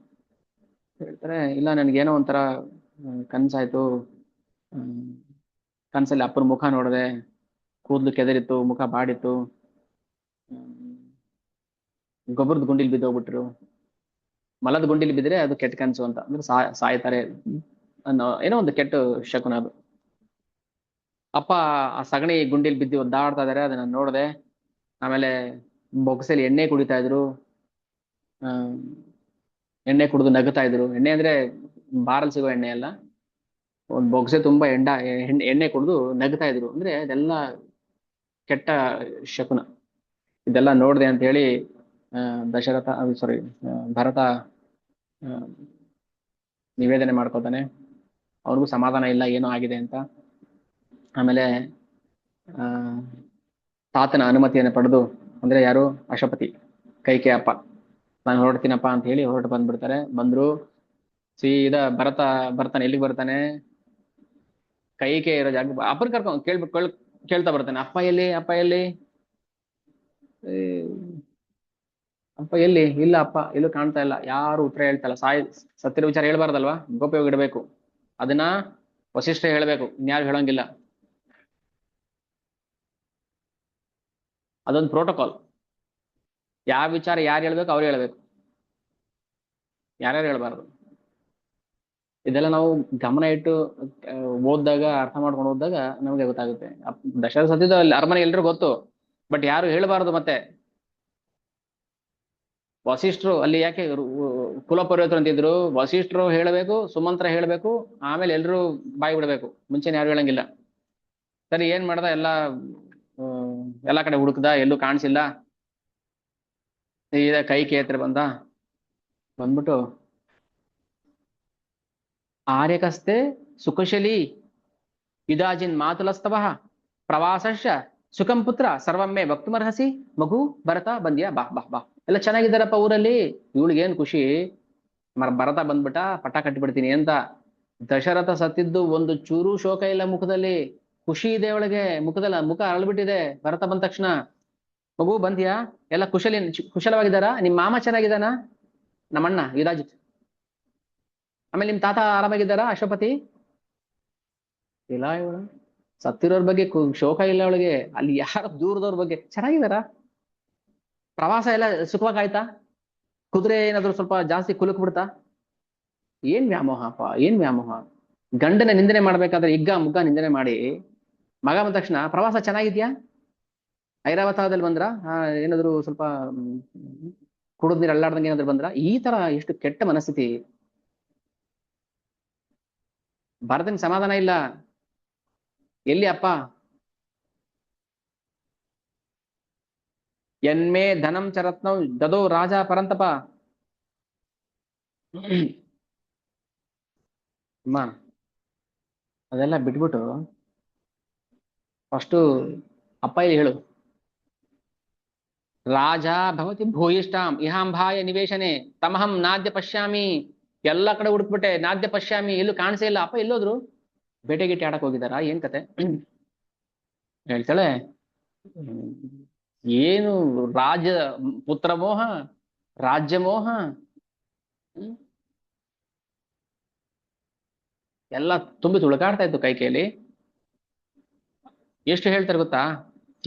ಹೇಳ್ತಾರೆ, ಇಲ್ಲ ನನ್ಗೇನೋ ಒಂಥರ ಕನ್ಸಾಯ್ತು. ಕನ್ಸಲ್ಲಿ ಅಪ್ಪನ ಮುಖ ನೋಡಿದೆ, ಕೂದಲು ಕೆದರಿತ್ತು, ಮುಖ ಬಾಡಿತ್ತು, ಗೊಬ್ಬರದ ಗುಂಡಿಲ್ ಬಿದ್ದೋಗ್ಬಿಟ್ರು. ಮಲದ ಗುಂಡಿಲಿ ಬಿದ್ರೆ ಅದು ಕೆಟ್ಟ ಕನ್ಸು ಅಂತ, ಅಂದ್ರೆ ಸಾಯ್ತಾರೆ ಅನ್ನೋ ಏನೋ ಒಂದು ಕೆಟ್ಟ ಶಕುನ ಅದು. ಅಪ್ಪ ಆ ಸಗಣಿ ಗುಂಡಿಲ್ ಬಿದ್ದು ಒದ್ದಾಡ್ತಾ ಇದಾರೆ, ಅದನ್ನ ನೋಡಿದೆ. ಆಮೇಲೆ ಬೊಗಸೆಲಿ ಎಣ್ಣೆ ಕುಡಿತಾ ಇದ್ರು, ಎಣ್ಣೆ ಕುಡಿದು ನಗುತ್ತಾ ಇದ್ರು. ಎಣ್ಣೆ ಅಂದ್ರೆ ಬಾರಲ್ ಸಿಗೋ ಎಣ್ಣೆ ಅಲ್ಲ, ಒಂದ್ ಬೊಗಸೆ ತುಂಬಾ ಎಣ್ಣೆ ಕುಡಿದು ನಗುತ್ತಾ ಇದ್ರು. ಅಂದ್ರೆ ಅದೆಲ್ಲ ಕೆಟ್ಟ ಶಕುನ. ಇದೆಲ್ಲ ನೋಡ್ದೆ ಅಂತ ಹೇಳಿ ದಶರಥ, ಸಾರಿ ಭರತ ನಿವೇದನೆ ಮಾಡ್ಕೋತಾನೆ. ಅವ್ರಿಗೂ ಸಮಾಧಾನ ಇಲ್ಲ, ಏನೋ ಆಗಿದೆ ಅಂತ. ಆಮೇಲೆ ಆ ತಾತನ ಅನುಮತಿಯನ್ನು ಪಡೆದು, ಅಂದ್ರೆ ಯಾರು, ಅಶ್ವಪತಿ ಕೈಕೆ ಅಪ್ಪ, ನಾನು ಹೊರಡ್ತೀನಪ್ಪ ಅಂತ ಹೇಳಿ ಹೊರಟು ಬಂದ್ಬಿಡ್ತಾರೆ. ಬಂದ್ರು, ಸೀದಾ ಬರ್ತಾನೆ, ಎಲ್ಲಿಗೆ ಬರ್ತಾನೆ, ಕೈಕೆ ಇರೋ ಜಾಗ ಅಪ್ಪನ ಕರ್ಕೊಂಡು ಕೇಳ್ತಾ ಬರ್ತಾನೆ, ಅಪ್ಪ ಎಲ್ಲಿ, ಅಪ್ಪ ಎಲ್ಲಿ, ಅಪ್ಪ ಎಲ್ಲಿ, ಇಲ್ಲ ಅಪ್ಪ ಎಲ್ಲೂ ಕಾಣ್ತಾ ಇಲ್ಲ. ಯಾರು ಉತ್ತರ ಹೇಳ್ತಲ್ಲ. ಸತ್ತಿರೋ ವಿಚಾರ ಹೇಳ್ಬಾರ್ದಲ್ವಾ, ಗೋಪ್ಯವಾಗಿ ಇಡಬೇಕು. ಅದನ್ನ ವಸಿಷ್ಠ ಹೇಳ್ಬೇಕು, ಇನ್ಯಾರು ಹೇಳಂಗಿಲ್ಲ. ಅದೊಂದು ಪ್ರೋಟೋಕಾಲ್. ಯಾವ ವಿಚಾರ ಯಾರು ಹೇಳ್ಬೇಕು ಅವ್ರು ಹೇಳ್ಬೇಕು, ಯಾರ್ಯಾರು ಹೇಳ್ಬಾರ್ದು. ಇದೆಲ್ಲ ನಾವು ಗಮನ ಇಟ್ಟು ಓದಿದಾಗ ಅರ್ಥ ಮಾಡ್ಕೊಂಡು ಹೋದಾಗ ನಮಗೆ ಗೊತ್ತಾಗುತ್ತೆ. ದಶರಥ ಸತ್ತಿದ್ದು ಅಲ್ಲಿ ಅರಮನೆ ಎಲ್ರಿಗೂ ಗೊತ್ತು, ಬಟ್ ಯಾರು ಹೇಳಬಾರದು. ಮತ್ತೆ ವಸಿಷ್ಠರು ಅಲ್ಲಿ ಯಾಕೆ ಕುಲಪುರೋಹಿತರು ಅಂತಿದ್ರು, ವಸಿಷ್ಠರು ಹೇಳಬೇಕು, ಸುಮಂತ್ರ ಹೇಳಬೇಕು, ಆಮೇಲೆ ಎಲ್ರು ಬಾಯಿ ಬಿಡಬೇಕು, ಮುಂಚೆನೆ ಯಾರು ಹೇಳಂಗಿಲ್ಲ. ಸರಿ, ಏನ್ ಮಾಡ್ದ, ಎಲ್ಲಾ ಕಡೆ ಹುಡುಕ್ದ, ಎಲ್ಲೂ ಕಾಣಿಸಿಲ್ಲ. ಈಗ ಕೈಕೇಯಿ ಹತ್ರ ಬಂದ್ಬಿಟ್ಟು ಆರ್ಯಕಸ್ತೆ ಸುಕುಶಲಿ ಯುಧಾಜಿನ್ ಮಾತುಲಸ್ತವ ಪ್ರವಾಸಶ್ಚ ಸುಖಂ ಪುತ್ರ ಸರ್ವಮ್ಮೆ ವಕ್ತುಮರ್ಹಸಿ. ಮಗು ಭರತ ಬಂದ್ಯಾ, ಬಾ ಬಾ ಬಾ, ಎಲ್ಲ ಚೆನ್ನಾಗಿದ್ದಾರಪ್ಪ ಊರಲ್ಲಿ. ಇವಳಿಗೇನ್ ಖುಷಿ, ಭರತ ಬಂದ್ಬಿಟ್ಟ, ಪಟ್ಟ ಕಟ್ಟಿಬಿಡ್ತೀನಿ ಅಂತ. ದಶರಥ ಸತ್ತಿದ್ದು ಒಂದು ಚೂರು ಶೋಕ ಇಲ್ಲ ಮುಖದಲ್ಲಿ, ಖುಷಿ ಇದೆ ಅವಳಿಗೆ. ಮುಖ ಅರಳ್ಬಿಟ್ಟಿದೆ ಭರತ ಬಂದ ತಕ್ಷಣ. ಮಗು ಬಂದ್ಯಾ, ಎಲ್ಲ ಕುಶಲವಾಗಿದ್ದಾರಾ, ನಿಮ್ ಮಾಮ ಚೆನ್ನಾಗಿದ್ದಾನ, ನಮ್ಮಣ್ಣ ಯುಧಾಜಿತ್, ಆಮೇಲೆ ನಿಮ್ ತಾತ ಆರಾಮಾಗಿದ್ದಾರಾ ಅಶ್ವಪತಿ. ಇಲ್ಲ ಇವಳು ಸತ್ತಿರೋರ್ ಬಗ್ಗೆ ಶೋಕ ಇಲ್ಲ ಅವಳಿಗೆ, ಅಲ್ಲಿ ಯಾರ ದೂರದವ್ರ ಬಗ್ಗೆ ಚೆನ್ನಾಗಿದಾರ, ಪ್ರವಾಸ ಎಲ್ಲ ಸುಖವಾಗಿ ಆಯ್ತಾ, ಕುದುರೆ ಏನಾದ್ರು ಸ್ವಲ್ಪ ಜಾಸ್ತಿ ಕುಲುಕ್ ಬಿಡ್ತಾ. ಏನ್ ವ್ಯಾಮೋಹ ಅಪ್ಪ, ಏನ್ ವ್ಯಾಮೋಹ. ಗಂಡನ ನಿಂದನೆ ಮಾಡ್ಬೇಕಾದ್ರೆ ಇಗ್ಗ ಮುಗ್ಗ ನಿಂದನೆ ಮಾಡಿ, ಮಗ ಬಂದ ತಕ್ಷಣ ಪ್ರವಾಸ ಚೆನ್ನಾಗಿದ್ಯಾ, ಐರಾವತದಲ್ಲಿ ಬಂದ್ರ, ಏನಾದ್ರು ಸ್ವಲ್ಪ ಕುಡಿದ್ ನೀರು ಅಳ್ಳಾಡ್ದಂಗೆ ಏನಾದ್ರು ಬಂದ್ರ. ಈ ತರ ಎಷ್ಟು ಕೆಟ್ಟ ಮನಸ್ಥಿತಿ. ಭರತನ ಸಮಾಧಾನ ಇಲ್ಲ. ಎಲ್ಲಿ ಅಪ್ಪ, ಎನ್ಮೇ ಧನಂ ಚ ರತ್ನಂ ದದೋ ರಾಜ ಪರಂತಪ. ಅಮ್ಮ ಅದೆಲ್ಲ ಬಿಟ್ಬಿಟ್ಟು ಫಸ್ಟು ಅಪ್ಪ ಇಲ್ಲಿ ಹೇಳು, ರಾಜ ಭವತಿ ಭೂಯಿಷ್ಟಾಂ ಇಹಾಂಭಾಯ ನಿವೇಶನೆ ತಮಹಂ ನಾದ್ಯ ಪಶ್ಯಾಮಿ. ಎಲ್ಲ ಕಡೆ ಹುಡುಕ್ಬಿಟ್ಟೆ, ನಾದ್ಯ ಪಶ್ಯಾಮಿ, ಎಲ್ಲೂ ಕಾಣಿಸೇ ಇಲ್ಲ. ಅಪ್ಪ ಎಲ್ಲೋದ್ರು, ಬೇಟೆ ಗಿಟ್ಟೆ ಆಡಕ್ ಹೋಗಿದಾರ, ಏನ್ ಕತೆ. ಹೇಳ್ತಾಳೆ, ಏನು ರಾಜ ಪುತ್ರ ಮೋಹ, ರಾಜ್ಯ ಮೋಹ, ಎಲ್ಲ ತುಂಬಿ ತುಳುಕಾಡ್ತಾ ಇತ್ತು ಕೈಕೇಲಿ. ಎಷ್ಟು ಹೇಳ್ತಾರೆ ಗೊತ್ತಾ,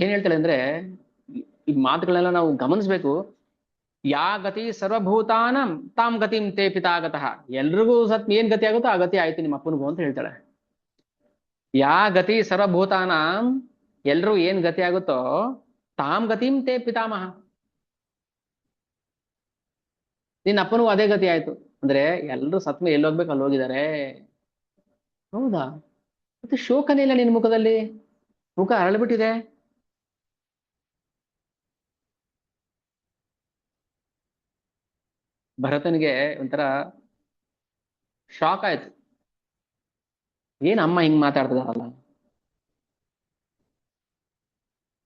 ಏನ್ ಹೇಳ್ತಾಳೆ ಅಂದ್ರೆ, ಈ ಮಾತುಗಳನ್ನೆಲ್ಲ ನಾವು ಗಮನಿಸ್ಬೇಕು. ಯಾ ಗತಿ ಸರ್ವಭೂತಾನಂ ತಾಮ್ ಗತಿಂ ತೇ ಪಿತಾಗತಃ. ಎಲ್ರಿಗೂ ಏನ್ ಗತಿ ಆಗುತ್ತೋ ಆ ಗತಿ ಆಯ್ತು ನಿಮ್ಮ ಅಪ್ಪನಿಗೂ ಅಂತ ಹೇಳ್ತಾಳೆ. ಯಾ ಗತಿ ಸರ್ವಭೂತಾನಾಂ, ಎಲ್ರು ಏನ್ ಗತಿ ಆಗುತ್ತೋ ತಾಮ್ ಗತಿಂ ತೇ ಪಿತಾಮಹ, ನಿನ್ನ ಅಪ್ಪನಿಗೂ ಅದೇ ಗತಿ ಆಯ್ತು. ಅಂದ್ರೆ ಎಲ್ರು ಸತ್ಮೆ ಎಲ್ಲಿ ಹೋಗ್ಬೇಕು ಅಲ್ಲಿ ಹೋಗಿದ್ದಾರೆ. ಹೌದಾ, ಮತ್ತೆ ಶೋಕನೇ ಇಲ್ಲ ನಿನ್ ಮುಖದಲ್ಲಿ, ಮುಖ ಅರಳ್ಬಿಟ್ಟಿದೆ. ಭರತನಿಗೆ ಒಂಥರ ಶಾಕ್ ಆಯ್ತು. ಏನ್ ಅಮ್ಮ ಹಿಂಗ್ ಮಾತಾಡ್ತಿದಾರಲ್ಲ.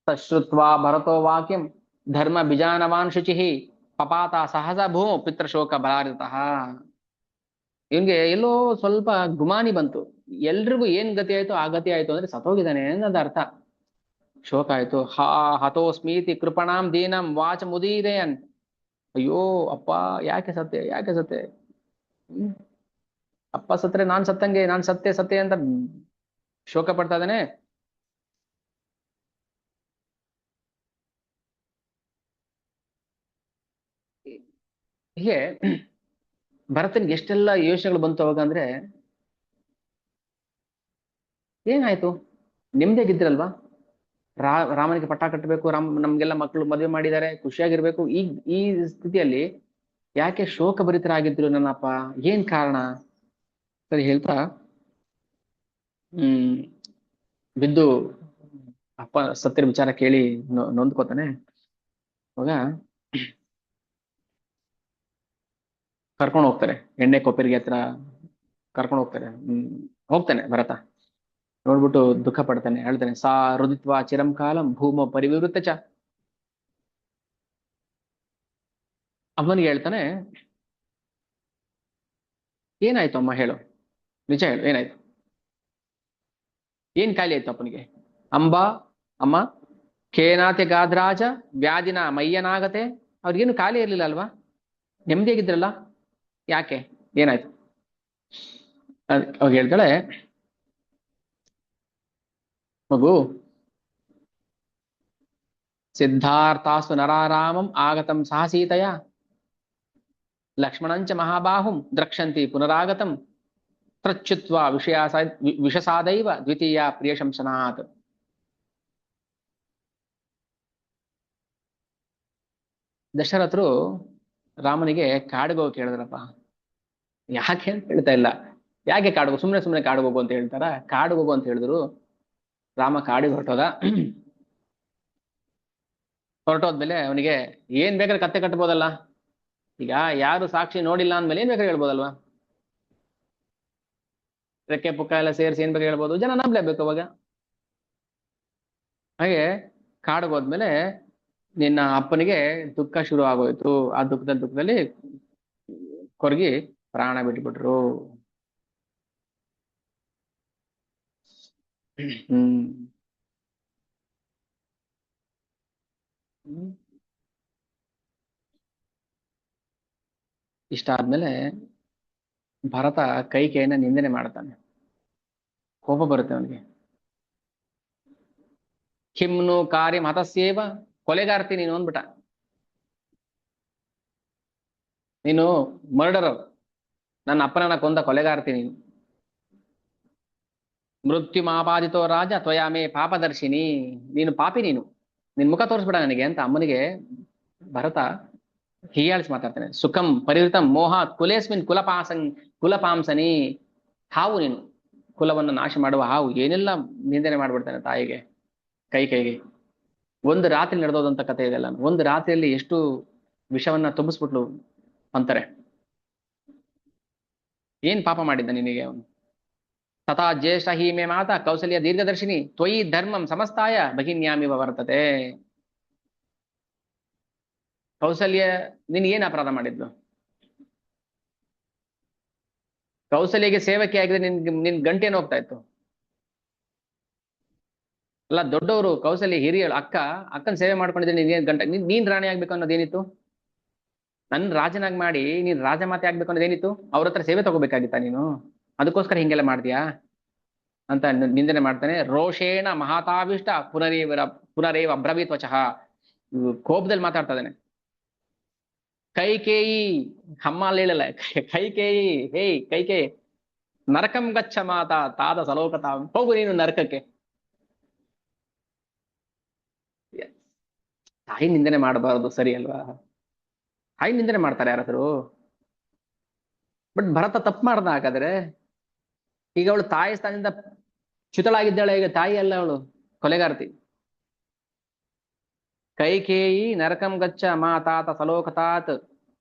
ತಶ್ರುತ್ವಾ ಭರತೋ ವಾಕ್ಯಂ ಧರ್ಮ ಬಿಜಾನವಾನ್ ಶುಚಿಹಿ ಪಪಾತ ಸಹಜ ಭೂಮು ಪಿತೃಶೋಕ ಬಲಾರಿತಃ. ಇವನ್ಗೆ ಎಲ್ಲೋ ಸ್ವಲ್ಪ ಗುಮಾನಿ ಬಂತು. ಎಲ್ರಿಗೂ ಏನ್ ಗತಿ ಆಯ್ತು ಆ ಗತಿ ಆಯ್ತು ಅಂದ್ರೆ ಸತ್ತೋಗಿದ್ದಾನೆ ಅನ್ನೋದು ಅರ್ಥ. ಶೋಕ ಆಯ್ತು. ಹತೋಸ್ಮೀತಿ ಕೃಪಣಾಂ ದೀನಂ ವಾಚ ಮುದೀರಯನ್. ಅಯ್ಯೋ ಅಪ್ಪ, ಯಾಕೆ ಸತ್ತೆ, ಯಾಕೆ ಸತ್ತೆ. ಹ್ಮ್. ಅಪ್ಪ ಸತ್ರೆ ನಾನ್ ಸತ್ತಂಗೆ, ನಾನ್ ಸತ್ತೆ ಸತ್ತೆ ಅಂತ ಶೋಕ ಪಡ್ತಾ ಇದ್ದಾನೆ. ಹೀಗೆ ಭರತನ್ಗೆ ಎಷ್ಟೆಲ್ಲ ಯೋಚನೆಗಳು ಬಂತು ಅವಾಗ ಅಂದ್ರೆ, ಏನಾಯ್ತು, ನೆಮ್ಮದಿಯಾಗಿದ್ರಲ್ವಾ, ರಾಮನಿಗೆ ಪಟ್ಟ ಕಟ್ಟಬೇಕು, ನಮ್ಗೆಲ್ಲ ಮಕ್ಕಳು ಮದುವೆ ಮಾಡಿದ್ದಾರೆ, ಖುಷಿಯಾಗಿರ್ಬೇಕು. ಈ ಸ್ಥಿತಿಯಲ್ಲಿ ಯಾಕೆ ಶೋಕಭರಿತರಾಗಿದ್ರು ನನ್ನಪ್ಪ, ಏನ್ ಕಾರಣ. ಸರಿ ಹೇಳ್ತಾ ಹ್ಮ್ ಬಿದ್ದು ಅಪ್ಪ ಸತ್ತಿರ ವಿಚಾರ ಕೇಳಿ ನೊಂದ್ಕೋತಾನೆ. ಅವಾಗ ಕರ್ಕೊಂಡು ಹೋಗ್ತಾರೆ, ಎಣ್ಣೆ ಕೊಪ್ಪರಿಗೆ ಹತ್ರ ಕರ್ಕೊಂಡು ಹೋಗ್ತಾರೆ. ಹೋಗ್ತಾನೆ ಭರತ, ನೋಡ್ಬಿಟ್ಟು ದುಃಖ ಪಡ್ತಾನೆ, ಹೇಳ್ತಾನೆ, ಸಾ ರುದಿತ್ವ ಚಿರಂ ಕಾಲಂ ಭೂಮ ಪರಿವಿವೃತ್ತ ಚ. ಅವನಿಗೆ ಹೇಳ್ತಾನೆ, ಏನಾಯ್ತು ಅಮ್ಮ ಹೇಳು, ನಿಜ ಹೇಳು, ಏನಾಯ್ತು, ಏನ್ ಕಾಯಿಲೆ ಆಯ್ತು ಅಪ್ಪನಿಗೆ. ಅಂಬಾ, ಅಮ್ಮ, ಖೇನಾತೆ ಗಾದ್ರಾಜ ವ್ಯಾಧಿನ ಮಯ್ಯನಾಗತೆ. ಅವ್ರಿಗೇನು ಕಾಯಿಲೆ ಇರ್ಲಿಲ್ಲ ಅಲ್ವಾ, ನೆಮ್ಮದಿಯಾಗಿದ್ರಲ್ಲ, ಯಾಕೆ, ಏನಾಯ್ತು. ಅವಾಗ ಹೇಳ್ತಾಳೆ, ಮಗು, ಸಿದ್ಧಾರ್ಥಾಸ್ತು ನರಾರಾಮಂ ಆಗತಂ ಸಾಹಸೀತಯ ಲಕ್ಷ್ಮಣಂಚ ಮಹಾಬಾಹುಂ ದ್ರಕ್ಷಂತಿ ಪುನರಾಗತಂ ತ್ರಚ್ಯುತ್ವ ವಿಷಸಾದೈವ ದ್ವಿತೀಯ ಪ್ರಿಯ ಶಂಸನಾಥ್. ದಶರಥರು ರಾಮನಿಗೆ ಕಾಡಿಗೆ ಹೋಗಿ ಕೇಳಿದ್ರಪ್ಪ. ಯಾಕೆ ಅಂತ ಹೇಳ್ತಾ ಇಲ್ಲ. ಯಾಕೆ ಕಾಡಿಗೆ ಸುಮ್ನೆ ಸುಮ್ನೆ ಕಾಡಿಗೆ ಹೋಗು ಅಂತ ಹೇಳ್ತಾರ? ಕಾಡಿಗೆ ಹೋಗು ಅಂತ ಹೇಳಿದ್ರು. ರಾಮ ಕಾಡಿಗೆ ಹೊರಟೋದ. ಹೊರಟೋದ್ಮೇಲೆ ಅವನಿಗೆ ಏನ್ ಬೇಕಾದ್ರೆ ಕತ್ತೆ ಕಟ್ಬೋದಲ್ಲ. ಈಗ ಯಾರು ಸಾಕ್ಷಿ ನೋಡಿಲ್ಲ ಅಂದ್ಮೇಲೆ ಏನ್ ಬೇಕಾದ್ರೆ ಹೇಳ್ಬೋದಲ್ವಾ? ರೆಕ್ಕೆ ಪುಕ್ಕ ಎಲ್ಲ ಸೇರಿಸಿ ಏನ್ ಬೇಕಾದ್ರೆ ಹೇಳ್ಬೋದು, ಜನ ನಂಬ್ಲೇಬೇಕು ಅವಾಗ. ಹಾಗೆ ಕಾಡಿಗೆ ಹೋದ್ಮೇಲೆ ನಿನ್ನ ಅಪ್ಪನಿಗೆ ದುಃಖ ಶುರು ಆಗೋಯ್ತು. ಆ ದುಃಖದಲ್ಲಿ ಕೊರಗಿ ಪ್ರಾಣ ಬಿಟ್ಬಿಟ್ರು. ಹ್ಮ್ ಇಷ್ಟ ಆದ್ಮೇಲೆ ಭರತ ಕೈಕೇಯಿನ ನಿಂದನೆ ಮಾಡ್ತಾನೆ. ಕೋಪ ಬರುತ್ತೆ ಅವನಿಗೆ. ಕಿಮ್ನು ಕಾರ್ಯ ಹತಸ್ಯೇವ, ಕೊಲೆಗಾರ್ತಿ ನೀನು ಅಂದ್ಬಿಟ್ಟ. ನೀನು ಮರ್ಡರರ್, ನನ್ನ ಅಪ್ಪನನ್ನ ಕೊಂದ ಕೊಲೆಗಾರ್ತಿ ನೀನು. ಮೃತ್ಯು ಮಾಪಾದಿತೋ ರಾಜ ತ್ವಯಾಮೇ ಪಾಪದರ್ಶಿನಿ, ನೀನು ಪಾಪಿ ನೀನು, ನಿನ್ ಮುಖ ತೋರಿಸ್ಬಿಡ ನನಗೆ ಅಂತ ಅಮ್ಮನಿಗೆ ಭರತ ಹೀಯಾಳಿಸಿ ಮಾತಾಡ್ತಾನೆ. ಸುಖಂ ಪರಿವೃತಂ ಮೋಹಾತ್ ಕುಲೇಸ್ಮಿನ್ ಕುಲಪಾಂಸನಿ, ಹಾವು ನೀನು, ಕುಲವನ್ನು ನಾಶ ಮಾಡುವ ಹಾವು. ಏನೆಲ್ಲ ನಿಂದನೆ ಮಾಡ್ಬಿಡ್ತಾನೆ ತಾಯಿಗೆ, ಕೈಗೆ. ಒಂದು ರಾತ್ರಿ ನಡೆದೋದಂತ ಕಥೆ ಇದೆಲ್ಲ. ಒಂದು ರಾತ್ರಿಯಲ್ಲಿ ಎಷ್ಟು ವಿಷವನ್ನ ತುಂಬಿಸ್ಬಿಟ್ಲು ಅಂತಾರೆ. ಏನ್ ಪಾಪ ಮಾಡಿದ್ದ ನಿನಗೆ ಅವನು? ತಥಾ ಜ್ಯೇಷ್ಠ ಹೀಮೆ ಮಾತಾ ಕೌಸಲ್ಯ ದೀರ್ಘದರ್ಶಿನಿ ತ್ವಯಿ ಧರ್ಮಂ ಸಮಸ್ತಾಯ ಭಗಿನ್ಯಾಮಿವ ವರ್ತತೆ. ಕೌಸಲ್ಯ ನಿನ್ ಏನ್ ಅಪರಾಧ ಮಾಡಿದ್ಲು? ಕೌಸಲ್ಯಗೆ ಸೇವಕಿ ಆಗಿದ್ರೆ ನಿನ್ ಗಂಟೇನು ಹೋಗ್ತಾ ಇತ್ತು? ಅಲ್ಲ, ದೊಡ್ಡವರು ಕೌಸಲ್ಯ ಹಿರಿಯಳು, ಅಕ್ಕನ ಸೇವೆ ಮಾಡ್ಕೊಂಡಿದ್ರೆ ನೀನ್ ಗಂಟೆ ನೀನ್ ರಾಣಿ ಆಗ್ಬೇಕು ಅನ್ನೋದೇನಿತ್ತು? ನನ್ ರಾಜನಾಗಿ ಮಾಡಿ ನೀನ್ ರಾಜಮಾತೆ ಆಗ್ಬೇಕು ಅನ್ನೋದೇನಿತ್ತು? ಅವ್ರ ಹತ್ರ ಸೇವೆ ತಗೋಬೇಕಾಗಿತ್ತ ನೀನು? ಅದಕ್ಕೋಸ್ಕರ ಹಿಂಗೆಲ್ಲ ಮಾಡ್ತೀಯಾ ಅಂತ ನಿಂದನೆ ಮಾಡ್ತಾನೆ. ರೋಷೇಣ ಮಹಾತಾವಿಷ್ಟ ಪುನರೇವ ಅಬ್ರವೀತ್ ವಚಃ. ಕೋಪದಲ್ಲಿ ಮಾತಾಡ್ತಾ ಇದ್ದಾನೆ. ಕೈಕೇಯಿ ಅಮ್ಮ ಹೇಳಲ್ಲ, ಕೈಕೇಯಿ, ಹೇ ಕೈಕೇಯಿ, ನರಕಂ ಗಚ್ಚ ಮಾತಾ ತಾದ ಸಲೋಕತ, ಹೋಗು ನೀನು ನರಕಕ್ಕೆ. ತಾಯಿ ನಿಂದನೆ ಮಾಡಬಾರದು, ಸರಿ ಅಲ್ವಾ? ತಾಯಿ ನಿಂದನೆ ಮಾಡ್ತಾರೆ ಯಾರಾದ್ರು? ಬಟ್ ಭರತ ತಪ್ಪು ಮಾಡ್ದ ಹಾಗಾದ್ರೆ. ಈಗ ಅವಳು ತಾಯಿ ಸ್ಥಾನದಿಂದ ಚ್ಯುತಳಾಗಿದ್ದಾಳೆ. ಈಗ ತಾಯಿ ಅಲ್ಲ, ಅವಳು ಕೊಲೆಗಾರ್ತಿ. ಕೈಕೇಯಿ ನರಕಂ ಗಚ್ಚ ಮಾತಾತ ಸಲೋಕತಾತ್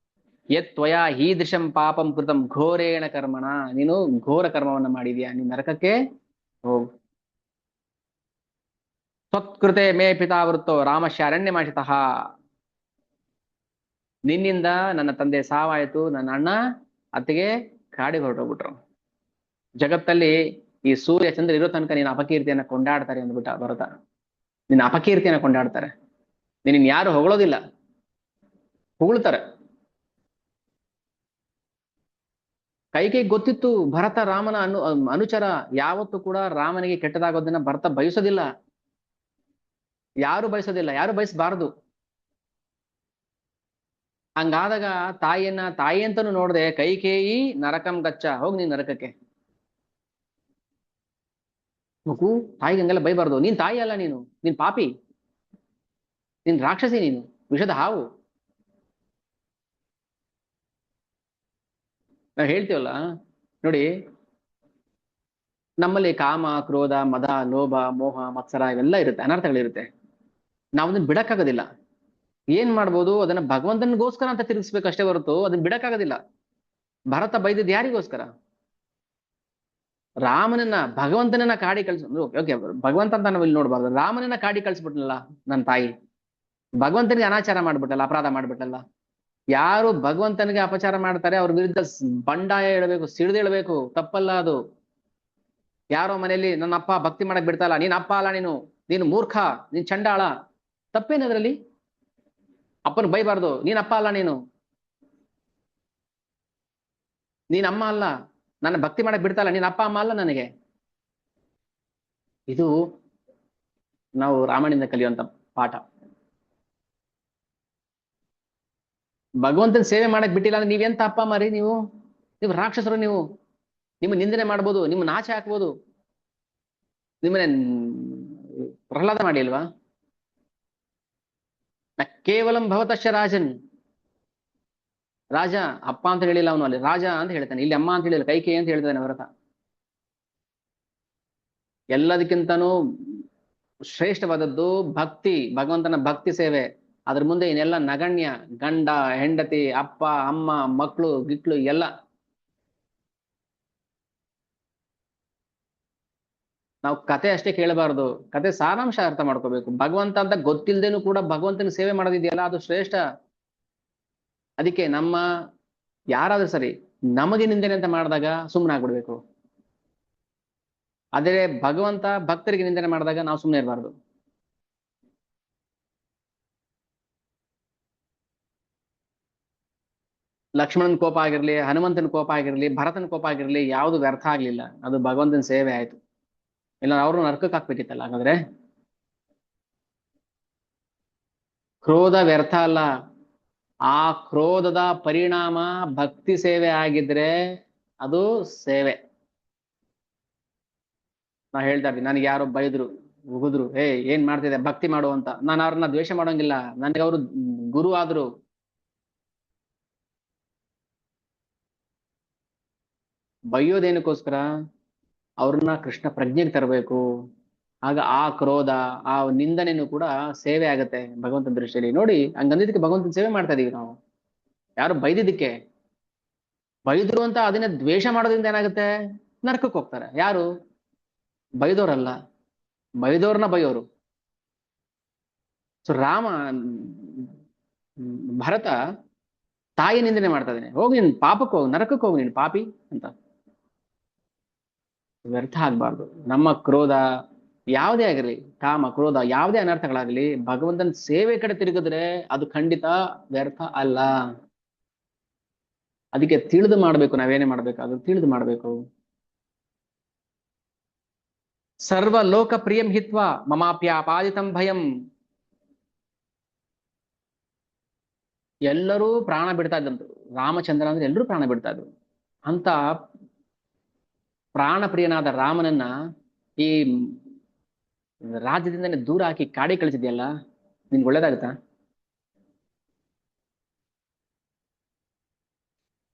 ಯತ್ ತ್ವಯಾ ಹೀದೃಶಂ ಪಾಪಂ ಕೃತಂ ಘೋರೇಣ ಕರ್ಮಣ. ನೀನು ಘೋರ ಕರ್ಮವನ್ನ ಮಾಡಿದ್ಯಾ, ನೀನ್ ನರಕಕ್ಕೆ ಹೋಗು. ತ್ವತ್ಕೃತೆ ಮೇ ಪಿತಾವೃತ್ತೋ ರಾಮಶ್ಯಾರಣ್ಯ ಮಾಶಿತಃ. ನಿನ್ನಿಂದ ನನ್ನ ತಂದೆ ಸಾವಾಯ್ತು, ನನ್ನ ಅಣ್ಣ ಅತ್ತಿಗೆ ಕಾಡಿಗೆ ಹೊರಟೋಗ್ಬಿಟ್ರು. ಜಗತ್ತಲ್ಲಿ ಈ ಸೂರ್ಯ ಚಂದ್ರ ಇರೋ ತನಕ ನೀನು ಅಪಕೀರ್ತಿಯನ್ನ ಕೊಂಡಾಡ್ತಾರೆ ಅಂದ್ಬಿಟ್ಟ ಭರತ. ನಿನ್ನ ಅಪಕೀರ್ತಿಯನ್ನ ಕೊಂಡಾಡ್ತಾರೆ, ನಿನ್ನ ಯಾರು ಹೊಗಳೋದಿಲ್ಲ, ಹೊಗಳ್ತಾರೆ. ಕೈಗೆ ಗೊತ್ತಿತ್ತು ಭರತ ರಾಮನ ಅನುಚರ. ಯಾವತ್ತೂ ಕೂಡ ರಾಮನಿಗೆ ಕೆಟ್ಟದಾಗೋದನ್ನ ಭರತ ಬಯಸೋದಿಲ್ಲ, ಯಾರು ಬಯಸೋದಿಲ್ಲ, ಯಾರು ಬಯಸಬಾರದು. ಹಂಗಾದಾಗ ತಾಯಿ ಅಂತಾನು ನೋಡ್ದೆ ಕೈಕೇಯಿ ನರಕಂ ಗಚ್ಚ, ಹೋಗ್ ನೀನ್ ನರಕಕ್ಕೆ. ಮಗು, ತಾಯಿಗೆ ಹಂಗೆಲ್ಲ ಬೈಬಾರ್ದು. ನೀನ್ ತಾಯಿ ಅಲ್ಲ, ನೀನ್ ಪಾಪಿ, ನೀನ್ ರಾಕ್ಷಸಿ, ನೀನು ವಿಷದ ಹಾವು. ನಾವು ಹೇಳ್ತೀವಲ್ಲ ನೋಡಿ, ನಮ್ಮಲ್ಲಿ ಕಾಮ, ಕ್ರೋಧ, ಮದ, ಲೋಭ, ಮೋಹ, ಮತ್ಸರ ಇವೆಲ್ಲ ಇರುತ್ತೆ, ಅನರ್ಥಗಳಿರುತ್ತೆ. ನಾವು ಅದನ್ನ ಬಿಡಕ್ಕಾಗೋದಿಲ್ಲ. ಏನ್ ಮಾಡ್ಬೋದು? ಅದನ್ನ ಭಗವಂತನಿಗೋಸ್ಕರ ಅಂತ ತಿರುಗಿಸ್ಬೇಕಷ್ಟೇ ಹೊರತು ಅದನ್ನ ಬಿಡಕ್ಕಾಗೋದಿಲ್ಲ. ಭರತ ಬೈದಿದ್ ಯಾರಿಗೋಸ್ಕರ? ರಾಮನನ್ನ, ಭಗವಂತನನ್ನ ಕಾಡಿ ಓಕೆ, ಭಗವಂತ ಅಂತ ನಾವು ಇಲ್ಲಿ ನೋಡ್ಬಾರ್ದು. ರಾಮನನ್ನ ಕಾಡಿ ಕಳ್ಸ್ಬಿಟ್ನಲ್ಲ ನನ್ನ ತಾಯಿ. ಭಗವಂತನಿಗೆ ಅನಾಚಾರ ಮಾಡ್ಬಿಟ್ಟಲ್ಲ, ಅಪರಾಧ ಮಾಡ್ಬಿಟ್ಟಲ್ಲ. ಯಾರು ಭಗವಂತನಿಗೆ ಅಪಚಾರ ಮಾಡ್ತಾರೆ ಅವ್ರ ವಿರುದ್ಧ ಬಂಡಾಯ ಹೇಳಬೇಕು, ಸಿಡಿದೇಳ್ಬೇಕು, ತಪ್ಪಲ್ಲ ಅದು. ಯಾರೋ ಮನೆಯಲ್ಲಿ ನನ್ನ ಅಪ್ಪ ಭಕ್ತಿ ಮಾಡಕ್ ಬಿಡ್ತಲ್ಲ, ನೀನ್ ಅಪ್ಪ ಅಲ್ಲ, ನೀನು ಮೂರ್ಖ, ನೀನ್ ಚಂಡಾಳ, ತಪ್ಪೇನದ್ರಲ್ಲಿ? ಅಪ್ಪನ ಬೈಬಾರ್ದು. ನೀನ್ ಅಪ್ಪ ಅಲ್ಲ, ನೀನ್ ಅಮ್ಮ ಅಲ್ಲ, ನನ್ನ ಭಕ್ತಿ ಮಾಡಕ್ ಬಿಡ್ತಲ್ಲ, ನೀನ್ ಅಪ್ಪ ಅಮ್ಮ ಅಲ್ಲ ನನಗೆ. ಇದು ನಾವು ರಾಮನಿಂದ ಕಲಿಯುವಂತ ಪಾಠ. ಭಗವಂತನ ಸೇವೆ ಮಾಡಕ್ ಬಿಟ್ಟಿಲ್ಲ ಅಂದ್ರೆ ನೀವೆಂತ ಅಪ್ಪ ಮಾರಿ, ನೀವು ರಾಕ್ಷಸರು ನೀವು. ನಿಮ್ಮ ನಿಂದನೆ ಮಾಡ್ಬೋದು, ನಿಮ್ಮ ನಾಚೆ ಹಾಕ್ಬೋದು. ನಿಮ್ಮನ್ನ ಪ್ರಹ್ಲಾದ ಮಾಡಿಲ್ವಾ? ನ ಕೇವಲಂ ಭವತಶ್ಚ ರಾಜನ್. ರಾಜ ಅಪ್ಪ ಅಂತ ಹೇಳಿಲ್ಲ ಅವನು, ಅಲ್ಲಿ ರಾಜ ಅಂತ ಹೇಳ್ತಾನೆ, ಇಲ್ಲಿ ಅಮ್ಮ ಅಂತ ಹೇಳಿಲ್ಲ, ಕೈಕೇಯಿ ಅಂತ ಹೇಳ್ತಾನೆ ಭರತ. ಎಲ್ಲದಕ್ಕಿಂತನೂ ಶ್ರೇಷ್ಠವಾದದ್ದು ಭಕ್ತಿ, ಭಗವಂತನ ಭಕ್ತಿ ಸೇವೆ. ಅದ್ರ ಮುಂದೆ ಇನ್ನೆಲ್ಲ ನಗಣ್ಯ. ಗಂಡ, ಹೆಂಡತಿ, ಅಪ್ಪ, ಅಮ್ಮ, ಮಕ್ಕಳು, ಗಿಕ್ಳು ಎಲ್ಲ. ನಾವು ಕತೆ ಅಷ್ಟೇ ಕೇಳಬಾರ್ದು, ಕತೆ ಸಾರಾಂಶ ಅರ್ಥ ಮಾಡ್ಕೋಬೇಕು. ಭಗವಂತ ಅಂತ ಗೊತ್ತಿಲ್ದೇನು ಕೂಡ ಭಗವಂತನ ಸೇವೆ ಮಾಡೋದಿದೆಯಲ್ಲ, ಅದು ಶ್ರೇಷ್ಠ. ಅದಕ್ಕೆ ನಮ್ಮ ಯಾರಾದ್ರೂ ಸರಿ ನಮಗೆ ನಿಂದನೆ ಅಂತ ಮಾಡಿದಾಗ ಸುಮ್ಮನೆ ಆಗ್ಬಿಡ್ಬೇಕು. ಅದೇ ಭಗವಂತ ಭಕ್ತರಿಗೆ ನಿಂದನೆ ಮಾಡಿದಾಗ ನಾವು ಸುಮ್ಮನೆ ಇರಬಾರ್ದು. ಲಕ್ಷ್ಮಣನ್ ಕೋಪ ಆಗಿರ್ಲಿ, ಹನುಮಂತನ ಕೋಪ ಆಗಿರ್ಲಿ, ಭರತನ ಕೋಪ ಆಗಿರ್ಲಿ, ಯಾವುದು ವ್ಯರ್ಥ ಆಗ್ಲಿಲ್ಲ, ಅದು ಭಗವಂತನ ಸೇವೆ ಆಯ್ತು. ಇಲ್ಲ ಅವ್ರನ್ನ ನರ್ಕಕ್ಕೆ ಹಾಕ್ಬೇಕಿತ್ತಲ್ಲ. ಹಾಗಾದ್ರೆ ಕ್ರೋಧ ವ್ಯರ್ಥ ಅಲ್ಲ. ಆ ಕ್ರೋಧದ ಪರಿಣಾಮ ಭಕ್ತಿ ಸೇವೆ ಆಗಿದ್ರೆ ಅದು ಸೇವೆ. ನಾ ಹೇಳ್ತಾ ಇದ್ದೀನಿ, ನನಗೆ ಯಾರೋ ಬೈದ್ರು, ಉಗಿದ್ರು, ಏನ್ ಮಾಡ್ತಿದ್ದೆ, ಭಕ್ತಿ ಮಾಡು ಅಂತ. ನಾನು ಅವ್ರನ್ನ ದ್ವೇಷ ಮಾಡೋಂಗಿಲ್ಲ, ನನಗೆ ಅವರು ಗುರು ಆದ್ರು. ಬೈಯೋದೇನಕ್ಕೋಸ್ಕರ ಅವ್ರನ್ನ ಕೃಷ್ಣ ಪ್ರಜ್ಞೆಗೆ ತರಬೇಕು. ಆಗ ಆ ಕ್ರೋಧ, ಆ ನಿಂದನೆನೂ ಕೂಡ ಸೇವೆ ಆಗತ್ತೆ ಭಗವಂತನ ದೃಷ್ಟಿಯಲ್ಲಿ. ನೋಡಿ, ಹಂಗಂದಿದ್ದಕ್ಕೆ ಭಗವಂತನ ಸೇವೆ ಮಾಡ್ತಾ ಇದೀವಿ ನಾವು. ಯಾರು ಬೈದಿದ್ದಕ್ಕೆ. ಬೈದ್ರು ಅಂತ ಅದನ್ನ ದ್ವೇಷ ಮಾಡೋದ್ರಿಂದ ಏನಾಗುತ್ತೆ? ನರಕಕ್ಕೆ ಹೋಗ್ತಾರೆ. ಯಾರು? ಬೈದೋರಲ್ಲ, ಬೈದೋರ್ನ ಬೈಯೋರು. ಸೊ ರಾಮ, ಭರತ ತಾಯಿ ನಿಂದನೆ ಮಾಡ್ತಾ ಇದ್ದಾನೆ, ಹೋಗಿ ನಿನ್ ಪಾಪಕ್ಕೆ ಹೋಗಿ, ನರಕಕ್ಕೆ ಹೋಗಿ ನೀನು ಪಾಪಿ ಅಂತ. ವ್ಯರ್ಥ ಆಗ್ಬಾರ್ದು. ನಮ್ಮ ಕ್ರೋಧ ಯಾವುದೇ ಆಗಿರ್ಲಿ, ಕಾಮ, ಕ್ರೋಧ, ಯಾವುದೇ ಅನರ್ಥಗಳಾಗ್ಲಿ, ಭಗವಂತನ ಸೇವೆ ಕಡೆ ತಿರುಗಿದ್ರೆ ಅದು ಖಂಡಿತ ವ್ಯರ್ಥ ಅಲ್ಲ. ಅದಕ್ಕೆ ತಿಳಿದು ಮಾಡ್ಬೇಕು. ನಾವೇನೇ ಮಾಡ್ಬೇಕಾದ್ರೂ ತಿಳಿದು ಮಾಡ್ಬೇಕು. ಸರ್ವ ಲೋಕ ಪ್ರಿಯಂ ಹಿತ್ವ ಮಮಾಪ್ಯಾಪಾದಿತಂ ಭಯಂ. ಎಲ್ಲರೂ ಪ್ರಾಣ ಬಿಡ್ತಾ ಇದ್ದಂತು. ರಾಮಚಂದ್ರ ಅಂದ್ರೆ ಎಲ್ಲರೂ ಪ್ರಾಣ ಬಿಡ್ತಾ ಇದ್ರು. ಅಂತ ಪ್ರಾಣ ಪ್ರಿಯನಾದ ರಾಮನನ್ನ ಈ ರಾಜ್ಯದಿಂದನೇ ದೂರ ಹಾಕಿ ಕಾಡಿ ಕಳಿಸಿದ್ಯಲ್ಲ, ನಿನ್ಗೆ ಒಳ್ಳೇದಾಗುತ್ತಾ?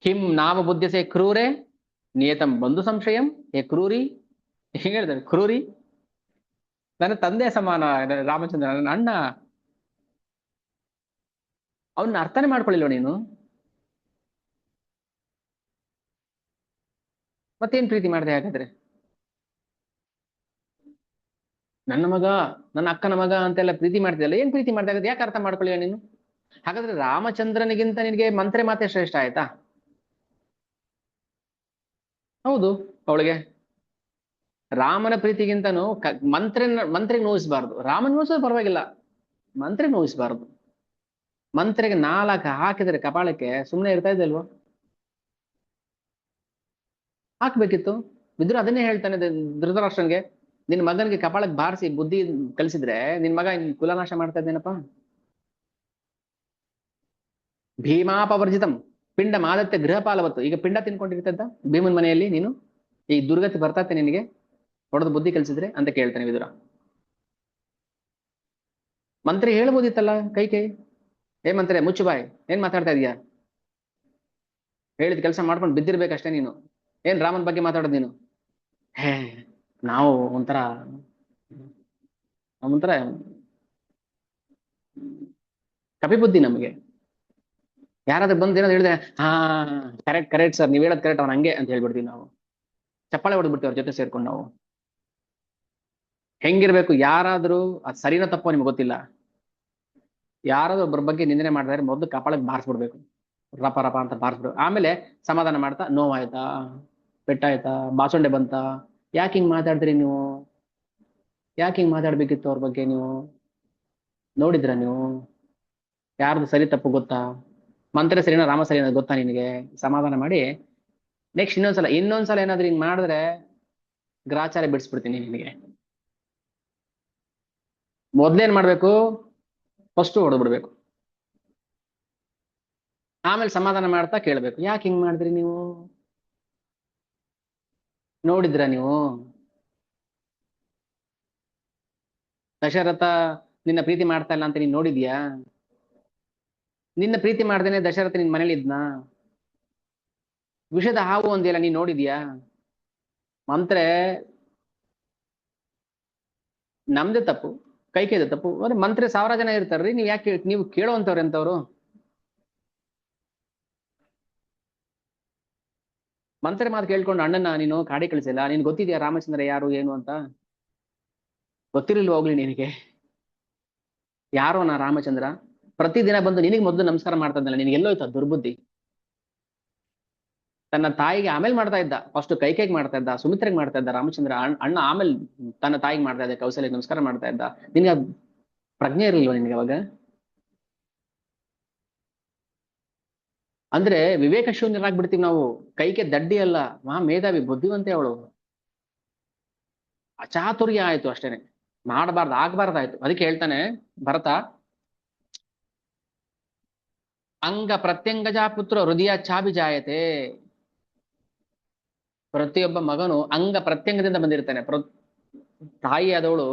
ಕಿಂ ನಾಮ ಬುದ್ಧಿಸೆ ಕ್ರೂರೆ ನಿಯತಂ ಬಂಧು ಸಂಶಯಂ. ಕ್ರೂರಿ, ಹೇಗೆ ಹೇಳ್ತಾರೆ? ಕ್ರೂರಿ, ನನ್ನ ತಂದೆ ಸಮಾನ ರಾಮಚಂದ್ರ, ನನ್ನ ಅಣ್ಣ. ಅವನ್ನ ಅರ್ಥನೇ ಮಾಡ್ಕೊಳ್ಳಿಲ್ವ ನೀನು? ಮತ್ತೇನ್ ಪ್ರೀತಿ ಮಾಡಿದೆ ಹಾಗಾದ್ರೆ? ನನ್ನ ಮಗ, ನನ್ನ ಅಕ್ಕನ ಮಗ ಅಂತೆಲ್ಲ ಪ್ರೀತಿ ಮಾಡ್ತಿದ್ದಲ್ಲ, ಏನ್ ಪ್ರೀತಿ ಮಾಡ್ದೆ? ಯಾಕೆ ಅರ್ಥ ಮಾಡ್ಕೊಳ್ಳಿಲ್ಲ ನೀನು? ಹಾಗಾದ್ರೆ ರಾಮಚಂದ್ರನಿಗಿಂತ ನಿನಗೆ ಮಂತ್ರೆ ಮಾತೆ ಶ್ರೇಷ್ಠ ಆಯ್ತಾ? ಹೌದು. ಅವಳಿಗೆ ರಾಮನ ಪ್ರೀತಿಗಿಂತನೂ ಮಂತ್ರಿಗೆ ನೋಯಿಸಬಾರ್ದು. ರಾಮನ್ ನೋಯಿಸೋದು ಪರವಾಗಿಲ್ಲ, ಮಂತ್ರಿಗೆ ನೋಯಿಸಬಾರ್ದು. ಮಂತ್ರಿಗೆ 4 ಹಾಕಿದ್ರೆ ಕಪಾಳಕ್ಕೆ ಸುಮ್ಮನೆ ಇರ್ತಾ ಇದ್ದಲ್ವ? ಹಾಕ್ಬೇಕಿತ್ತು. ಬಿದ್ರು ಅದನ್ನೇ ಹೇಳ್ತಾನೆ ಧೃತರಾಷ್ಟ್ರನ್ಗೆ, ನಿನ್ ಮಗನಿಗೆ ಕಪಾಳಕ್ಕೆ ಬಾರಿಸಿ ಬುದ್ಧಿ ಕಲಿಸಿದ್ರೆ ನಿನ್ ಮಗ ಕುಲನಾಶ ಮಾಡ್ತಾ ಇದ್ದೇನಪ್ಪ. ಭೀಮಾಪವರ್ಜಿತಂ ಪಿಂಡ ಮಾದತ್ಯ ಗೃಹಪಾಲವತ್ತು. ಈಗ ಪಿಂಡ ತಿನ್ಕೊಂಡಿರ್ತದ ಭೀಮನ್ ಮನೆಯಲ್ಲಿ, ನೀನು ಈ ದುರ್ಗತಿ ಬರ್ತಾತೆ ನಿನಗೆ ಹೊಡೆದು ಬುದ್ಧಿ ಕಲಿಸಿದ್ರೆ ಅಂತ ಕೇಳ್ತಾನೆ ವಿದುರ. ಮಂತ್ರಿ ಹೇಳ್ಬೋದಿತ್ತಲ್ಲ ಕೈ ಮಂತ್ರಿ ಮುಚ್ಚು ಬಾಯ್, ಏನ್ ಮಾತಾಡ್ತಾ ಇದೀಯಾ? ಹೇಳಿದ ಕೆಲಸ ಮಾಡ್ಕೊಂಡು ಬಿದ್ದಿರ್ಬೇಕಷ್ಟೇ ನೀನು. ಏನ್ ರಾಮನ್ ಬಗ್ಗೆ ಮಾತಾಡೋದು ನೀನು? ಹೇ, ನಾವು ಒಂಥರ ಕಪಿ ಬುದ್ಧಿ ನಮಗೆ. ಯಾರಾದ್ರೂ ಬಂದು ಏನಾದ್ರು ಹೇಳಿದ್ರೆ, ಹಾ ಕರೆಕ್ಟ್ ಕರೆಕ್ಟ್ ಸರ್, ನೀವ್ ಹೇಳೋದು ಕರೆಕ್ಟ್, ಅವ್ನು ಹಂಗೆ ಅಂತ ಹೇಳ್ಬಿಡ್ತೀವಿ ನಾವು. ಚಪ್ಪಾಳೆ ಹೊಡ್ಬಿಡ್ತೀವಿ ಅವ್ರ ಜೊತೆ ಸೇರ್ಕೊಂಡು ನಾವು. ಹೆಂಗಿರ್ಬೇಕು? ಯಾರಾದ್ರೂ ಅದು ಸರಿನೋ ತಪ್ಪೋ ನಿಮ್ಗೆ ಗೊತ್ತಿಲ್ಲ, ಯಾರಾದ್ರೂ ಒಬ್ಬರ ಬಗ್ಗೆ ನಿಂದನೆ ಮಾಡಿದ್ರೆ ಮೊದಲು ಕಪಾಳಕ್ಕೆ ಬಾರಿಸ್ಬಿಡ್ಬೇಕು, ರಪ ರಪ ಅಂತ ಬಾರಿಸ್ಬಿಡು. ಆಮೇಲೆ ಸಮಾಧಾನ ಮಾಡ್ತಾ, ನೋವಾಯ್ತಾ, ಪೆಟ್ಟಾಯ್ತಾ, ಬಾಸುಂಡೆ ಬಂತ, ಯಾಕೆ ಹಿಂಗ್ ಮಾತಾಡಿದ್ರಿ ನೀವು? ಯಾಕೆ ಹಿಂಗ್ ಮಾತಾಡ್ಬೇಕಿತ್ತು ಅವ್ರ ಬಗ್ಗೆ? ನೀವು ನೋಡಿದ್ರ? ನೀವು ಯಾರ್ದು ಸರಿ ತಪ್ಪು ಗೊತ್ತಾ? ಮಂತ್ರ ಸರಿನಾ ರಾಮ ಸರಿನಾ ಗೊತ್ತಾ ನಿನಗೆ? ಸಮಾಧಾನ ಮಾಡಿ ನೆಕ್ಸ್ಟ್ ಇನ್ನೊಂದ್ಸಲ ಏನಾದ್ರೂ ಹಿಂಗ್ ಮಾಡಿದ್ರೆ ಗ್ರಾಚಾರ ಬಿಡಿಸ್ಬಿಡ್ತೀನಿ ನಿನಗೆ. ಮೊದ್ಲೇನ್ ಮಾಡ್ಬೇಕು? ಫಸ್ಟ್ ಹೊಡೆದ್ಬಿಡ್ಬೇಕು, ಆಮೇಲೆ ಸಮಾಧಾನ ಮಾಡ್ತಾ ಕೇಳ್ಬೇಕು, ಯಾಕೆ ಹಿಂಗ್ ಮಾಡಿದ್ರಿ ನೀವು? ನೋಡಿದ್ರ ನೀವು? ದಶರಥ ನಿನ್ನ ಪ್ರೀತಿ ಮಾಡ್ತಾ ಇಲ್ಲ ಅಂತ ನೀನ್ ನೋಡಿದ್ಯಾ? ನಿನ್ನ ಪ್ರೀತಿ ಮಾಡ್ದೇನೆ ದಶರಥ ನಿನ್ ಮನೇಲಿ ಇದ್ನಾ? ವಿಷದ ಹಾವು ಒಂದಿಲ್ಲ, ನೀನ್ ನೋಡಿದ್ಯಾ? ಮಂತ್ರೆ ನಮ್ದೇ ತಪ್ಪು, ಕೈಕೇದೆ ತಪ್ಪು. ಅಂದ್ರೆ ಮಂತ್ರಿ 1000 ಜನ ಇರ್ತಾರ್ರಿ, ನೀವ್ ಯಾಕೆ ನೀವು ಕೇಳುವಂತವ್ರು ಎಂತವ್ರು? ಮಂತ್ರಿ ಮಾತು ಕೇಳ್ಕೊಂಡು ಅಣ್ಣನ ನೀನು ಕಾಡಿ ಕಳಿಸಿಲ್ಲ. ನಿನ್ ಗೊತ್ತಿದ್ಯಾ ರಾಮಚಂದ್ರ ಯಾರು ಏನು ಅಂತ? ಗೊತ್ತಿರ್ಲಿಲ್ವ ಹೋಗ್ಲಿ ನಿನಗೆ? ಯಾರೋ ನಾ ರಾಮಚಂದ್ರ? ಪ್ರತಿದಿನ ಬಂದು ನಿನಗೆ ಮೊದಲು ನಮಸ್ಕಾರ ಮಾಡ್ತಾ ಇದ್ದಲ್ಲ, ನಿನಗೆ ಎಲ್ಲೋಯ್ತು ಆ ದುರ್ಬುದ್ಧಿ? ತನ್ನ ತಾಯಿಗೆ ಆಮೇಲೆ ಮಾಡ್ತಾ ಇದ್ದ, ಫಸ್ಟ್ ಕೈಕೇಗ್ ಮಾಡ್ತಾ ಇದ್ದ, ಸುಮಿತ್ರೆಗೆ ಮಾಡ್ತಾ ಇದ್ದ ರಾಮಚಂದ್ರ. ಅಣ್ಣ ಆಮೇಲೆ ತನ್ನ ತಾಯಿಗೆ ಮಾಡ್ತಾ ಇದ್ದ, ಕೌಸಲ್ಯ ನಮಸ್ಕಾರ ಮಾಡ್ತಾ ಇದ್ದ. ನಿನ್ಗೆ ಆ ಪ್ರಜ್ಞೆ ಇರಲಿಲ್ವ ನಿನ್ಗೆ ಅವಾಗ? ಅಂದ್ರೆ ವಿವೇಕ ಶೂನ್ಯರಾಗ್ಬಿಡ್ತೀವಿ ನಾವು. ಕೈಕೆ ದಡ್ಡಿ ಅಲ್ಲ, ಮಹಾ ಮೇಧಾವಿ ಬುದ್ಧಿವಂತೆ ಅವಳು. ಅಚಾತುರ್ಯ ಆಯ್ತು ಅಷ್ಟೇನೆ, ಮಾಡಬಾರ್ದು ಆಗ್ಬಾರ್ದಾಯ್ತು. ಅದಕ್ಕೆ ಹೇಳ್ತಾನೆ ಭರತ, ಅಂಗ ಪ್ರತ್ಯಂಗಜ ಪುತ್ರ ಹೃದಯ ಚಾಭಿಜಾಯತೆ. ಪ್ರತಿಯೊಬ್ಬ ಮಗನು ಅಂಗ ಪ್ರತ್ಯಂಗದಿಂದ ಬಂದಿರ್ತಾನೆ. ತಾಯಿ ಆದವಳು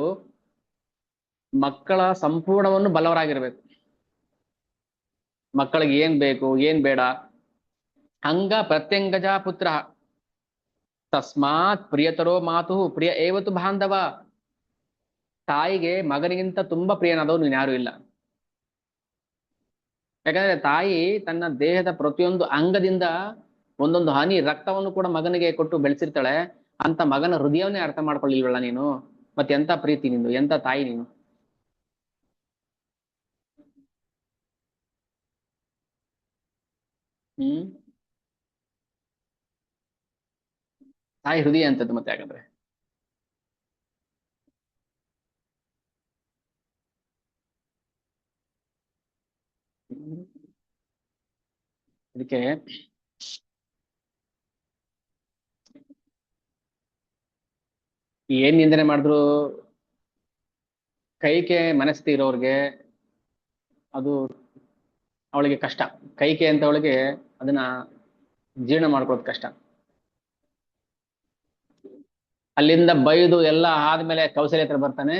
ಮಕ್ಕಳ ಸಂಪೂರ್ಣವನ್ನು ಬಲ್ಲವರಾಗಿರ್ಬೇಕು. ಮಕ್ಕಳಿಗೆ ಏನ್ ಬೇಕು ಏನ್ ಬೇಡ, ಅಂಗ ಪ್ರತ್ಯಂಗಜ ಪುತ್ರ ತಸ್ಮಾತ್ ಪ್ರಿಯತರೋ ಮಾತು ಪ್ರಿಯ ಏವತು ಬಾಂಧವ. ತಾಯಿಗೆ ಮಗನಿಗಿಂತ ತುಂಬಾ ಪ್ರಿಯನಾದವನು ಯಾರು ಇಲ್ಲ. ಯಾಕಂದ್ರೆ ತಾಯಿ ತನ್ನ ದೇಹದ ಪ್ರತಿಯೊಂದು ಅಂಗದಿಂದ ಒಂದೊಂದು ಹನಿ ರಕ್ತವನ್ನು ಕೂಡ ಮಗನಿಗೆ ಕೊಟ್ಟು ಬೆಳೆಸಿರ್ತಾಳೆ. ಅಂತ ಮಗನ ಹೃದಯವನ್ನೇ ಅರ್ಥ ಮಾಡ್ಕೊಳ್ಳಿಲ್ವಲ್ಲ ನೀನು? ಮತ್ತೆ ಎಂತ ಪ್ರೀತಿ ನಿಂದು, ಎಂತ ತಾಯಿ ನೀನು? ಹ್ಮ್. ತಾಯಿ ಹೃದಯ ಅಂತದ್ದು ಮತ್ತೆ ಯಾಕಂದ್ರೆ. ಅದಕ್ಕೆ ಏನ್ ನಿಂದನೆ ಮಾಡಿದ್ರು ಕೈಕೆ ಮನಸ್ಥಿತಿ ಇರೋರ್ಗೆ ಅದು ಅವಳಿಗೆ ಕಷ್ಟ. ಕೈಕೆ ಅಂತ ಅವಳಿಗೆ ಅದನ್ನ ಜೀರ್ಣ ಮಾಡ್ಕೊಳ್ಳೋದು ಕಷ್ಟ. ಅಲ್ಲಿಂದ ಬೈದು ಎಲ್ಲ ಆದ್ಮೇಲೆ ಕೌಸಲ್ಯ ಹತ್ರ ಬರ್ತಾನೆ,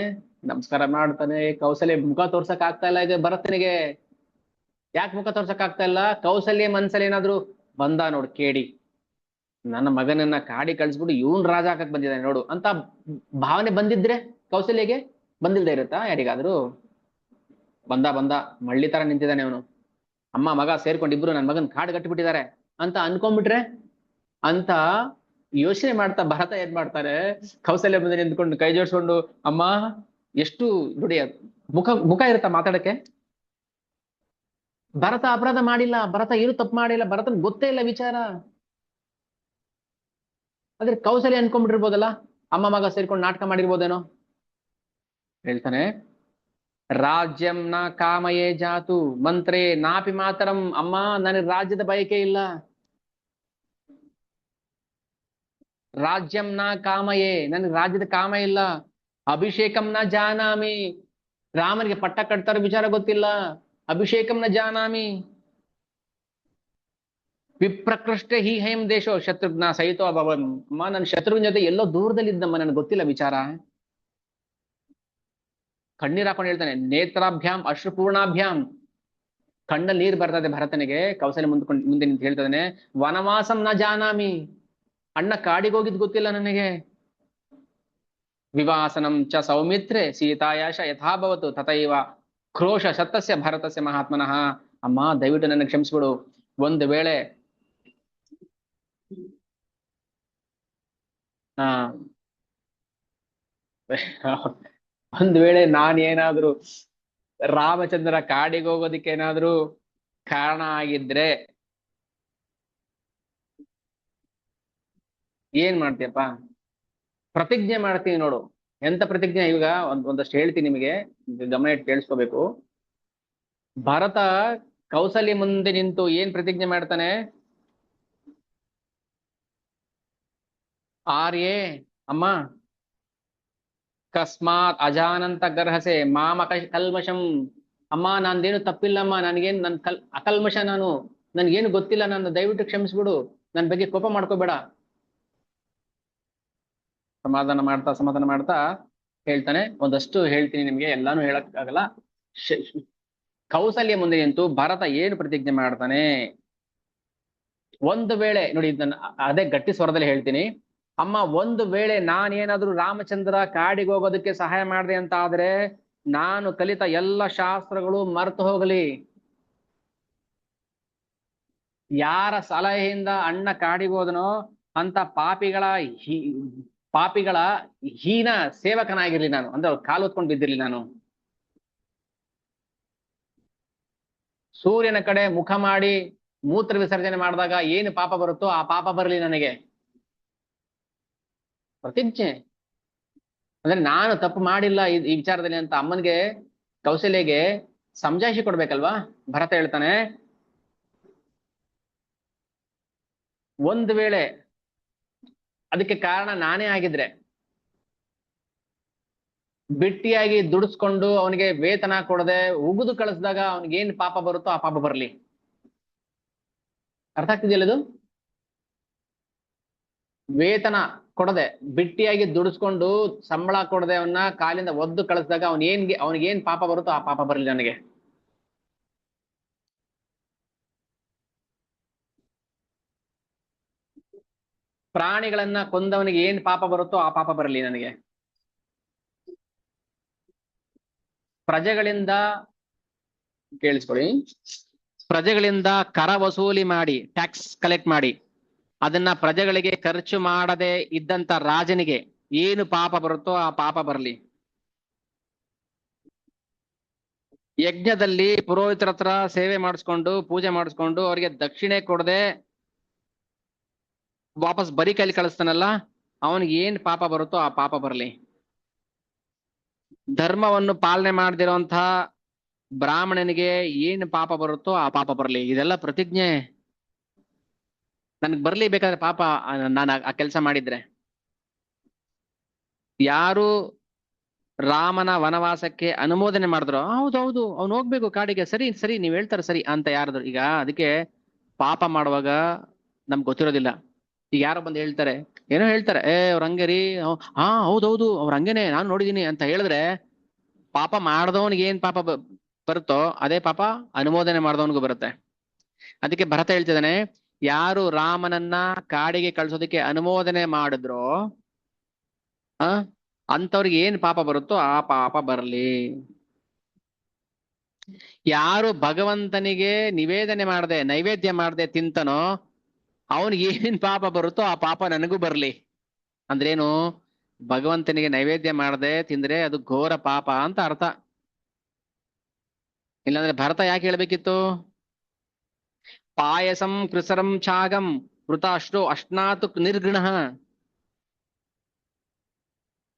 ನಮಸ್ಕಾರ ಮಾಡ್ತಾನೆ. ಕೌಸಲ್ಯ ಮುಖ ತೋರ್ಸಕ್ ಆಗ್ತಾ ಇಲ್ಲ ಈಗ ಭರತನಿಗೆ. ಯಾಕೆ ಮುಖ ತೋರ್ಸಕ್ ಆಗ್ತಾ ಇಲ್ಲ? ಕೌಸಲ್ಯ ಮನ್ಸಲ್ಲಿ ಏನಾದ್ರು ಬಂದ ನೋಡು ಕೇಡಿ, ನನ್ನ ಮಗನನ್ನ ಕಾಡಿ ಕಳ್ಸ್ಬಿಟ್ಟು ಇವನ್ ರಾಜ ಹಾಕಕ್ ಬಂದಿದ್ದಾನೆ ನೋಡು ಅಂತ ಭಾವನೆ ಬಂದಿದ್ರೆ ಕೌಸಲ್ಯಗೆ ಬಂದಿಲ್ದೇ ಇರುತ್ತಾ ಯಾರಿಗಾದ್ರೂ? ಬಂದ ಬಂದ ಮಳ್ಳಿ ತರ ನಿಂತಿದ್ದಾನೆ ಅವನು, ಅಮ್ಮ ಮಗ ಸೇರ್ಕೊಂಡು ಇಬ್ರು ನನ್ನ ಮಗನ್ ಕಾಡು ಕಟ್ಟಿಬಿಟ್ಟಿದ್ದಾರೆ ಅಂತ ಅನ್ಕೊಂಡ್ಬಿಟ್ರೆ ಅಂತ ಯೋಚನೆ ಮಾಡ್ತಾ ಭರತ ಏನ್ ಮಾಡ್ತಾರೆ, ಕೌಸಲ್ಯ ಮುಂದೆ ನಿಂತ್ಕೊಂಡು ಕೈ ಜೋಡಿಸ್ಕೊಂಡು ಅಮ್ಮ ಎಷ್ಟು ದುಡಿಯ ಮುಖ ಮುಖ ಇರುತ್ತಾ ಮಾತಾಡಕ್ಕೆ? ಭರತ ಅಪರಾಧ ಮಾಡಿಲ್ಲ, ಭರತ ಏನು ತಪ್ಪು ಮಾಡಿಲ್ಲ, ಭರತನ್ ಗೊತ್ತೇ ಇಲ್ಲ ವಿಚಾರ. ಆದ್ರೆ ಕೌಸಲ್ಯ ಅನ್ಕೊಂಡ್ಬಿಟ್ಟಿರ್ಬೋದಲ್ಲ, ಅಮ್ಮ ಮಗ ಸೇರ್ಕೊಂಡು ನಾಟಕ ಮಾಡಿರ್ಬೋದೇನೋ. ಹೇಳ್ತಾನೆ, ರಾಜ್ಯಂ ನ ಕಾಮಯೇ ಜಾತು ಮಂತ್ರೇ ನಾಪಿ ಮಾತರಂ. ಅಮ್ಮ ನನಗೆ ರಾಜ್ಯದ ಬಯಕೆ ಇಲ್ಲ. ರಾಜ್ಯಂ ನ ಕಾಮಯೇ, ನನಗೆ ರಾಜ್ಯದ ಕಾಮ ಇಲ್ಲ. ಅಭಿಷೇಕಂ ನ ಜಾನಾಮಿ, ರಾಮನಿಗೆ ಪಟ್ಟ ಕಟ್ತಾರ ವಿಚಾರ ಗೊತ್ತಿಲ್ಲ. ಅಭಿಷೇಕಂ ನ ಜಾನಾಮಿ, ವಿಪ್ರಕೃಷ್ಟೇ ಹಿ ಹೇಮ್ ದೇಶೋ ಶತ್ರುಘ್ನ ಸಹಿತೋ ಅಭವನ್. ಅಮ್ಮ ನನ್ನ ಶತ್ರುವಿನ ಜೊತೆ ಎಲ್ಲೋ ದೂರದಲ್ಲಿದ್ದಮ್ಮ, ನನಗೆ ಗೊತ್ತಿಲ್ಲ ವಿಚಾರ. ಕಣ್ಣೀರ್ ಹಾಕೊಂಡು ಹೇಳ್ತಾನೆ, ನೇತ್ರಾಭ್ಯಾಂ ಅಶ್ರುಪೂರ್ಣಾಭ್ಯಾಂ. ಕಣ್ಣಲ್ಲಿ ನೀರ್ ಬರ್ತದೆ ಭರತನಿಗೆ. ಕೌಸಲ್ಯ ಮುಂದೆ ನಿಂತು ಹೇಳ್ತಾನೆ, ವನವಾಸಂ ನ ಜಾನಾಮಿ, ಅಣ್ಣ ಕಾಡಿಗೆ ಹೋಗಿದ್ ಗೊತ್ತಿಲ್ಲ ನನಗೆ. ವಿವಾಸನಂ ಚ ಸೌಮಿತ್ರೆ ಸೀತಾಯಾಶ ಯಥಾಭವತು ತಥೈವ ಕ್ರೋಶ ಶತಸ್ಯ ಭರತಸ್ಯ ಮಹಾತ್ಮನಃ. ಅಮ್ಮ ದಯವಿಟ್ಟು ನನಗೆ ಕ್ಷಮಿಸ್ಬಿಡು. ಒಂದು ವೇಳೆ ಆ ಒಂದ್ ವೇಳೆ ನಾನೇನಾದ್ರೂ ರಾಮಚಂದ್ರ ಕಾಡಿಗೆ ಹೋಗೋದಿಕ್ಕೆ ಏನಾದ್ರೂ ಕಾರಣ ಆಗಿದ್ರೆ ಏನ್ ಮಾಡ್ತೀಯಪ್ಪ? ಪ್ರತಿಜ್ಞೆ ಮಾಡ್ತೀನಿ ನೋಡು. ಎಂತ ಪ್ರತಿಜ್ಞೆ? ಈಗ ಒಂದಷ್ಟು ಹೇಳ್ತೀನಿ ನಿಮಗೆ, ಗಮನ ಇಟ್ಟು ಕೇಳಿಸ್ಕೋಬೇಕು. ಭರತ ಕೌಸಲ್ಯ ಮುಂದೆ ನಿಂತು ಏನ್ ಪ್ರತಿಜ್ಞೆ ಮಾಡ್ತಾನೆ? ಆರ್ಯೇ ಅಮ್ಮ, ಕಸ್ಮಾತ್ ಅಜಾನಂತ ಗರ್ಹಸೆ ಮಾಮ ಕಲ್ಮಶಂ. ಅಮ್ಮ ನಂದೇನು ತಪ್ಪಿಲ್ಲಮ್ಮ, ನನ್ಗೇನು ಅಕಲ್ಮಶ ನಾನು, ನನ್ಗೇನು ಗೊತ್ತಿಲ್ಲ, ನನ್ನ ದಯವಿಟ್ಟು ಕ್ಷಮಿಸ್ಬಿಡು, ನನ್ ಬಗ್ಗೆ ಕೋಪ ಮಾಡ್ಕೋಬೇಡ. ಸಮಾಧಾನ ಮಾಡ್ತಾ ಹೇಳ್ತಾನೆ. ಒಂದಷ್ಟು ಹೇಳ್ತೀನಿ, ನಿಮ್ಗೆ ಎಲ್ಲಾನು ಹೇಳಕ್ ಆಗಲ್ಲ. ಕೌಸಲ್ಯ ಮುಂದೆ ನಿಂತು ಭರತ ಏನು ಪ್ರತಿಜ್ಞೆ ಮಾಡ್ತಾನೆ. ಒಂದು ವೇಳೆ ನೋಡಿ, ಇದನ್ನ ಅದೇ ಗಟ್ಟಿ ಸ್ವರದಲ್ಲಿ ಹೇಳ್ತೀನಿ. ಅಮ್ಮ, ಒಂದು ವೇಳೆ ನಾನೇನಾದ್ರೂ ರಾಮಚಂದ್ರ ಕಾಡಿಗೆ ಹೋಗೋದಕ್ಕೆ ಸಹಾಯ ಮಾಡಿದೆ ಅಂತ ಆದ್ರೆ ನಾನು ಕಲಿತ ಎಲ್ಲ ಶಾಸ್ತ್ರಗಳು ಮರ್ತು ಹೋಗಲಿ. ಯಾರ ಸಲಹೆಯಿಂದ ಅಣ್ಣ ಕಾಡಿಗೆ ಹೋದನೋ ಅಂತ ಪಾಪಿಗಳ ಹೀನ ಸೇವಕನಾಗಿರ್ಲಿ ನಾನು, ಅಂದ್ರೆ ಅವ್ರು ಕಾಲು ಹೊತ್ಕೊಂಡು ಬಿದ್ದಿರ್ಲಿ ನಾನು. ಸೂರ್ಯನ ಕಡೆ ಮುಖ ಮಾಡಿ ಮೂತ್ರ ವಿಸರ್ಜನೆ ಮಾಡಿದಾಗ ಏನು ಪಾಪ ಬರುತ್ತೋ ಆ ಪಾಪ ಬರಲಿ ನನಗೆ. ಪ್ರತಿಜ್ಞೆ ಅಂದ್ರೆ ನಾನು ತಪ್ಪು ಮಾಡಿಲ್ಲ ಈ ವಿಚಾರದಲ್ಲಿ ಅಂತ ಅಮ್ಮನಿಗೆ, ಕೌಶಲ್ಯಗೆ ಸಮಜಾಯಿಷಿ ಕೊಡ್ಬೇಕಲ್ವಾ. ಭರತ ಹೇಳ್ತಾನೆ, ಒಂದು ವೇಳೆ ಅದಕ್ಕೆ ಕಾರಣ ನಾನೇ ಆಗಿದ್ರೆ, ಬಿಟ್ಟಿಯಾಗಿ ದುಡಿಸ್ಕೊಂಡು ಅವನಿಗೆ ವೇತನ ಕೊಡದೆ ಉಗಿದು ಕಳಿಸಿದಾಗ ಅವನಿಗೆ ಏನ್ ಪಾಪ ಬರುತ್ತೋ ಆ ಪಾಪ ಬರಲಿ. ಅರ್ಥ ಆಗ್ತಿದೆಯಲ್ಲ ಇದು? ವೇತನ ಕೊಡದೆ ಬಿಟ್ಟಿಯಾಗಿ ದುಡಿಸ್ಕೊಂಡು ಸಂಬಳ ಕೊಡದೆ ಅವನ್ನ ಕಾಲಿಂದ ಒದ್ದು ಕಳಿಸಿದಾಗ ಅವನಿಗೇನ್ ಪಾಪ ಬರುತ್ತೋ ಆ ಪಾಪ ಬರಲಿ ನನಗೆ. ಪ್ರಾಣಿಗಳನ್ನ ಕೊಂದವನಿಗೆ ಏನ್ ಪಾಪ ಬರುತ್ತೋ ಆ ಪಾಪ ಬರಲಿ ನನಗೆ. ಪ್ರಜೆಗಳಿಂದ ಕೇಳಿಸ್ಕೊಳ್ಳಿ, ಪ್ರಜೆಗಳಿಂದ ಕರ ವಸೂಲಿ ಮಾಡಿ, ಟ್ಯಾಕ್ಸ್ ಕಲೆಕ್ಟ್ ಮಾಡಿ ಅದನ್ನ ಪ್ರಜೆಗಳಿಗೆ ಖರ್ಚು ಮಾಡದೆ ಇದ್ದಂತ ರಾಜನಿಗೆ ಏನು ಪಾಪ ಬರುತ್ತೋ ಆ ಪಾಪ ಬರಲಿ. ಯಜ್ಞದಲ್ಲಿ ಪುರೋಹಿತರ ಹತ್ರ ಸೇವೆ ಮಾಡಿಸ್ಕೊಂಡು ಪೂಜೆ ಮಾಡಿಸ್ಕೊಂಡು ಅವ್ರಿಗೆ ದಕ್ಷಿಣೆ ಕೊಡದೆ ವಾಪಸ್ ಬರೀ ಕೈಲಿ ಕಳಿಸ್ತಾನಲ್ಲ, ಅವನಿಗೆ ಏನ್ ಪಾಪ ಬರುತ್ತೋ ಆ ಪಾಪ ಬರಲಿ. ಧರ್ಮವನ್ನು ಪಾಲನೆ ಮಾಡದಿರುವಂತಹ ಬ್ರಾಹ್ಮಣನಿಗೆ ಏನ್ ಪಾಪ ಬರುತ್ತೋ ಆ ಪಾಪ ಬರಲಿ. ಇದೆಲ್ಲ ಪ್ರತಿಜ್ಞೆ. ನನ್ಗೆ ಬರ್ಲಿ ಬೇಕಾದ್ರೆ ಪಾಪ, ನಾನು ಆ ಕೆಲಸ ಮಾಡಿದ್ರೆ. ಯಾರು ರಾಮನ ವನವಾಸಕ್ಕೆ ಅನುಮೋದನೆ ಮಾಡಿದ್ರು, ಹೌದೌದು ಅವ್ನು ಹೋಗ್ಬೇಕು ಕಾಡಿಗೆ, ಸರಿ ಸರಿ ನೀವ್ ಹೇಳ್ತಾರೆ ಸರಿ ಅಂತ ಯಾರದ್ರು. ಈಗ ಅದಕ್ಕೆ ಪಾಪ ಮಾಡುವಾಗ ನಮ್ಗೆ ಗೊತ್ತಿರೋದಿಲ್ಲ. ಈಗ ಯಾರೋ ಬಂದು ಹೇಳ್ತಾರೆ, ಏನೋ ಹೇಳ್ತಾರೆ, ಅವ್ರ ಹಂಗೆ ರೀ, ಹಾ ಹೌದೌದು ಅವ್ರ ಹಂಗೇನೆ ನಾನು ನೋಡಿದೀನಿ ಅಂತ ಹೇಳಿದ್ರೆ, ಪಾಪ ಮಾಡ್ದವನಿಗೆ ಏನ್ ಪಾಪ ಬರುತ್ತೋ ಅದೇ ಪಾಪ ಅನುಮೋದನೆ ಮಾಡ್ದವನಿಗೂ ಬರುತ್ತೆ. ಅದಕ್ಕೆ ಭರತ ಹೇಳ್ತಿದ್ದಾನೆ, ಯಾರು ರಾಮನನ್ನ ಕಾಡಿಗೆ ಕಳ್ಸೋದಕ್ಕೆ ಅನುಮೋದನೆ ಮಾಡಿದ್ರೋ ಅಂತವ್ರಿಗೆ ಏನ್ ಪಾಪ ಬರುತ್ತೋ ಆ ಪಾಪ ಬರಲಿ. ಯಾರು ಭಗವಂತನಿಗೆ ನೈವೇದ್ಯ ಮಾಡದೆ ತಿಂತನೋ ಅವನಿಗೆ ಏನ್ ಪಾಪ ಬರುತ್ತೋ ಆ ಪಾಪ ನನಗೂ ಬರ್ಲಿ. ಅಂದ್ರೇನು? ಭಗವಂತನಿಗೆ ನೈವೇದ್ಯ ಮಾಡದೆ ತಿಂದ್ರೆ ಅದು ಘೋರ ಪಾಪ ಅಂತ ಅರ್ಥ. ಇಲ್ಲಾಂದ್ರೆ ಭರತ ಯಾಕೆ ಹೇಳ್ಬೇಕಿತ್ತು? ಪಾಯಸಂ ಕೃಸರಂ ಛಾಗಂ ವೃತಾಶ್ರೋ ಅಶ್ನಾತು ನಿರ್ಗೃಣ.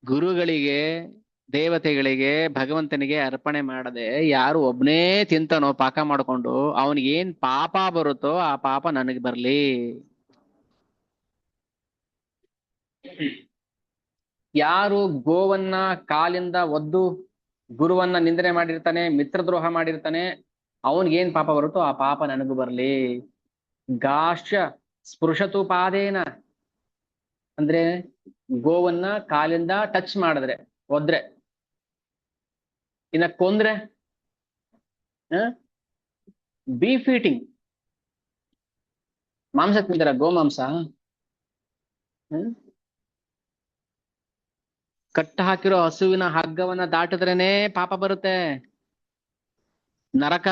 ಗುರುಗಳಿಗೆ, ದೇವತೆಗಳಿಗೆ, ಭಗವಂತನಿಗೆ ಅರ್ಪಣೆ ಮಾಡದೆ ಯಾರು ಒಬ್ನೇ ತಿಂತಾನೋ ಪಾಕ ಮಾಡ್ಕೊಂಡು ಅವನಿಗೆ ಏನ್ ಪಾಪ ಬರುತ್ತೋ ಆ ಪಾಪ ನನಗೆ ಬರ್ಲಿ. ಯಾರು ಗೋವನ್ನ ಕಾಲಿಂದ ಒದ್ದು ಗುರುವನ್ನ ನಿಂದನೆ ಮಾಡಿರ್ತಾನೆ, ಮಿತ್ರದ್ರೋಹ ಮಾಡಿರ್ತಾನೆ, ಅವನಿಗೇನ್ ಪಾಪ ಬರುತ್ತೋ ಆ ಪಾಪ ನನಗೂ ಬರ್ಲಿ. ಗಾಶ ಸ್ಪೃಶತು ಪಾದೇನ ಅಂದ್ರೆ ಗೋವನ್ನ ಕಾಲಿಂದ ಟಚ್ ಮಾಡಿದ್ರೆ, ಒದ್ರೆ, ಇನ್ನ ಕೊಂದ್ರೆ ಬೀಫ್ ಈಟಿಂಗ್, ಮಾಂಸ ತಿಂತಾರ, ಗೋಮಾಂಸ. ಕಟ್ಟ ಹಾಕಿರೋ ಹಸುವಿನ ಹಗ್ಗವನ್ನ ದಾಟಿದ್ರೇನೆ ಪಾಪ ಬರುತ್ತೆ, ನರಕ.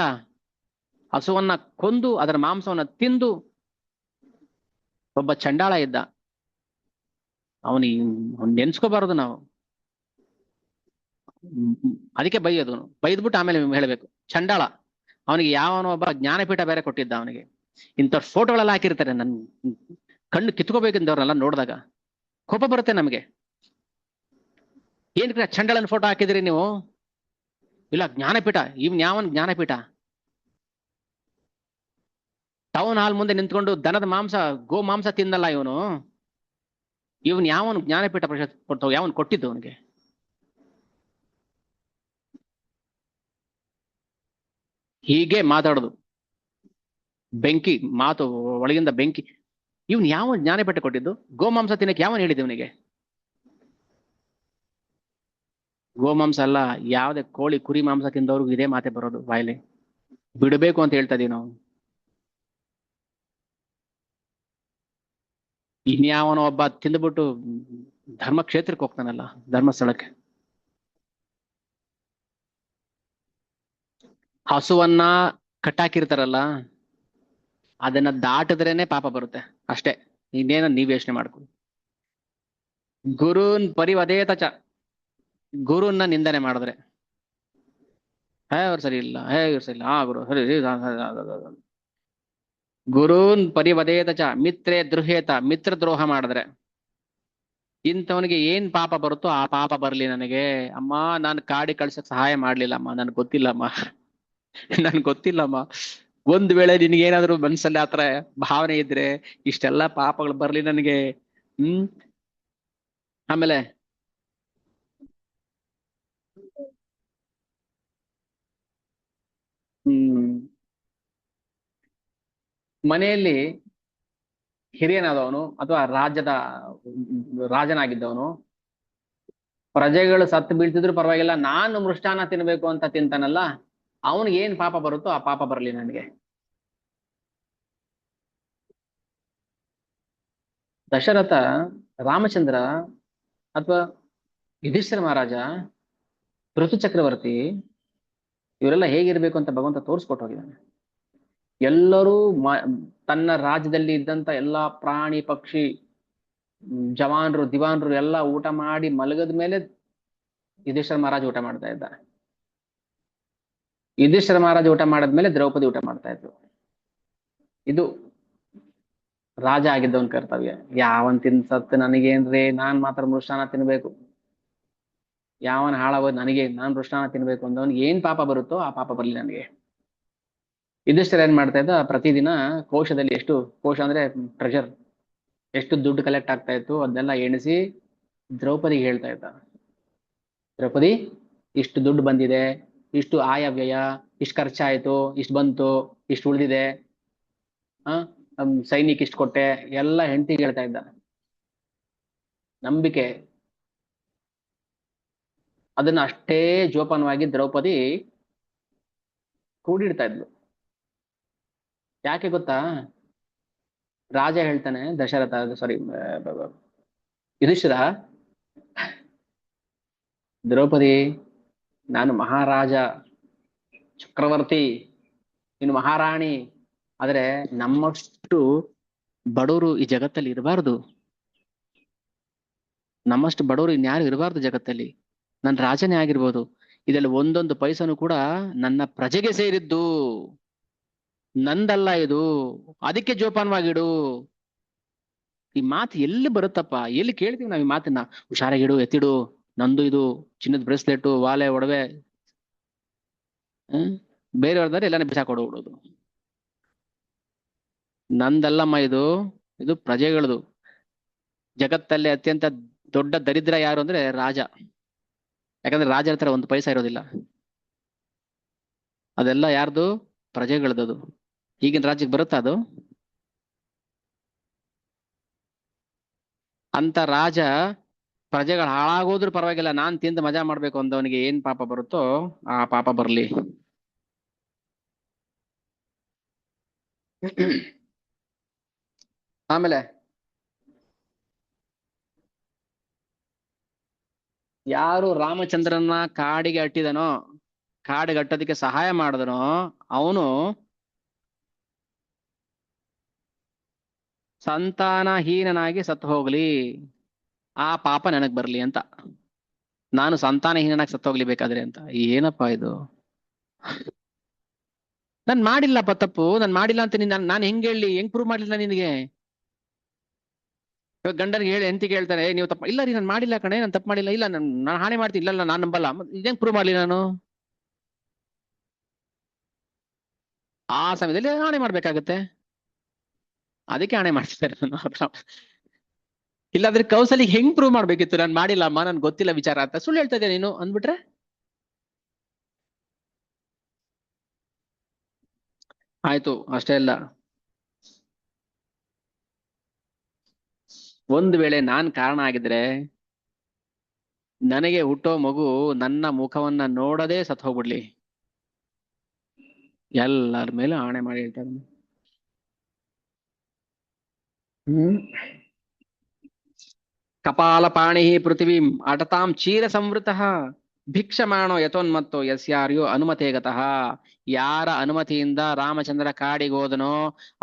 ಹಸುವನ್ನ ಕೊಂದು ಅದರ ಮಾಂಸವನ್ನ ತಿಂದು ಒಬ್ಬ ಚಂಡಾಳ ಇದ್ದ, ಅವನಿಗೆ ನೆನ್ಸ್ಕೋಬಾರದು ನಾವು. ಅದಕ್ಕೆ ಬೈಯೋದು, ಬೈದ್ಬಿಟ್ಟು ಆಮೇಲೆ ಹೇಳ್ಬೇಕು ಚಂಡಾಳ. ಅವನಿಗೆ ಯಾವನೋ ಒಬ್ಬ ಜ್ಞಾನಪೀಠ ಬೇರೆ ಕೊಟ್ಟಿದ್ದ ಅವನಿಗೆ. ಇಂಥವ್ರ ಫೋಟೋಗಳೆಲ್ಲ ಹಾಕಿರ್ತಾರೆ, ನನ್ ಕಣ್ಣು ಕಿತ್ಕೋಬೇಕಿಂದವ್ರನ್ನೆಲ್ಲ ನೋಡಿದಾಗ ಕೋಪ ಬರುತ್ತೆ ನಮ್ಗೆ. ಏನ್ ಚಂಡಾಳನ ಫೋಟೋ ಹಾಕಿದಿರಿ ನೀವು? ಇಲ್ಲ ಜ್ಞಾನಪೀಠ, ಇವ್ನ್ ಯಾವನ್ ಜ್ಞಾನಪೀಠ? ಟೌನ್ ಹಾಲ್ ಮುಂದೆ ನಿಂತ್ಕೊಂಡು ದನದ ಮಾಂಸ, ಗೋ ಮಾಂಸ ತಿಂದಲ್ಲ ಇವನು. ಇವನ್ ಯಾವನ್ ಜ್ಞಾನಪೀಠ ಪ್ರಶಸ್ತಿ ಕೊಡ್ತಾವ? ಯಾವನ್ ಕೊಟ್ಟಿದ್ದು ಅವನಿಗೆ? ಹೀಗೆ ಮಾತಾಡೋದು, ಬೆಂಕಿ ಮಾತು, ಒಳಗಿಂದ ಬೆಂಕಿ. ಇವನ್ ಯಾವ ಜ್ಞಾನಪೀಠ ಕೊಟ್ಟಿದ್ದು? ಗೋಮಾಂಸ ತಿನ್ನಕ್ಕೆ ಯಾವನ್ ಹೇಳಿದ್ದು ಇವನಿಗೆ? ಗೋಮಾಂಸ ಅಲ್ಲ, ಯಾವ್ದೇ ಕೋಳಿ ಕುರಿ ಮಾಂಸ ತಿಂದವ್ರಿಗೂ ಇದೇ ಮಾತೆ ಬರೋದು ಬಾಯ್ಲಿ. ಬಿಡಬೇಕು ಅಂತ ಹೇಳ್ತಾ ಇದೀವಿ ನಾವು. ಇನ್ಯಾವನೋ ಒಬ್ಬ ತಿಂದ್ಬಿಟ್ಟು ಧರ್ಮಕ್ಷೇತ್ರಕ್ಕೆ ಹೋಗ್ತಾನಲ್ಲ, ಧರ್ಮಸ್ಥಳಕ್ಕೆ. ಹಸುವನ್ನ ಕಟ್ಟಾಕಿರ್ತಾರಲ್ಲ, ಅದನ್ನ ದಾಟಿದ್ರೇನೆ ಪಾಪ ಬರುತ್ತೆ ಅಷ್ಟೇ. ಇನ್ನೇನ ನೀವ್ ಯೋಚನೆ ಮಾಡ್ಕೊಳ್ಳಿ. ಗುರುನ್ ಪರಿವದೇತ ಚ, ಗುರುನ್ನ ನಿಂದನೆ ಮಾಡಿದ್ರೆ, ಹೇ ಅವ್ರು ಸರಿ ಇಲ್ಲ, ಹೇ ಇವ್ರು ಸರಿ ಇಲ್ಲ, ಹಾ ಗುರು ಸರಿ ಗುರುನ್ ಪರಿವದೇತ ಚ ಮಿತ್ರೇ ದ್ರುಹೇತ, ಮಿತ್ರ ದ್ರೋಹ ಮಾಡಿದ್ರೆ ಇಂಥವನಿಗೆ ಏನ್ ಪಾಪ ಬರುತ್ತೋ ಆ ಪಾಪ ಬರ್ಲಿ ನನಗೆ. ಅಮ್ಮ ನಾನು ಕಾಡಿ ಕಳ್ಸಕ್ ಸಹಾಯ ಮಾಡ್ಲಿಲ್ಲಮ್ಮ, ನನ್ಗೆ ಗೊತ್ತಿಲ್ಲಮ್ಮ, ನನ್ಗೆ ಗೊತ್ತಿಲ್ಲಮ್ಮ. ಒಂದ್ ವೇಳೆ ನಿನ್ಗೇನಾದ್ರೂ ಮನ್ಸಲ್ಲಿ ಆತರ ಭಾವನೆ ಇದ್ರೆ ಇಷ್ಟೆಲ್ಲಾ ಪಾಪಗಳು ಬರ್ಲಿ ನನಗೆ. ಹ್ಮ್. ಆಮೇಲೆ ಹ್ಮ್ ಮನೆಯಲ್ಲಿ ಹಿರಿಯನಾದವನು ಅಥವಾ ರಾಜ್ಯದ ರಾಜನಾಗಿದ್ದವನು, ಪ್ರಜೆಗಳು ಸತ್ತು ಬೀಳ್ತಿದ್ರು ಪರವಾಗಿಲ್ಲ, ನಾನು ಮೃಷ್ಟಾನ್ನ ತಿನ್ಬೇಕು ಅಂತ ತಿಂತಾನಲ್ಲ, ಅವನಿಗೆ ಏನ್ ಪಾಪ ಬರುತ್ತೋ ಆ ಪಾಪ ಬರಲಿ ನನಗೆ. ದಶರಥ, ರಾಮಚಂದ್ರ, ಅಥವಾ ಯುಧಿಷ್ಠಿರ ಮಹಾರಾಜ, ಋತು ಚಕ್ರವರ್ತಿ, ಇವರೆಲ್ಲ ಹೇಗಿರ್ಬೇಕು ಅಂತ ಭಗವಂತ ತೋರಿಸ್ಕೊಟ್ಟು ಹೋಗಿದ್ದಾನೆ. ಎಲ್ಲರೂ ಮ ತನ್ನ ರಾಜ್ಯದಲ್ಲಿ ಇದ್ದಂತ ಎಲ್ಲಾ ಪ್ರಾಣಿ ಪಕ್ಷಿ, ಜವಾನ್ರು ದಿವಾನ್ರು ಎಲ್ಲ ಊಟ ಮಾಡಿ ಮಲಗದ ಮೇಲೆ ಯುಧಿಷ್ಠಿರ ಮಹಾರಾಜ ಊಟ ಮಾಡ್ತಾ ಇದ್ದ. ಯುಧಿಷ್ಠಿರ ಮಹಾರಾಜ ಊಟ ಮಾಡಿದ್ಮೇಲೆ ದ್ರೌಪದಿ ಊಟ ಮಾಡ್ತಾ ಇದ್ರು. ಇದು ರಾಜ ಆಗಿದ್ದವನ್ ಕರ್ತವ್ಯ. ಯಾವನ್ ತಿನ್ ಸತ್ ನನಗೇನ್ರಿ, ನಾನ್ ಮಾತ್ರ ಮೃಷ್ಟಾನ್ನ ತಿನ್ಬೇಕು, ಯಾವನ್ ಹಾಳಾಗೋದ್ ನನಗೆ, ನಾನ್ ಮೃಷ್ಟಾನ್ನ ತಿನ್ಬೇಕು ಅಂದವನ್ಗೆ ಏನ್ ಪಾಪ ಬರುತ್ತೋ ಆ ಪಾಪ ಬರ್ಲಿ ನನಗೆ. ಯುಧಿಷ್ಠಿರ ಏನ್ ಮಾಡ್ತಾ ಇದ್ದ, ಪ್ರತಿದಿನ ಕೋಶದಲ್ಲಿ ಎಷ್ಟು, ಕೋಶ ಅಂದ್ರೆ ಟ್ರೆಜರ್, ಎಷ್ಟು ದುಡ್ಡು ಕಲೆಕ್ಟ್ ಆಗ್ತಾ ಇತ್ತು ಅದನ್ನೆಲ್ಲ ಎಣಿಸಿ ದ್ರೌಪದಿಗೆ ಹೇಳ್ತಾ ಇದ್ದ. ದ್ರೌಪದಿ, ಇಷ್ಟು ದುಡ್ಡು ಬಂದಿದೆ, ಇಷ್ಟು ಆಯವ್ಯಯ, ಇಷ್ಟು ಖರ್ಚಾಯ್ತು, ಇಷ್ಟು ಬಂತು, ಇಷ್ಟು ಉಳಿದಿದೆ, ಆ ಸೈನಿಕ್ ಇಷ್ಟು ಕೊಟ್ಟೆ, ಎಲ್ಲ ಹೆಂಡತಿಗೆ ಹೇಳ್ತಾ ಇದ್ದ. ನಂಬಿಕೆ. ಅದನ್ನ ಅಷ್ಟೇ ಜೋಪಾನವಾಗಿ ದ್ರೌಪದಿ ಕೂಡಿಡ್ತಾ ಇದ್ಲು. ಯಾಕೆ ಗೊತ್ತಾ? ರಾಜ ಹೇಳ್ತಾನೆ, ದಶರಥ ಸಾರಿ ಯುಧಿಷ್ಠಿರ, ದ್ರೌಪದಿ, ನಾನು ಮಹಾರಾಜ ಚಕ್ರವರ್ತಿ, ನೀನು ಮಹಾರಾಣಿ, ಆದ್ರೆ ನಮ್ಮಷ್ಟು ಬಡವರು ಈ ಜಗತ್ತಲ್ಲಿ ಇರಬಾರ್ದು, ನಮ್ಮಷ್ಟು ಬಡವರು ಇನ್ಯಾರು ಇರಬಾರ್ದು ಜಗತ್ತಲ್ಲಿ. ನನ್ನ ರಾಜನೇ ಆಗಿರ್ಬೋದು, ಇದರಲ್ಲಿ ಒಂದೊಂದು ಪೈಸನು ಕೂಡ ನನ್ನ ಪ್ರಜೆಗೆ ಸೇರಿದ್ದು, ನಂದಲ್ಲ ಇದು, ಅದಕ್ಕೆ ಜೋಪಾನವಾಗಿಡು. ಈ ಮಾತು ಎಲ್ಲಿ ಬರುತ್ತಪ್ಪ, ಎಲ್ಲಿ ಕೇಳ್ತೀವಿ ನಾವ್ ಈ ಮಾತನ್ನ? ಹುಷಾರಾಗಿಡು, ಎತ್ತಿಡು, ನಂದು ಇದು ಚಿನ್ನದ ಬ್ರೇಸ್ಲೆಟ್, ವಾಲೆ, ಒಡವೆ, ಹ್ಮ್ ಬೇರೆಯವ್ರದಾರೆ ಎಲ್ಲಾನು ಬಿಸಾಕೊಡ್ಬಿಡೋದು. ನಂದಲ್ಲಮ್ಮ ಇದು, ಇದು ಪ್ರಜೆಗಳದು. ಜಗತ್ತಲ್ಲಿ ಅತ್ಯಂತ ದೊಡ್ಡ ದರಿದ್ರ ಯಾರು ಅಂದ್ರೆ ರಾಜ. ಯಾಕಂದ್ರೆ ರಾಜರ ಹತ್ರ ಒಂದು ಪೈಸಾ ಇರೋದಿಲ್ಲ, ಅದೆಲ್ಲ ಯಾರ್ದು? ಪ್ರಜೆಗಳದದು. ಈಗಿನ ರಾಜ್ಯಕ್ಕೆ ಬರುತ್ತಾ ಅದು? ಅಂತ ರಾಜ ಪ್ರಜೆಗಳು ಹಾಳಾಗೋದ್ರೂ ಪರವಾಗಿಲ್ಲ, ನಾನ್ ತಿಂದು ಮಜಾ ಮಾಡ್ಬೇಕು ಅಂದವನಿಗೆ ಏನ್ ಪಾಪ ಬರುತ್ತೋ ಆ ಪಾಪ ಬರ್ಲಿ. ಆಮೇಲೆ ಯಾರು ರಾಮಚಂದ್ರನ ಕಾಡಿಗೆ ಅಟ್ಟಿದನೋ, ಕಾಡಿಗೆ ಅಟ್ಟೋದಕ್ಕೆ ಸಹಾಯ ಮಾಡಿದನೋ, ಅವನು ಸಂತಾನಹೀನನಾಗಿ ಸತ್ತು ಹೋಗ್ಲಿ, ಆ ಪಾಪ ನನಗ್ ಬರ್ಲಿ ಅಂತ. ನಾನು ಸಂತಾನಹೀನನಾಗಿ ಸತ್ತು ಹೋಗ್ಲಿ ಬೇಕಾದ್ರೆ ಅಂತ. ಏನಪ್ಪಾ ಇದು? ನಾನ್ ಮಾಡಿಲ್ಲಪ್ಪ ತಪ್ಪು, ನಾನ್ ಮಾಡಿಲ್ಲ ಅಂತ ನಾನು ಹೆಂಗ್ ಹೇಳಿ, ಹೆಂಗ್ ಪ್ರೂವ್ ಮಾಡ್ಲಿಲ್ಲ ನಿನಗೆ? ಇವಾಗ ಗಂಡನಿಗೆ ಹೇಳಿ ಹೆಂಡತಿಗೆ ಹೇಳ್ತಾನೆ, ನೀವು ತಪ್ಪ ಇಲ್ಲ ರೀ, ನಾನು ಮಾಡಿಲ್ಲ ಕಣೆ, ನಾನು ತಪ್ಪು ಮಾಡಿಲ್ಲ, ಇಲ್ಲ ನಾನು ಹಾನಿ ಮಾಡ್ತೀನಿ, ಇಲ್ಲ ನಾನು ನಂಬಲ್ಲ. ಇದೇನ್ ಪ್ರೂವ್ ಮಾಡ್ಲಿ ನಾನು? ಆ ಸಮಯದಲ್ಲಿ ಹಾನಿ ಮಾಡ್ಬೇಕಾಗತ್ತೆ, ಅದಕ್ಕೆ ಹಾನಿ ಮಾಡ್ತಿದ್ದಾರೆ ನಾನು. ಇಲ್ಲಾಂದ್ರೆ ಕೌಸಲಿಗೆ ಹೆಂಗ್ ಪ್ರೂವ್ ಮಾಡ್ಬೇಕಿತ್ತು, ನಾನು ಮಾಡಿಲ್ಲ ಅಮ್ಮ, ನನ್ ಗೊತ್ತಿಲ್ಲ ವಿಚಾರ ಅಂತ ಸುಳ್ಳು ಹೇಳ್ತಾ ಇದ್ದೆ ನೀನು ಅಂದ್ಬಿಟ್ರೆ? ಆಯ್ತು, ಅಷ್ಟೇ ಅಲ್ಲ, ಒಂದ್ ವೇಳೆ ನಾನ್ ಕಾರಣ ಆಗಿದ್ರೆ ನನಗೆ ಹುಟ್ಟೋ ಮಗು ನನ್ನ ಮುಖವನ್ನ ನೋಡದೆ ಸತ್ ಹೋಗ್ಬಿಡ್ಲಿ, ಎಲ್ಲರ ಮೇಲೆ ಆಣೆ ಮಾಡಿ ಹೇಳ್ತಾರೆ. ಹ್ಮ್. ಕಪಾಲಪಾಣಿ ಪೃಥಿವೀಂ ಅಟತಾಂ ಚೀರ ಸಂವೃತಃ ಭಿಕ್ಷಮಾಣೋ ಯಥೋನ್ಮತ್ತೋ ಯಸ್ಯಾರ್ಯೋ ಅನುಮತೆ ಗತಃ. ಯಾರ ಅನುಮತಿಯಿಂದ ರಾಮಚಂದ್ರ ಕಾಡಿಗೆ ಹೋದನೋ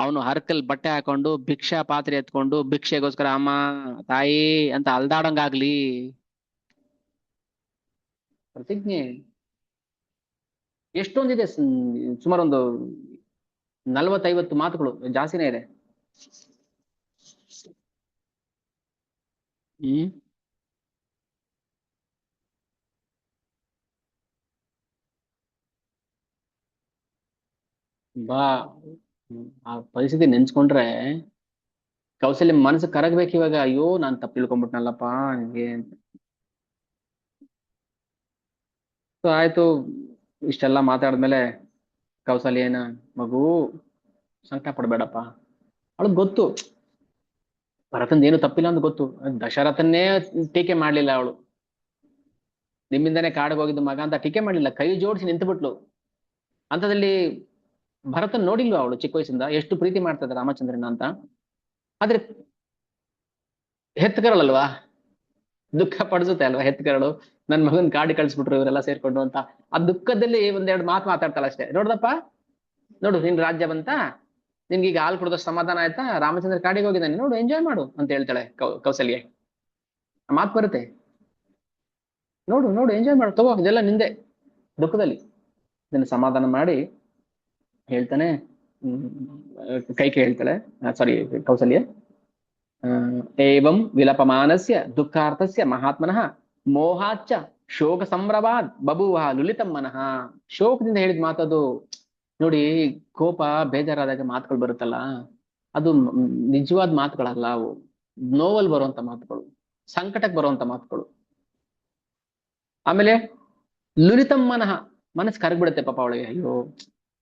ಅವನು ಹರ್ಕಲ್ ಬಟ್ಟೆ ಹಾಕೊಂಡು ಭಿಕ್ಷಾ ಪಾತ್ರೆ ಎತ್ಕೊಂಡು ಭಿಕ್ಷೆಗೋಸ್ಕರ ಅಮ್ಮ ತಾಯಿ ಅಂತ ಅಲ್ದಾಡಂಗಾಗ್ಲಿ. ಪ್ರತಿಜ್ಞೆ ಎಷ್ಟೊಂದಿದೆ, ಸುಮಾರು ಒಂದು 40-50 ಮಾತುಗಳು, ಜಾಸ್ತಿನೇ ಇದೆ. ಹ್ಮ್. ಬಾ, ಆ ಪರಿಸ್ಥಿತಿ ನೆನ್ಸ್ಕೊಂಡ್ರೆ ಕೌಸಲ್ಯ ಮನಸ್ಸು ಕರಗ್ಬೇಕು ಇವಾಗ. ಅಯ್ಯೋ ನಾನ್ ತಪ್ಪು ತಿಳ್ಕೊಂಡ್ಬಿಟ್ನಲ್ಲಪ್ಪ ಹಂಗೆ ಅಂತ. So ಆಯ್ತು, ಇಷ್ಟೆಲ್ಲ ಮಾತಾಡಿದ್ಮೇಲೆ ಕೌಸಲ್ಯನ, ಮಗು ಸಂಕಟ ಪಡ್ಬೇಡಪ್ಪ. ಅವಳಿಗೆ ಗೊತ್ತು ಭರತಂದ ಏನು ತಪ್ಪಿಲ್ಲ ಅಂತ ಗೊತ್ತು. ದಶರಥನ್ನೇ ಟೀಕೆ ಮಾಡ್ಲಿಲ್ಲ ಅವಳು, ನಿಮ್ಮಿಂದಾನೇ ಕಾಡಿಗೆ ಹೋಗಿದ್ದು ಮಗ ಅಂತ ಟೀಕೆ ಮಾಡ್ಲಿಲ್ಲ, ಕೈ ಜೋಡಿಸಿ ನಿಂತುಬಿಟ್ಲು. ಅಂತದಲ್ಲಿ ಭರತನ್ ನೋಡಿಲ್ವ ಅವಳು ಚಿಕ್ಕ ವಯಸ್ಸಿಂದ ಎಷ್ಟು ಪ್ರೀತಿ ಮಾಡ್ತದ ರಾಮಚಂದ್ರನ ಅಂತ. ಆದ್ರೆ ಹೆತ್ತಕರಳಲ್ವಾ, ದುಃಖ ಪಡಿಸುತ್ತೆ ಅಲ್ವಾ ಹೆತ್ತಕರಳು, ನನ್ ಮಗನ್ ಕಾಡಿ ಕಳಿಸ್ಬಿಟ್ರು ಇವರೆಲ್ಲ ಸೇರ್ಕೊಂಡು ಅಂತ. ಆ ದುಃಖದಲ್ಲಿ ಒಂದೆರಡು ಮಾತು ಮಾತಾಡ್ತಾಳ ಅಷ್ಟೇ. ನೋಡ್ದಪ್ಪ, ನೋಡು ನಿನ್ ರಾಜ್ಯ ಬಂತ, ನಿನ್ಗೆ ಈಗ ಹಾಲು ಕುಡ್ದಷ್ಟು ಸಮಾಧಾನ ಆಯ್ತಾ, ರಾಮಚಂದ್ರ ಕಾಡಿಗೆ ಹೋಗಿದ್ದಾನೆ, ನೋಡು ಎಂಜಾಯ್ ಮಾಡು ಅಂತ ಹೇಳ್ತಾಳೆ ಕೌಸಲ್ಯ. ಆ ಮಾತು ಬರುತ್ತೆ, ನೋಡು ನೋಡು ಎಂಜಾಯ್ ಮಾಡು, ತಗೋ ಇದೆಲ್ಲ ನಿಂದೆ ದುಃಖದಲ್ಲಿ. ಇದನ್ನ ಸಮಾಧಾನ ಮಾಡಿ ಹೇಳ್ತಾನೆ. ಕೈಕೆ ಹೇಳ್ತಾಳೆ, ಸಾರಿ ಕೌಸಲ್ಯ, ಏವಂ ವಿಲಪಮಾನಸ್ಯ ದುಃಖಾರ್ಥಸ್ಯ ಮಹಾತ್ಮನಃ ಮೋಹಾಚ್ಚ ಶೋಕ ಸಂಭ್ರಮಾದ್ ಬಭೂವ ಲುಲಿತಂ ಮನಃ. ಶೋಕದಿಂದ ಹೇಳಿದ ಮಾತದು. ನೋಡಿ, ಕೋಪ ಬೇಜಾರಾದಾಗ ಮಾತುಗಳು ಬರುತ್ತಲ್ಲ, ಅದು ನಿಜವಾದ ಮಾತುಗಳಲ್ಲ ಅವು, ನೋವಲ್ ಬರುವಂತ ಮಾತುಗಳು, ಸಂಕಟಕ್ಕೆ ಬರುವಂತ ಮಾತುಗಳು. ಆಮೇಲೆ ಲುಲಿತಂ ಮನಃ, ಮನಸ್ಸು ಕರಗ್ಬಿಡುತ್ತೆ ಪಾಪ ಅವಳಿಗೆ. ಅಯ್ಯೋ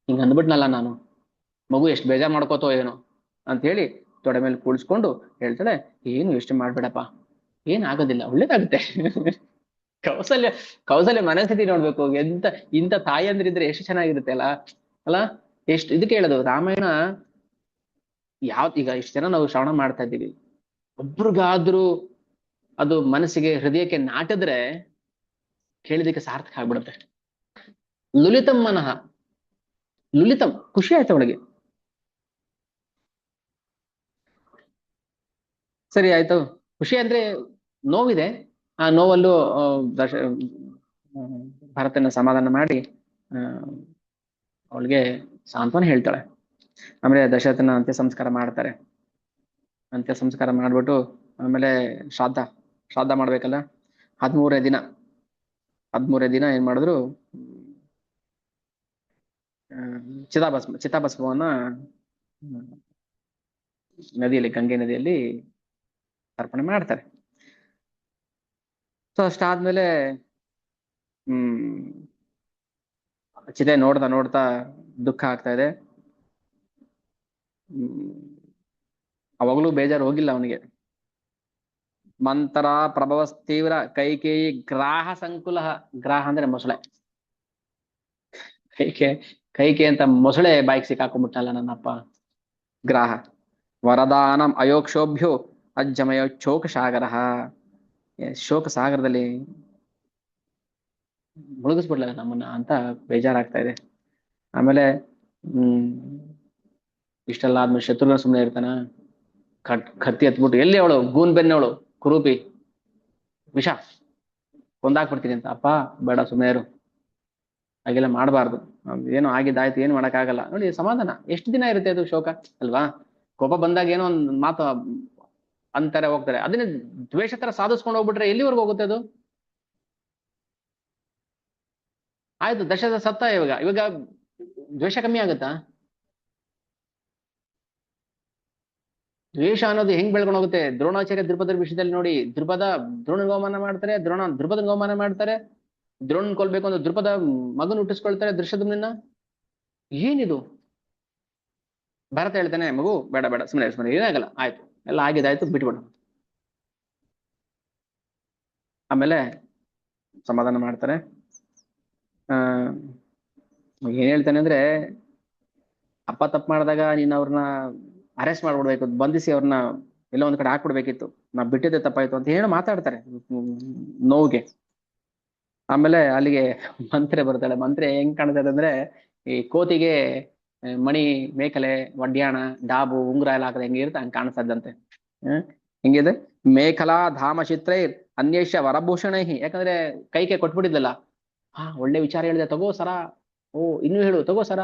ಹಿಂಗ ಅಂದ್ಬಿಟ್ನಲ್ಲ ನಾನು, ಮಗು ಎಷ್ಟು ಬೇಜಾರ್ ಮಾಡ್ಕೋತೋ ಏನೋ ಅಂತ ಹೇಳಿ ತೊಡೆ ಮೇಲೆ ಕೂಡಿಸ್ಕೊಂಡು ಹೇಳ್ತಾಳೆ, ಏನು ಯೋಚನೆ ಮಾಡ್ಬೇಡಪ್ಪ, ಏನ್ ಆಗೋದಿಲ್ಲ, ಒಳ್ಳೇದಾಗುತ್ತೆ. ಕೌಸಲ್ಯ ಕೌಸಲ್ಯ ಮನಸ್ಥಿತಿ ನೋಡ್ಬೇಕು, ಎಂತ ಇಂಥ ತಾಯಿಯಂದ್ರಿದ್ರೆ ಎಷ್ಟು ಚೆನ್ನಾಗಿರುತ್ತೆ ಅಲ್ಲ. ಅಲ್ಲ, ಎಷ್ಟು ಇದಕ್ಕೆ ಹೇಳೋದು ರಾಮಾಯಣ. ಈಗ ಇಷ್ಟು ಜನ ನಾವು ಶ್ರವಣ ಮಾಡ್ತಾ ಇದ್ದೀವಿ, ಒಬ್ರಿಗಾದ್ರೂ ಅದು ಮನಸ್ಸಿಗೆ ಹೃದಯಕ್ಕೆ ನಾಟಿದ್ರೆ ಕೇಳಿದಕ್ಕೆ ಸಾರ್ಥಕ ಆಗ್ಬಿಡುತ್ತೆ. ಲುಲಿತಂ ಮನಃ, ಲುಲಿತಂ ಖುಷಿ ಆಯ್ತು ಅವಳಿಗೆ. ಸರಿ ಆಯ್ತು, ಖುಷಿ ಅಂದ್ರೆ ನೋವಿದೆ. ಆ ನೋವಲ್ಲೂ ಭರತನ ಸಮಾಧಾನ ಮಾಡಿ ಅವಳಿಗೆ ಸಾಂತ್ವನ ಹೇಳ್ತಾಳೆ. ಆಮೇಲೆ ದಶರಥನ ಅಂತ್ಯ ಸಂಸ್ಕಾರ ಮಾಡ್ತಾರೆ. ಅಂತ್ಯ ಸಂಸ್ಕಾರ ಮಾಡ್ಬಿಟ್ಟು ಆಮೇಲೆ ಶ್ರಾದ್ದ ಮಾಡ್ಬೇಕಲ್ಲ. 13ನೇ ದಿನ 13ನೇ ದಿನ ಏನ್ ಮಾಡಿದ್ರು, ಚಿತಾಭಸ್ಮವನ್ನ ನದಿಯಲ್ಲಿ, ಗಂಗೆ ನದಿಯಲ್ಲಿ ಅರ್ಪಣೆ ಮಾಡ್ತಾರೆ. ಸೊ ಅಷ್ಟಾದ್ಮೇಲೆ ಚಿತೆ ನೋಡ್ತಾ ನೋಡ್ತಾ ದುಃಖ ಆಗ್ತಾ ಇದೆ. ಅವಾಗಲೂ ಬೇಜಾರು ಹೋಗಿಲ್ಲ ಅವನಿಗೆ. ಮಂತರ ಪ್ರಭವ ತೀವ್ರ ಕೈಕೇಯಿ ಗ್ರಾಹ ಸಂಕುಲ. ಗ್ರಾಹ ಅಂದ್ರೆ ಮೊಸಳೆ. ಕೈಕೆ ಅಂತ ಮೊಸಳೆ ಬಾಯಿಗೆ ಸಿಕ್ಕಾಕೊಂಡ್ಬಿಟ್ಟಲ್ಲ ನನ್ನಪ್ಪ. ಗ್ರಾಹ ವರದಾನಂ ಅಯೋಕ್ಷೋಭ್ಯೋ ಅಜ್ಜಮಯೋ ಶೋಕ ಸಾಗರ. ಶೋಕ ಸಾಗರದಲ್ಲಿ ಮುಳುಗಿಸ್ಬಿಡ್ಲಲ್ಲ ನಮ್ಮನ್ನ ಅಂತ ಬೇಜಾರಾಗ್ತಾ ಇದೆ. ಆಮೇಲೆ ಇಷ್ಟೆಲ್ಲ ಆದ್ಮೇಲೆ ಶತ್ರುಘ್ನ ಸುಮ್ಮನೆ ಇರ್ತಾನ. ಕತ್ತಿ ಎತ್ಬಿಟ್ಟು, ಎಲ್ಲಿ ಅವಳು ಗೂನ್ ಬೆನ್ನವಳು ಕುರೂಪಿ, ವಿಷ ಕೊಂದಾಕ್ಬಿಡ್ತೀನಿ ಅಂತ. ಅಪ್ಪ ಬೇಡ, ಸುಮ್ಮನೆ ಇರು, ಹಾಗೆಲ್ಲ ಮಾಡಬಾರ್ದು, ಏನೋ ಆಗಿದ್ದಾಯ್ತು, ಏನು ಮಾಡಕ್ಕಾಗಲ್ಲ. ನೋಡಿ ಸಮಾಧಾನ ಎಷ್ಟು ದಿನ ಇರುತ್ತೆ ಅದು ಶೋಕ ಅಲ್ವಾ. ಕೋಪ ಬಂದಾಗ ಏನೋ ಒಂದ್ ಮಾತು ಅಂತಾರೆ ಹೋಗ್ತಾರೆ, ಅದನ್ನ ದ್ವೇಷ ತರ ಸಾಧಿಸ್ಕೊಂಡು ಹೋಗ್ಬಿಟ್ರೆ ಎಲ್ಲಿವರೆಗೂ ಹೋಗುತ್ತೆ ಅದು. ಆಯ್ತು ದಶರಥ ಸತ್ತ, ಇವಾಗ ಇವಾಗ ದ್ವೇಷ ಕಮ್ಮಿ ಆಗುತ್ತಾ? ದ್ವೇಷ ಅನ್ನೋದು ಹೆಂಗ್ ಬೆಳ್ಕೊಂಡು ಹೋಗುತ್ತೆ. ದ್ರೋಣಾಚಾರ್ಯ ದ್ರುಪದರ ವಿಷಯದಲ್ಲಿ ನೋಡಿ, ದ್ರೋಣನ್ ಅವಮಾನ ಮಾಡ್ತಾರೆ, ದ್ರುಪದನ್ ಅವಮಾನ ಮಾಡ್ತಾರೆ. ದ್ರೋಣನ್ ಕೊಲ್ಬೇಕು ಅಂದ್ರೆ ದ್ರುಪದ ಮಗನ್ ಹುಟ್ಟಿಸ್ಕೊಳ್ತಾರೆ ದೃಶ್ಯದ್ಯುಮ್ನ. ಏನಿದು? ಭಾರತ ಹೇಳ್ತಾನೆ, ಮಗು ಬೇಡ ಬೇಡ, ಸುಮ್ಮನೆ ಸುಮ್ಮನೆ, ಏನಾಗಲ್ಲ, ಆಯ್ತು ಎಲ್ಲ ಆಗಿದಾಯ್ತು ಬಿಟ್ಬಿಡು. ಆಮೇಲೆ ಸಮಾಧಾನ ಮಾಡ್ತಾರೆ. ಆ ಏನ್ ಹೇಳ್ತಾನೆ ಅಂದ್ರೆ, ಅಪ್ಪ ತಪ್ಪು ಮಾಡಿದಾಗ ನೀನ್ ಅವ್ರನ್ನ ಅರೆಸ್ಟ್ ಮಾಡ್ಬಿಡ್ಬೇಕು, ಬಂಧಿಸಿ ಅವ್ರನ್ನ ಎಲ್ಲ ಒಂದ್ ಕಡೆ ಹಾಕ್ಬಿಡ್ಬೇಕಿತ್ತು, ನಾ ಬಿಟ್ಟಿದ್ದೆ ತಪ್ಪಾಯ್ತು ಅಂತ ಏನೋ ಮಾತಾಡ್ತಾರೆ ನೋವಿಗೆ. ಆಮೇಲೆ ಅಲ್ಲಿಗೆ ಮಂತ್ರಿ ಬರ್ತಾಳೆ. ಮಂತ್ರಿ ಹೆಂಗ್ ಕಾಣ್ತದೆ ಅಂದ್ರೆ, ಈ ಕೋತಿಗೆ ಮಣಿ, ಮೇಕಲೆ, ವಡ್ಯಾಣ, ಡಾಬು, ಉಂಗುರ ಎಲ್ಲ ಹಾಕದ ಹೆಂಗಿರುತ್ತೆ ಹಂಗ್ ಕಾಣಿಸ್ತದಂತೆ. ಹಿಂಗಿದೆ. ಮೇಖಲಾ ಧಾಮ ಚಿತ್ರೈ ಅನ್ಯೇಷ ವರಭೂಷಣೈ. ಯಾಕಂದ್ರೆ ಕೈಗೆ ಕೊಟ್ಬಿಟ್ಟಿದ್ದಲ್ಲ, ಒಳ್ಳೆ ವಿಚಾರ ಹೇಳಿದೆ, ತಗೋ ಸರ, ಓ ಇನ್ನೂ ಹೇಳು, ತಗೋ ಸರ,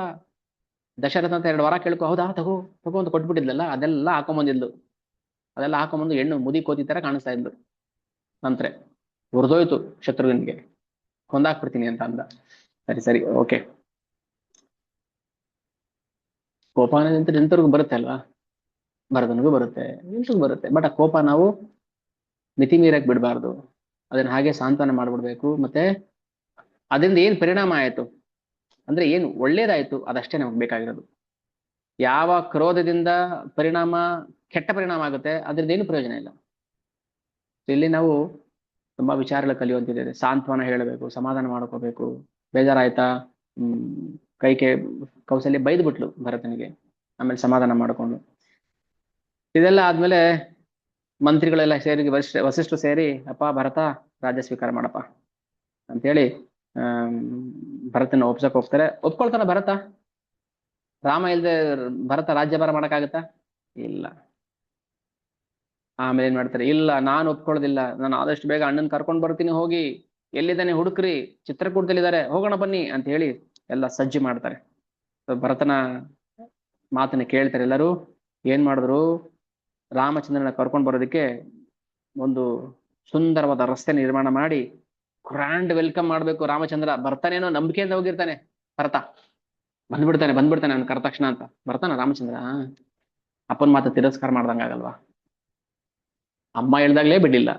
ದಶರಥ ಅಂತ 2 ವಾರ ಕೇಳ್ಕೊ, ಹೌದಾ ತಗೋ ತಗೋ ಅಂತ ಕೊಟ್ಬಿಟ್ಟಿದ್ಲಲ್ಲ, ಅದೆಲ್ಲ ಹಾಕೊಂಬಂದಿದ್ಲು. ಅದೆಲ್ಲ ಹಾಕೊಂಬಂದು ಹೆಣ್ಣು ಮುದಿ ಕೋತಿ ತರ ಕಾಣಿಸ್ತಾ ಇದ್ಲು. ನಂತರ ಹುರಿದೋಯ್ತು ಶತ್ರುಘ್ನಿಗೆ, ಕೊಂದಾಕ್ಬಿಡ್ತೀನಿ ಅಂತ ಅಂದ. ಸರಿ ಸರಿ ಓಕೆ. ಕೋಪ ಅನ್ನೋದಂತ ಎಂತರಿಗೂ ಬರುತ್ತೆ ಅಲ್ವಾ, ಭರತನಿಗೂ ಬರುತ್ತೆ, ಎಲ್ರಿಗೂ ಬರುತ್ತೆ. ಬಟ್ ಆ ಕೋಪ ನಾವು ಮಿತಿ ಮೀರಕ್ ಬಿಡಬಾರ್ದು, ಅದನ್ನ ಹಾಗೆ ಸಾಂತ್ವನ ಮಾಡ್ಬಿಡ್ಬೇಕು. ಮತ್ತೆ ಅದರಿಂದ ಏನ್ ಪರಿಣಾಮ ಆಯ್ತು ಅಂದ್ರೆ, ಏನ್ ಒಳ್ಳೇದಾಯ್ತು ಅದಷ್ಟೇ ನಮ್ಗೆ ಬೇಕಾಗಿರೋದು. ಯಾವ ಕ್ರೋಧದಿಂದ ಪರಿಣಾಮ, ಕೆಟ್ಟ ಪರಿಣಾಮ ಆಗುತ್ತೆ, ಅದ್ರಿಂದ ಏನು ಪ್ರಯೋಜನ ಇಲ್ಲ. ಇಲ್ಲಿ ನಾವು ತುಂಬಾ ವಿಚಾರಗಳು ಕಲಿಯುವಂತಿದೆ. ಸಾಂತ್ವನ ಹೇಳಬೇಕು, ಸಮಾಧಾನ ಮಾಡ್ಕೋಬೇಕು. ಬೇಜಾರಾಯ್ತಾ, ಕೈಕೆ ಕೌಸಲ್ಯ ಬೈದ್ ಬಿಟ್ಲು ಭರತನಿಗೆ, ಆಮೇಲೆ ಸಮಾಧಾನ ಮಾಡ್ಕೊಂಡು. ಇದೆಲ್ಲ ಆದ್ಮೇಲೆ ಮಂತ್ರಿಗಳೆಲ್ಲ ಸೇರಿ, ವಸಿಷ್ಠರು ಸೇರಿ, ಅಪ್ಪ ಭರತ ರಾಜ್ಯ ಸ್ವೀಕಾರ ಮಾಡಪ್ಪ ಅಂತೇಳಿ ಭರತನ ಒಪ್ಸಕ್ ಹೋಗ್ತಾರೆ. ಒಪ್ಕೊಳ್ತಾನ ಭರತ? ರಾಮ ಇಲ್ದೆ ಭರತ ರಾಜ್ಯಭಾರ ಮಾಡಕ್ಕಾಗತ್ತಾ? ಇಲ್ಲ. ಆಮೇಲೆ ಏನ್ ಮಾಡ್ತಾರೆ, ಇಲ್ಲ ನಾನು ಒಪ್ಕೊಳ್ಳೋದಿಲ್ಲ, ನಾನು ಆದಷ್ಟು ಬೇಗ ಅಣ್ಣನ್ ಕರ್ಕೊಂಡ್ ಬರ್ತೀನಿ, ಹೋಗಿ ಎಲ್ಲಿದ್ದಾನೆ ಹುಡುಕ್ರಿ, ಚಿತ್ರಕೂಟದಲ್ಲಿದ್ದಾರೆ, ಹೋಗೋಣ ಬನ್ನಿ ಅಂತ ಹೇಳಿ ಎಲ್ಲ ಸಜ್ಜು ಮಾಡ್ತಾರೆ. ಭರತನ ಮಾತನ್ನ ಕೇಳ್ತಾರೆ ಎಲ್ಲರೂ. ಏನ್ ಮಾಡಿದ್ರು, ರಾಮಚಂದ್ರನ ಕರ್ಕೊಂಡ್ ಬರೋದಕ್ಕೆ ಒಂದು ಸುಂದರವಾದ ರಸ್ತೆ ನಿರ್ಮಾಣ ಮಾಡಿ ಗ್ರ್ಯಾಂಡ್ ವೆಲ್ಕಮ್ ಮಾಡ್ಬೇಕು. ರಾಮಚಂದ್ರ ಬರ್ತಾನೇನೋ ನಂಬಿಕೆಯಿಂದ ಹೋಗಿರ್ತಾನೆ, ಭರತ ಬಂದ್ಬಿಡ್ತಾನೆ ಅವ್ನು ಕರೆದ ತಕ್ಷಣ ಅಂತ ಬರ್ತಾನ ರಾಮಚಂದ್ರ. ಅಪ್ಪನ ಮಾತು ತಿರಸ್ಕಾರ ಮಾಡ್ದಂಗಾಗಲ್ವಾ? ಅಮ್ಮ ಹೇಳ್ದಾಗ್ಲೇ ಬಿಡ್ಲಿಲ್ಲ.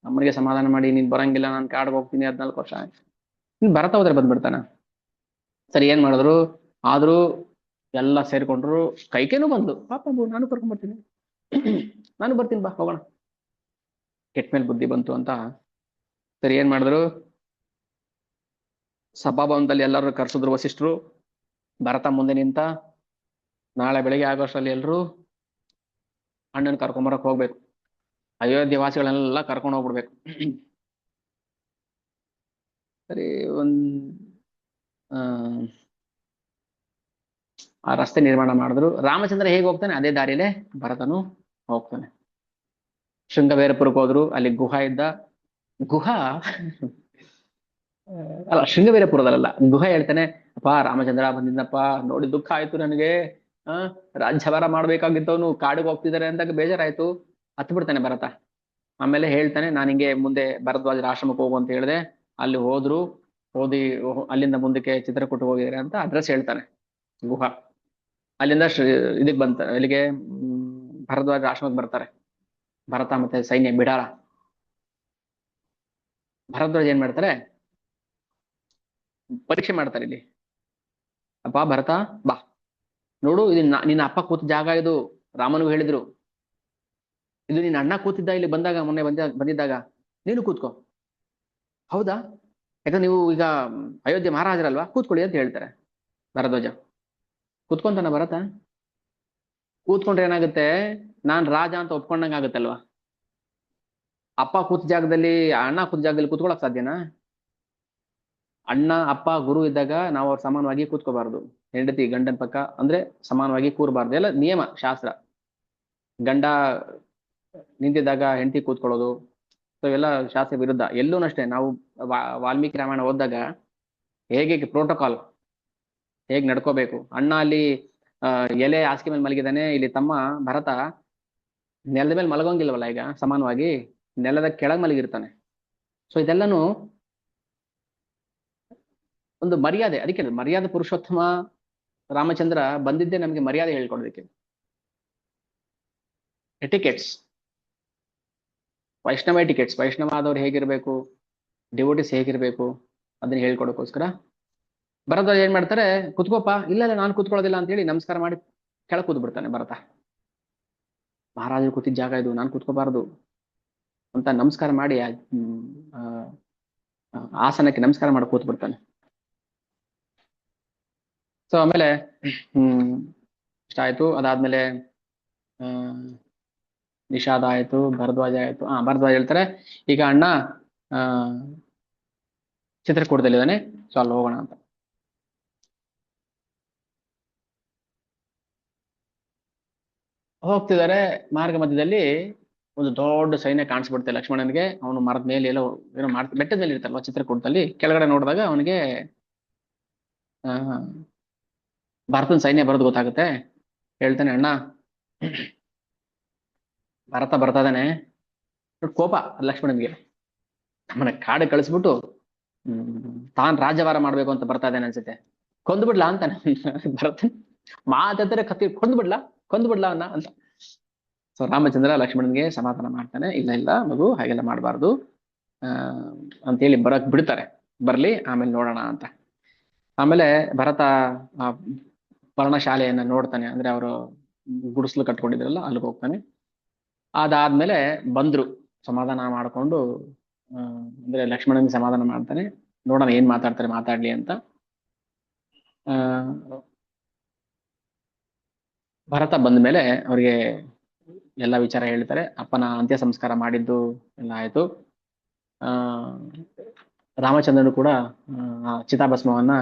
ಅಮ್ಮನಿಗೆ ಸಮಾಧಾನ ಮಾಡಿ, ನೀನ್ ಬರಂಗಿಲ್ಲ, ನಾನು ಕಾಡ್ಗೆ ಹೋಗ್ತೀನಿ, 14 ವರ್ಷ ನೀನ್ ಭರತ ಹೋದ್ರೆ ಬಂದ್ಬಿಡ್ತಾನ. ಸರಿ, ಏನ್ ಮಾಡಿದ್ರು, ಆದ್ರೂ ಎಲ್ಲ ಸೇರ್ಕೊಂಡ್ರು. ಕೈಕೇನು ಬಂದು, ಪಾಪ ನಾನು ಕರ್ಕೊಂಡ್ ಬರ್ತೀನಿ, ನಾನು ಬರ್ತೀನಿ, ಬಾ ಹೋಗೋಣ. ಕೆಟ್ಟ ಮೇಲೆ ಬುದ್ಧಿ ಬಂತು ಅಂತ ಸರಿ ಏನ್ ಮಾಡಿದ್ರು, ಸಭಾಭವನದಲ್ಲಿ ಎಲ್ಲರೂ ಕರ್ಸಿದ್ರು ವಸಿಷ್ಠರು. ಭರತ ಮುಂದೆ ನಿಂತ, ನಾಳೆ ಬೆಳಿಗ್ಗೆ ಆಗೋಷ್ಟರಲ್ಲಿ ಎಲ್ರು ಅಣ್ಣನ್ ಕರ್ಕೊಂಬರಕ್ ಹೋಗ್ಬೇಕು, ಅಯೋಧ್ಯೆ ವಾಸಿಗಳನ್ನೆಲ್ಲ ಕರ್ಕೊಂಡು ಹೋಗ್ಬಿಡ್ಬೇಕು. ಸರಿ, ಆ ರಸ್ತೆ ನಿರ್ಮಾಣ ಮಾಡಿದ್ರು. ರಾಮಚಂದ್ರ ಹೇಗೆ ಹೋಗ್ತಾನೆ ಅದೇ ದಾರಿಯಲ್ಲೇ ಭರತನು ಹೋಗ್ತಾನೆ. ಶೃಂಗವೇರಪುರಕ್ಕೆ ಹೋದ್ರು. ಅಲ್ಲಿ ಗುಹಾ ಇದ್ದ. ಗುಹಾ ಅಲ್ಲ, ಶೃಂಗವೇರಪುರದಲ್ಲ, ಗುಹಾ ಹೇಳ್ತಾನೆ, ಅಪ್ಪ ರಾಮಚಂದ್ರ ಬಂದಿದ್ದಪ್ಪ, ನೋಡಿ ದುಃಖ ಆಯ್ತು ನನಗೆ, ರಾಜ್ಯಭಾರ ಮಾಡ್ಬೇಕಾಗಿತ್ತವನು ಕಾಡಿಗೆ ಹೋಗ್ತಿದ್ದಾರೆ ಅಂದಾಗ ಬೇಜಾರಾಯ್ತು. ಹತ್ತು ಬಿಡ್ತಾನೆ ಭರತ. ಆಮೇಲೆ ಹೇಳ್ತಾನೆ, ನಾನು ಹಿಂಗೆ ಮುಂದೆ ಭರದ್ವಾಜರ ಆಶ್ರಮಕ್ಕೆ ಹೋಗು ಅಂತ ಹೇಳಿದೆ. ಅಲ್ಲಿ ಹೋದ್ರು, ಅಲ್ಲಿಂದ ಮುಂದಕ್ಕೆ ಚಿತ್ರಕೂಟ ಹೋಗಿದ್ದಾರೆ ಅಂತ ಅಡ್ರೆಸ್ ಹೇಳ್ತಾನೆ. ಗುಹಾ ಅಲ್ಲಿಂದ ಇದಕ್ ಬಂತ, ಇಲ್ಲಿಗೆ ಭರದ್ವಾಜ ಆಶ್ರಮಕ್ಕೆ ಬರ್ತಾರೆ ಭರತ ಮತ್ತೆ ಸೈನ್ಯ ಬಿಡಾರ. ಭರದ್ವಾಜ ಏನ್ ಮಾಡ್ತಾರೆ, ಪರೀಕ್ಷೆ ಮಾಡ್ತಾರೆ ಇಲ್ಲಿ. ಅಪ್ಪ ಭರತ ಬಾ, ನೋಡು ಇದು ನಿನ್ನ ಅಪ್ಪ ಕೂತ ಜಾಗ, ಇದು ರಾಮನಿಗೂ ಹೇಳಿದ್ರು, ಇದು ನಿನ್ನ ಅಣ್ಣ ಕೂತಿದ್ದ ಇಲ್ಲಿ ಬಂದಾಗ, ಮೊನ್ನೆ ಬಂದಿದ್ದಾಗ, ನೀನು ಕೂತ್ಕೋ. ಹೌದಾ, ಯಾಕಂದ್ರೆ ನೀವು ಈಗ ಅಯೋಧ್ಯೆ ಮಹಾರಾಜರಲ್ವಾ, ಕೂತ್ಕೊಳ್ಳಿ ಅಂತ ಹೇಳ್ತಾರೆ. ಭರದ್ವಾಜ ಕೂತ್ಕೊಂತಾನ. ಭರತ ಕೂತ್ಕೊಂಡ್ರೆ ಏನಾಗುತ್ತೆ, ನಾನ್ ರಾಜ ಅಂತ ಒಪ್ಕೊಂಡಂಗ ಆಗುತ್ತಲ್ವಾ. ಅಪ್ಪ ಕೂತ ಜಾಗದಲ್ಲಿ, ಅಣ್ಣ ಕೂತ ಜಾಗದಲ್ಲಿ ಕೂತ್ಕೊಳಕ್ ಸಾಧ್ಯನಾ? ಅಣ್ಣ, ಅಪ್ಪ, ಗುರು ಇದ್ದಾಗ ನಾವು ಅವ್ರು ಸಮಾನವಾಗಿ ಕೂತ್ಕೋಬಾರ್ದು. ಹೆಂಡತಿ ಗಂಡನ ಪಕ್ಕ ಅಂದ್ರೆ ಸಮಾನವಾಗಿ ಕೂರ್ಬಾರ್ದು, ಎಲ್ಲ ನಿಯಮ ಶಾಸ್ತ್ರ. ಗಂಡ ನಿಂತಿದ್ದಾಗ ಹೆಂಡತಿ ಕೂತ್ಕೊಳ್ಳೋದು, ಸೊ ಎಲ್ಲ ಶಾಸ್ತ್ರ ವಿರುದ್ಧ. ಎಲ್ಲೂ ಅಷ್ಟೇ, ನಾವು ವಾಲ್ಮೀಕಿ ರಾಮಾಯಣ ಓದಿದಾಗ ಹೇಗೆ ಪ್ರೋಟೋಕಾಲ್, ಹೇಗ್ ನಡ್ಕೋಬೇಕು. ಅಣ್ಣ ಅಲ್ಲಿ ಎಲೆ ಹಾಸಿಗೆ ಮೇಲೆ ಮಲಗಿದಾನೆ, ಇಲ್ಲಿ ತಮ್ಮ ಭರತ ನೆಲದ ಮೇಲೆ ಮಲಗೋಂಗಿಲ್ವಲ್ಲ, ಈಗ ಸಮಾನವಾಗಿ ನೆಲದ ಕೆಳಗ್ ಮಲಗಿರ್ತಾನೆ. ಸೊ ಇದೆಲ್ಲಾನು ಒಂದು ಮರ್ಯಾದೆ. ಅದಕ್ಕೆ ಮರ್ಯಾದೆ ಪುರುಷೋತ್ತಮ ರಾಮಚಂದ್ರ ಬಂದಿದ್ದೆ ನಮ್ಗೆ ಮರ್ಯಾದೆ ಹೇಳ್ಕೊಡೋದಕ್ಕೆ. ಎಟಿಕೆಟ್ಸ್, ವೈಷ್ಣವ ಎಟಿಕೆಟ್ಸ್, ವೈಷ್ಣವ ಆದವ್ರು ಹೇಗಿರ್ಬೇಕು, ಡಿವೋಟಿಸ್ ಹೇಗಿರ್ಬೇಕು, ಅದನ್ನ ಹೇಳ್ಕೊಡೋಕೋಸ್ಕರ ಭರದ್ವಾಜ ಏನ್ ಮಾಡ್ತಾರೆ, ಕುತ್ಕೋಪ. ಇಲ್ಲ ನಾನು ಕುತ್ಕೊಳ್ಳೋದಿಲ್ಲ ಅಂತ ಹೇಳಿ ನಮಸ್ಕಾರ ಮಾಡಿ ಕೆಳಗೆ ಕೂತ್ ಬಿಡ್ತಾನೆ ಭರತ. ಮಹಾರಾಜರು ಕೂತಿದ್ದ ಜಾಗ ಇದು, ನಾನು ಕುತ್ಕೋಬಾರ್ದು ಅಂತ ನಮಸ್ಕಾರ ಮಾಡಿ ಆಸನಕ್ಕೆ ನಮಸ್ಕಾರ ಮಾಡಿ ಕೂತ್ ಬಿಡ್ತಾನೆ. ಸೊ ಆಮೇಲೆ ಇಷ್ಟ ಆಯ್ತು. ಅದಾದ್ಮೇಲೆ ಆ ನಿಷಾದ ಆಯ್ತು, ಭರದ್ವಾಜ ಆಯ್ತು. ಭರದ್ವಾಜ ಹೇಳ್ತಾರೆ, ಈಗ ಅಣ್ಣ ಆ ಚಿತ್ರಕೂಟದಲ್ಲಿದ್ದಾನೆ, ಸೊ ಅಲ್ಲಿ ಹೋಗೋಣ ಅಂತ. ಹೋಗ್ತಿದ್ದಾರೆ. ಮಾರ್ಗ ಮಧ್ಯದಲ್ಲಿ ಒಂದು ದೊಡ್ಡ ಸೈನ್ಯ ಕಾಣಿಸ್ಬಿಡುತ್ತೆ ಲಕ್ಷ್ಮಣನಿಗೆ. ಅವನು ಮರದ ಮೇಲೆ ಏನೋ ಬೆಟ್ಟದ ಮೇಲೆ ಇರ್ತಾರಲ್ವ ಚಿತ್ರಕೂಟದಲ್ಲಿ, ಕೆಳಗಡೆ ನೋಡಿದಾಗ ಅವನಿಗೆ ಆ ಭರತನ ಸೈನ್ಯ ಬರೋದು ಗೊತ್ತಾಗುತ್ತೆ. ಹೇಳ್ತಾನೆ, ಅಣ್ಣ ಭರತ ಬರ್ತಾ ಇದ್ದಾನೆ. ಕೋಪ ಲಕ್ಷ್ಮಣನ್ಗೆ, ನಮ್ಮನ್ನ ಕಾಡು ಕಳಿಸ್ಬಿಟ್ಟು ತಾನ್ ರಾಜ್ಯಭಾರ ಮಾಡ್ಬೇಕು ಅಂತ ಬರ್ತಾ ಇದ್ದಾನೆ ಅನ್ಸುತ್ತೆ, ಕೊಂದ್ಬಿಡ್ಲಾ ಅಂತಾನೆ. ಭರತನ್ ಮಾತಾಡ್ತಾರೆ, ಕತ್ತಿ ಕೊಂದ್ಬಿಡ್ಲಾ ಅನ್ನ ಅಂತ. ಸೊ ರಾಮಚಂದ್ರ ಲಕ್ಷ್ಮಣನ್ಗೆ ಸಮಾಧಾನ ಮಾಡ್ತಾನೆ, ಇಲ್ಲ ಇಲ್ಲ ಮಗು, ಹಾಗೆಲ್ಲ ಮಾಡಬಾರ್ದು ಅಂತೇಳಿ ಬರಕ್ ಬಿಡ್ತಾರೆ. ಬರ್ಲಿ, ಆಮೇಲೆ ನೋಡೋಣ ಅಂತ. ಆಮೇಲೆ ಭರತ ಆ ಪರ್ಣಶಾಲೆಯನ್ನ ನೋಡ್ತಾನೆ, ಅಂದ್ರೆ ಅವರು ಗುಡಿಸ್ಲು ಕಟ್ಕೊಂಡಿದ್ರಲ್ಲ ಅಲ್ಲಿಗೆ ಹೋಗ್ತಾನೆ. ಅದಾದ್ಮೇಲೆ ಬಂದ್ರು, ಸಮಾಧಾನ ಮಾಡ್ಕೊಂಡು ಅಂದ್ರೆ ಲಕ್ಷ್ಮಣನಿಗೆ ಸಮಾಧಾನ ಮಾಡ್ತಾನೆ, ನೋಡೋಣ ಏನ್ ಮಾತಾಡ್ತಾರೆ, ಮಾತಾಡ್ಲಿ ಅಂತ. ಭರತ ಬಂದ ಮೇಲೆ ಅವ್ರಿಗೆ ಎಲ್ಲ ವಿಚಾರ ಹೇಳ್ತಾರೆ. ಅಪ್ಪನ ಅಂತ್ಯ ಸಂಸ್ಕಾರ ಮಾಡಿದ್ದು ಎಲ್ಲ ಆಯ್ತು. ಆ ರಾಮಚಂದ್ರನು ಕೂಡ ಚಿತಾಭಸ್ಮವನ್ನ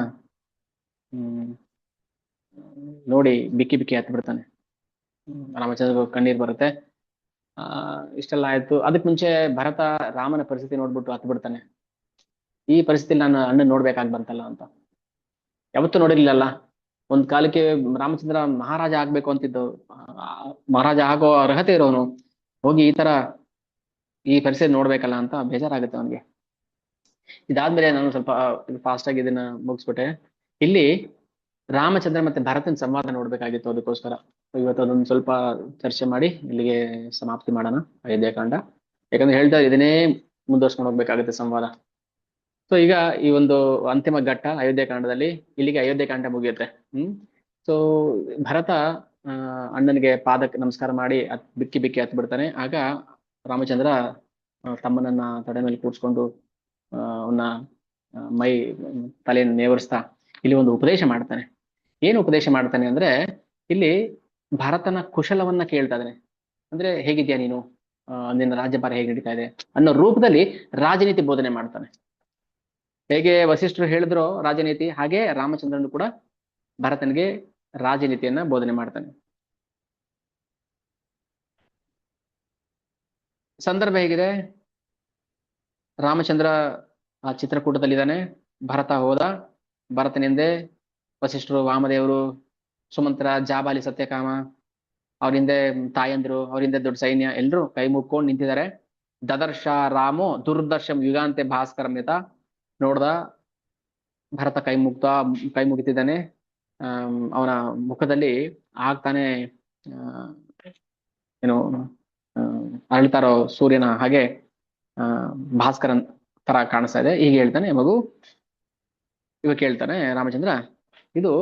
ನೋಡಿ ಬಿಕ್ಕಿ ಬಿಕ್ಕಿ ಹತ್ತು ಬಿಡ್ತಾನೆ. ರಾಮಚಂದ್ರ ಕಣ್ಣೀರ್ ಬರುತ್ತೆ. ಇಷ್ಟೆಲ್ಲ ಆಯ್ತು. ಅದಕ್ ಮುಂಚೆ ಭರತ ರಾಮನ ಪರಿಸ್ಥಿತಿ ನೋಡ್ಬಿಟ್ಟು ಹತ್ತು ಬಿಡ್ತಾನೆ, ಈ ಪರಿಸ್ಥಿತಿ ನಾನು ಅಣ್ಣ ನೋಡ್ಬೇಕಾಗಿ ಬಂತಲ್ಲ ಅಂತ. ಯಾವತ್ತೂ ನೋಡಿರ್ಲಿಲ್ಲಲ್ಲ. ಒಂದ್ ಕಾಲಕ್ಕೆ ರಾಮಚಂದ್ರ ಮಹಾರಾಜ ಆಗ್ಬೇಕು ಅಂತಿದ್ದು, ಮಹಾರಾಜ ಆಗೋ ಅರ್ಹತೆ ಇರೋನು ಹೋಗಿ ಈ ಪರಿಸ್ಥಿತಿ ನೋಡ್ಬೇಕಲ್ಲ ಅಂತ ಬೇಜಾರಾಗುತ್ತೆ ಅವನಿಗೆ. ಇದಾದ್ಮೇಲೆ ನಾನು ಸ್ವಲ್ಪ ಫಾಸ್ಟ್ ಆಗಿ ಇದನ್ನ ಮುಗಿಸ್ಬಿಟ್ಟೆ. ಇಲ್ಲಿ ರಾಮಚಂದ್ರ ಮತ್ತೆ ಭರತನ ಸಂವಾದ ನೋಡ್ಬೇಕಾಗಿತ್ತು, ಅದಕ್ಕೋಸ್ಕರ ಇವತ್ತು ಅದೊಂದು ಸ್ವಲ್ಪ ಚರ್ಚೆ ಮಾಡಿ ಇಲ್ಲಿಗೆ ಸಮಾಪ್ತಿ ಮಾಡೋಣ ಅಯೋಧ್ಯಕಾಂಡ. ಯಾಕಂದ್ರೆ ಹೇಳ್ತಾ ಇದನ್ನೇ ಮುಂದುವರ್ಸ್ಕೊಂಡು ಹೋಗ್ಬೇಕಾಗುತ್ತೆ ಸಂವಾದ. ಸೊ ಈಗ ಈ ಒಂದು ಅಂತಿಮ ಘಟ್ಟ ಅಯೋಧ್ಯಕಾಂಡದಲ್ಲಿ, ಇಲ್ಲಿಗೆ ಅಯೋಧ್ಯಕಾಂಡ ಮುಗಿಯುತ್ತೆ. ಸೊ ಭರತ ಅಣ್ಣನಿಗೆ ಪಾದಕ್ಕೆ ನಮಸ್ಕಾರ ಮಾಡಿ ಬಿಕ್ಕಿ ಬಿಕ್ಕಿ ಹತ್ತು ಬಿಡ್ತಾನೆ. ಆಗ ರಾಮಚಂದ್ರ ತಮ್ಮನನ್ನ ತಡೆ ಮೇಲೆ ಕೂರ್ಸ್ಕೊಂಡು ಅವನ್ನ ಮೈ ತಲೆಯನ್ನು ನೇವರಿಸ್ತಾ ಇಲ್ಲಿ ಒಂದು ಉಪದೇಶ ಮಾಡ್ತಾನೆ. ಏನು ಉಪದೇಶ ಮಾಡ್ತಾನೆ ಅಂದ್ರೆ, ಇಲ್ಲಿ ಭರತನ ಕುಶಲವನ್ನ ಕೇಳ್ತಾ ಇದ್ದಾನೆ. ಅಂದ್ರೆ ಹೇಗಿದ್ಯಾ ನೀನು, ನಿನ್ನ ರಾಜ್ಯಭಾರ ಹೇಗೆ ನಡೀತಾ ಇದೆ ಅನ್ನೋ ರೂಪದಲ್ಲಿ ರಾಜನೀತಿ ಬೋಧನೆ ಮಾಡ್ತಾನೆ. ಹೇಗೆ ವಸಿಷ್ಠರು ಹೇಳಿದ್ರೋ ರಾಜನೀತಿ, ಹಾಗೆ ರಾಮಚಂದ್ರನು ಕೂಡ ಭರತನಿಗೆ ರಾಜನೀತಿಯನ್ನ ಬೋಧನೆ ಮಾಡ್ತಾನೆ. ಸಂದರ್ಭ ಹೇಗಿದೆ, ರಾಮಚಂದ್ರ ಆ ಚಿತ್ರಕೂಟದಲ್ಲಿದ್ದಾನೆ, ಭರತ ಹೋದ. ಭರತನಿಂದೆ ವಸಿಷ್ಠರು, ವಾಮದೇವರು, ಸುಮಂತ್ರ, ಜಾಬಾಲಿ, ಸತ್ಯಕಾಮ, ಅವರಿಂದೆ ತಾಯಂದ್ರು, ಅವರಿಂದ ದೊಡ್ಡ ಸೈನ್ಯ, ಎಲ್ರು ಕೈ ಮುಕ್ಕೊಂಡು ನಿಂತಿದ್ದಾರೆ. ದದರ್ಶ ರಾಮೋ ದುರ್ದರ್ಶಂ ಯುಗಾಂತೆ ಭಾಸ್ಕರಮಿತ. ನೋಡ್ದ ಭರತ ಕೈ ಮುಗಿತಿದ್ದಾನೆ. ಅವನ ಮುಖದಲ್ಲಿ ಆಗ್ತಾನೆ ಏನು ಅರಳ್ತಾರೋ ಸೂರ್ಯನ ಹಾಗೆ ಭಾಸ್ಕರನ್ ತರ ಕಾಣಿಸ್ತಾ ಇದೆ. ಹೀಗೆ ಹೇಳ್ತಾನೆ, ಮಗು ಇವಾಗ ಕೇಳ್ತಾನೆ ರಾಮಚಂದ್ರ, ಇದು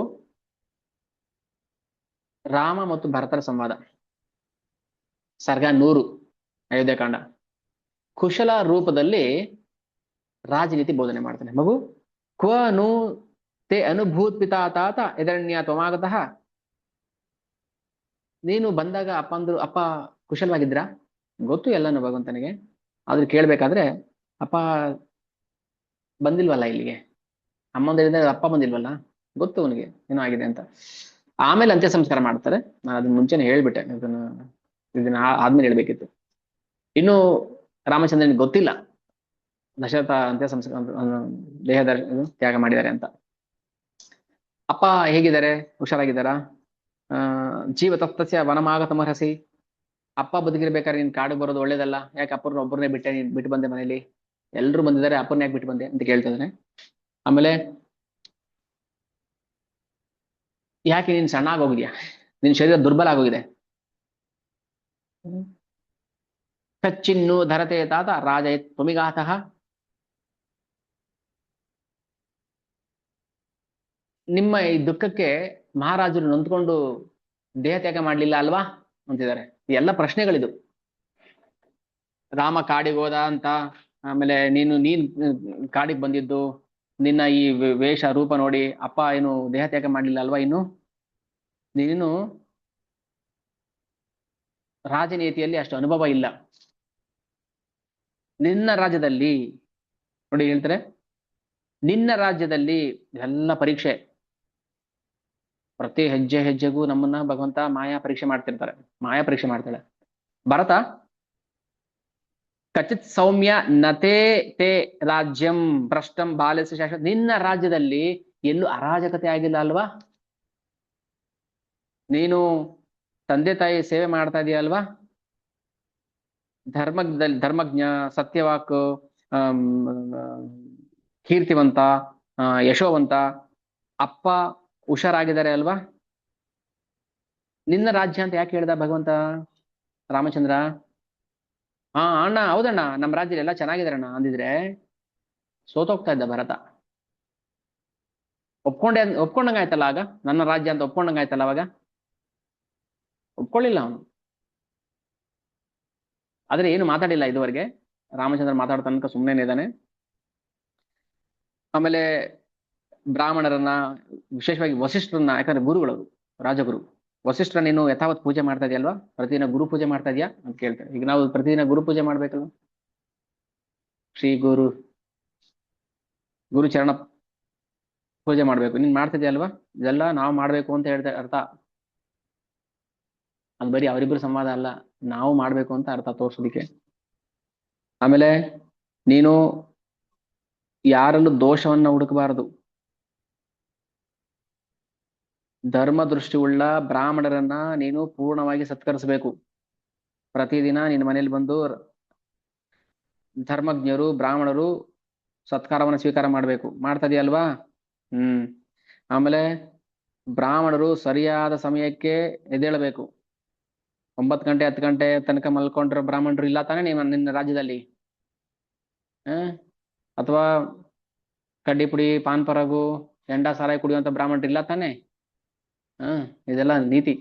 ರಾಮ ಮತ್ತು ಭರತರ ಸಂವಾದ, ಸರ್ಗ 100 ಅಯೋಧ್ಯಕಾಂಡ. ಕುಶಲ ರೂಪದಲ್ಲಿ ರಾಜನೀತಿ ಬೋಧನೆ ಮಾಡ್ತಾನೆ. ಮಗು, ಕ್ವ ನು ತೇ ಅನುಭೂತ್ ಪಿತಾ ತಾತ ಎದರಣ್ಯ ತ್ವಮಾಗತಃ. ನೀನು ಬಂದಾಗ ಅಪ್ಪ ಕುಶಲವಾಗಿದ್ರಾ? ಗೊತ್ತು ಎಲ್ಲಾನು ಭಗವಂತನಿಗೆ. ಆದ್ರೆ ಕೇಳ್ಬೇಕಾದ್ರೆ ಅಪ್ಪ ಬಂದಿಲ್ವಲ್ಲ ಇಲ್ಲಿಗೆ, ಅಮ್ಮಂದಿರಿಂದ ಅಪ್ಪ ಬಂದಿಲ್ವಲ್ಲ, ಗೊತ್ತು ಅವನಿಗೆ ಏನೋ ಆಗಿದೆ ಅಂತ. ಆಮೇಲೆ ಅಂತ್ಯ ಸಂಸ್ಕಾರ ಮಾಡ್ತಾರೆ. ನಾನು ಅದನ್ನ ಮುಂಚೆನೆ ಹೇಳ್ಬಿಟ್ಟೆ, ಇದನ್ನ ಆದ್ಮೇಲೆ ಹೇಳ್ಬೇಕಿತ್ತು. ಇನ್ನು ರಾಮಚಂದ್ರನಿಗೆ ಗೊತ್ತಿಲ್ಲ ದಶರಥ ಅಂತ್ಯ ಸಂಸ್ಕಾರ ದೇಹದ ತ್ಯಾಗ ಮಾಡಿದ್ದಾರೆ ಅಂತ. ಅಪ್ಪ ಹೇಗಿದ್ದಾರೆ, ಹುಷಾರಾಗಿದ್ದಾರಾ? ಜೀವ ತಪ್ತಸ್ಯ ವನಮಾಗತಮರ್ಹಸಿ. ಅಪ್ಪ ಬದುಕಿರ್ಬೇಕಾದ್ರೆ ನೀನ್ ಕಾಡಿಗೆ ಬರೋದು ಒಳ್ಳೇದಲ್ಲ, ಯಾಕೆ ಒಬ್ಬರನ್ನೇ ನೀನ್ ಬಿಟ್ಟು ಬಂದೆ ಮನೇಲಿ, ಎಲ್ರು ಬಂದಿದ್ದಾರೆ, ಅಪ್ಪನ ಯಾಕೆ ಬಿಟ್ಟು ಬಂದೆ ಅಂತ ಕೇಳ್ತಿದ್ದಾನೆ. ಆಮೇಲೆ ಯಾಕೆ ನೀನ್ ಸಣ್ಣ ಆಗೋಗಿದ್ಯಾ, ನಿನ್ ಶರೀರ ದುರ್ಬಲ ಆಗೋಗಿದೆ. ಕಚ್ಚಿನ್ನು ಧರತೆ ತಾತ ರಾಜ ತ್ವಮಿಗಾತಃ. ನಿಮ್ಮ ಈ ದುಃಖಕ್ಕೆ ಮಹಾರಾಜರು ನೊಂದ್ಕೊಂಡು ದೇಹ ತ್ಯಾಗ ಮಾಡ್ಲಿಲ್ಲ ಅಲ್ವಾ ಅಂತಿದ್ದಾರೆ. ಈ ಎಲ್ಲ ಪ್ರಶ್ನೆಗಳಿದು. ರಾಮ ಕಾಡಿಗೆ ಹೋದ ಅಂತ ಆಮೇಲೆ ನೀನ್ ಕಾಡಿಗೆ ಬಂದಿದ್ದು, ನಿನ್ನ ಈ ವೇಷ ರೂಪ ನೋಡಿ ಅಪ್ಪ ಏನು ದೇಹ ತ್ಯಾಗ ಮಾಡ್ಲಿಲ್ಲ ಅಲ್ವಾ? ಇನ್ನು ನೀನು ರಾಜನೀತಿಯಲ್ಲಿ ಅಷ್ಟು ಅನುಭವ ಇಲ್ಲ. ನಿನ್ನ ರಾಜ್ಯದಲ್ಲಿ ನೋಡಿ ಹೇಳ್ತಾರೆ, ನಿನ್ನ ರಾಜ್ಯದಲ್ಲಿ ಎಲ್ಲ ಪರೀಕ್ಷೆ, ಪ್ರತಿ ಹೆಜ್ಜೆ ಹೆಜ್ಜೆಗೂ ನಮ್ಮನ್ನ ಭಗವಂತ ಮಾಯಾ ಪರೀಕ್ಷೆ ಮಾಡ್ತಿರ್ತಾರೆ, ಮಾಯಾ ಪರೀಕ್ಷೆ ಮಾಡ್ತಾಳೆ. ಭರತ, ಕಚಿತ್ ಸೌಮ್ಯ ನತೇ ತೇ ರಾಜ್ಯಂ ಭ್ರಷ್ಟಂ ಬಾಲ್ಯಸ್ಯ ಶಾಶ್ವತ. ನಿನ್ನ ರಾಜ್ಯದಲ್ಲಿ ಎಲ್ಲೂ ಅರಾಜಕತೆ ಆಗಿಲ್ಲ ಅಲ್ವಾ? ನೀನು ತಂದೆ ತಾಯಿ ಸೇವೆ ಮಾಡ್ತಾ ಇದೀಯ ಅಲ್ವಾ? ಧರ್ಮಜ್ಞ, ಸತ್ಯವಾಕ್, ಆಮ್, ಕೀರ್ತಿವಂತ, ಯಶೋವಂತ, ಅಪ್ಪ ಹುಷಾರಾಗಿದ್ದಾರೆ ಅಲ್ವಾ? ನಿನ್ನ ರಾಜ್ಯ ಅಂತ ಯಾಕೆ ಹೇಳ್ದ ಭಗವಂತ ರಾಮಚಂದ್ರ? ಹಾ ಅಣ್ಣ, ಹೌದಣ್ಣ, ನಮ್ಮ ರಾಜ್ಯದಲ್ಲಿ ಎಲ್ಲ ಚೆನ್ನಾಗಿದಾರಣ್ಣ ಅಂದಿದ್ರೆ ಸೋತೋಗ್ತಾ ಇದ್ದ ಭರತ. ಒಪ್ಕೊಂಡಂಗಾಯ್ತಲ್ಲ ಆಗ, ನನ್ನ ರಾಜ್ಯ ಅಂತ ಒಪ್ಕೊಂಡಂಗಾಯ್ತಲ್ಲ ಅವಾಗ. ಒಪ್ಕೊಳ್ಳಿಲ್ಲ ಅವನು, ಆದ್ರೆ ಏನು ಮಾತಾಡಿಲ್ಲ ಇದುವರೆಗೆ. ರಾಮಚಂದ್ರ ಮಾತಾಡೋ ತನಕ ಸುಮ್ಮನೆ ಇದ್ದಾನೆ. ಆಮೇಲೆ ಬ್ರಾಹ್ಮಣರನ್ನ, ವಿಶೇಷವಾಗಿ ವಸಿಷ್ಠರನ್ನ, ಯಾಕಂದ್ರೆ ಗುರುಗಳವರು, ರಾಜಗುರು ವಸಿಷ್ಠರ ನೀನು ಯಥಾವತ್ ಪೂಜೆ ಮಾಡ್ತಾ ಇದೆಯಲ್ವಾ? ಪ್ರತಿದಿನ ಗುರು ಪೂಜೆ ಮಾಡ್ತಾ ಇದೆಯಾ ಅಂತ ಕೇಳ್ತಾರೆ. ಈಗ ನಾವು ಪ್ರತಿದಿನ ಗುರು ಪೂಜೆ ಮಾಡ್ಬೇಕಲ್ವ? ಶ್ರೀ ಗುರು ಗುರು ಚರಣ ಪೂಜೆ ಮಾಡ್ಬೇಕು. ನೀನ್ ಮಾಡ್ತಿದ್ಯಾ ಅಲ್ವಾ? ಇದೆಲ್ಲ ನಾವು ಮಾಡ್ಬೇಕು ಅಂತ ಹೇಳ್ತಾ ಅರ್ಥ. ಅದು ಬರೀ ಅವರಿಬ್ಬರು ಸಂವಾದ ಅಲ್ಲ, ನಾವು ಮಾಡ್ಬೇಕು ಅಂತ ಅರ್ಥ ತೋರ್ಸೋದಿಕ್ಕೆ. ಆಮೇಲೆ ನೀನು ಯಾರಲ್ಲೂ ದೋಷವನ್ನ ಹುಡುಕಬಾರದು. ಧರ್ಮ ದೃಷ್ಟಿ ಉಳ್ಳ ಬ್ರಾಹ್ಮಣರನ್ನ ನೀನು ಪೂರ್ಣವಾಗಿ ಸತ್ಕರಿಸಬೇಕು. ಪ್ರತಿದಿನ ನಿನ್ನ ಮನೇಲಿ ಬಂದು ಧರ್ಮಜ್ಞರು ಬ್ರಾಹ್ಮಣರು ಸತ್ಕಾರವನ್ನು ಸ್ವೀಕಾರ ಮಾಡ್ಬೇಕು. ಮಾಡ್ತಾ ಇದೆಯಲ್ವಾ? ಆಮೇಲೆ ಬ್ರಾಹ್ಮಣರು ಸರಿಯಾದ ಸಮಯಕ್ಕೆ ಎದ್ದೇಳಬೇಕು. 9 ಗಂಟೆ 10 ಗಂಟೆ ತನಕ ಮಲ್ಕೊಂಡ್ರ ಬ್ರಾಹ್ಮಣರು ಇಲ್ಲ ತಾನೇ ನಿನ್ನ ರಾಜ್ಯದಲ್ಲಿ? ಅಥವಾ ಕಡ್ಡಿ ಪುಡಿ, ಪಾನ್ ಪರಗು, ಎಂಡ ಸಾರಾಯಿ ಕುಡಿಯುವಂತ ಬ್ರಾಹ್ಮಣರು ಇಲ್ಲ ತಾನೆ? ಇದೆಲ್ಲ ನೀತಿ.